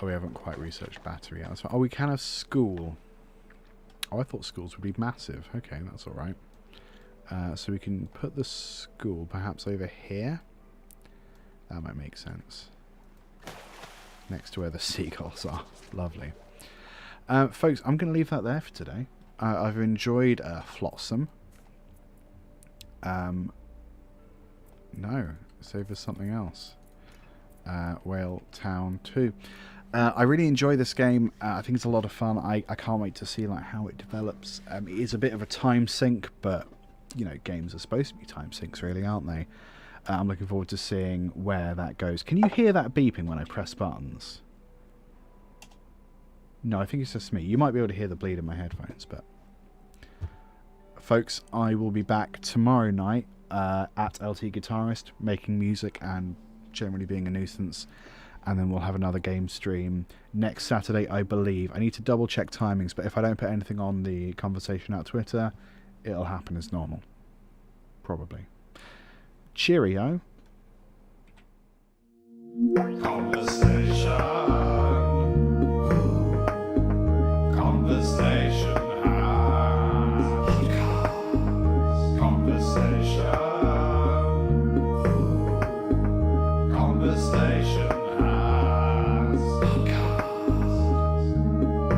Oh, we haven't quite researched battery yet. That's fine. Oh, we can have school. Oh, I thought schools would be massive. Okay, that's alright. So we can put the school perhaps over here. That might make sense. Next to where the seagulls are. Lovely. Folks, I'm going to leave that there for today. I've enjoyed Flotsam. No, it's over something else. Whale Town 2. I really enjoy this game. I think it's a lot of fun. I can't wait to see like how it develops. It is a bit of a time sink, but you know, games are supposed to be time sinks, really, aren't they? I'm looking forward to seeing where that goes. Can you hear that beeping when I press buttons? No, I think it's just me. You might be able to hear the bleed in my headphones, but folks, I will be back tomorrow night at LT Guitarist, making music and generally being a nuisance. And then we'll have another game stream next Saturday, I believe. I need to double check timings, but if I don't put anything on the conversation at Twitter, it'll happen as normal. Probably. Cheerio. Conversation.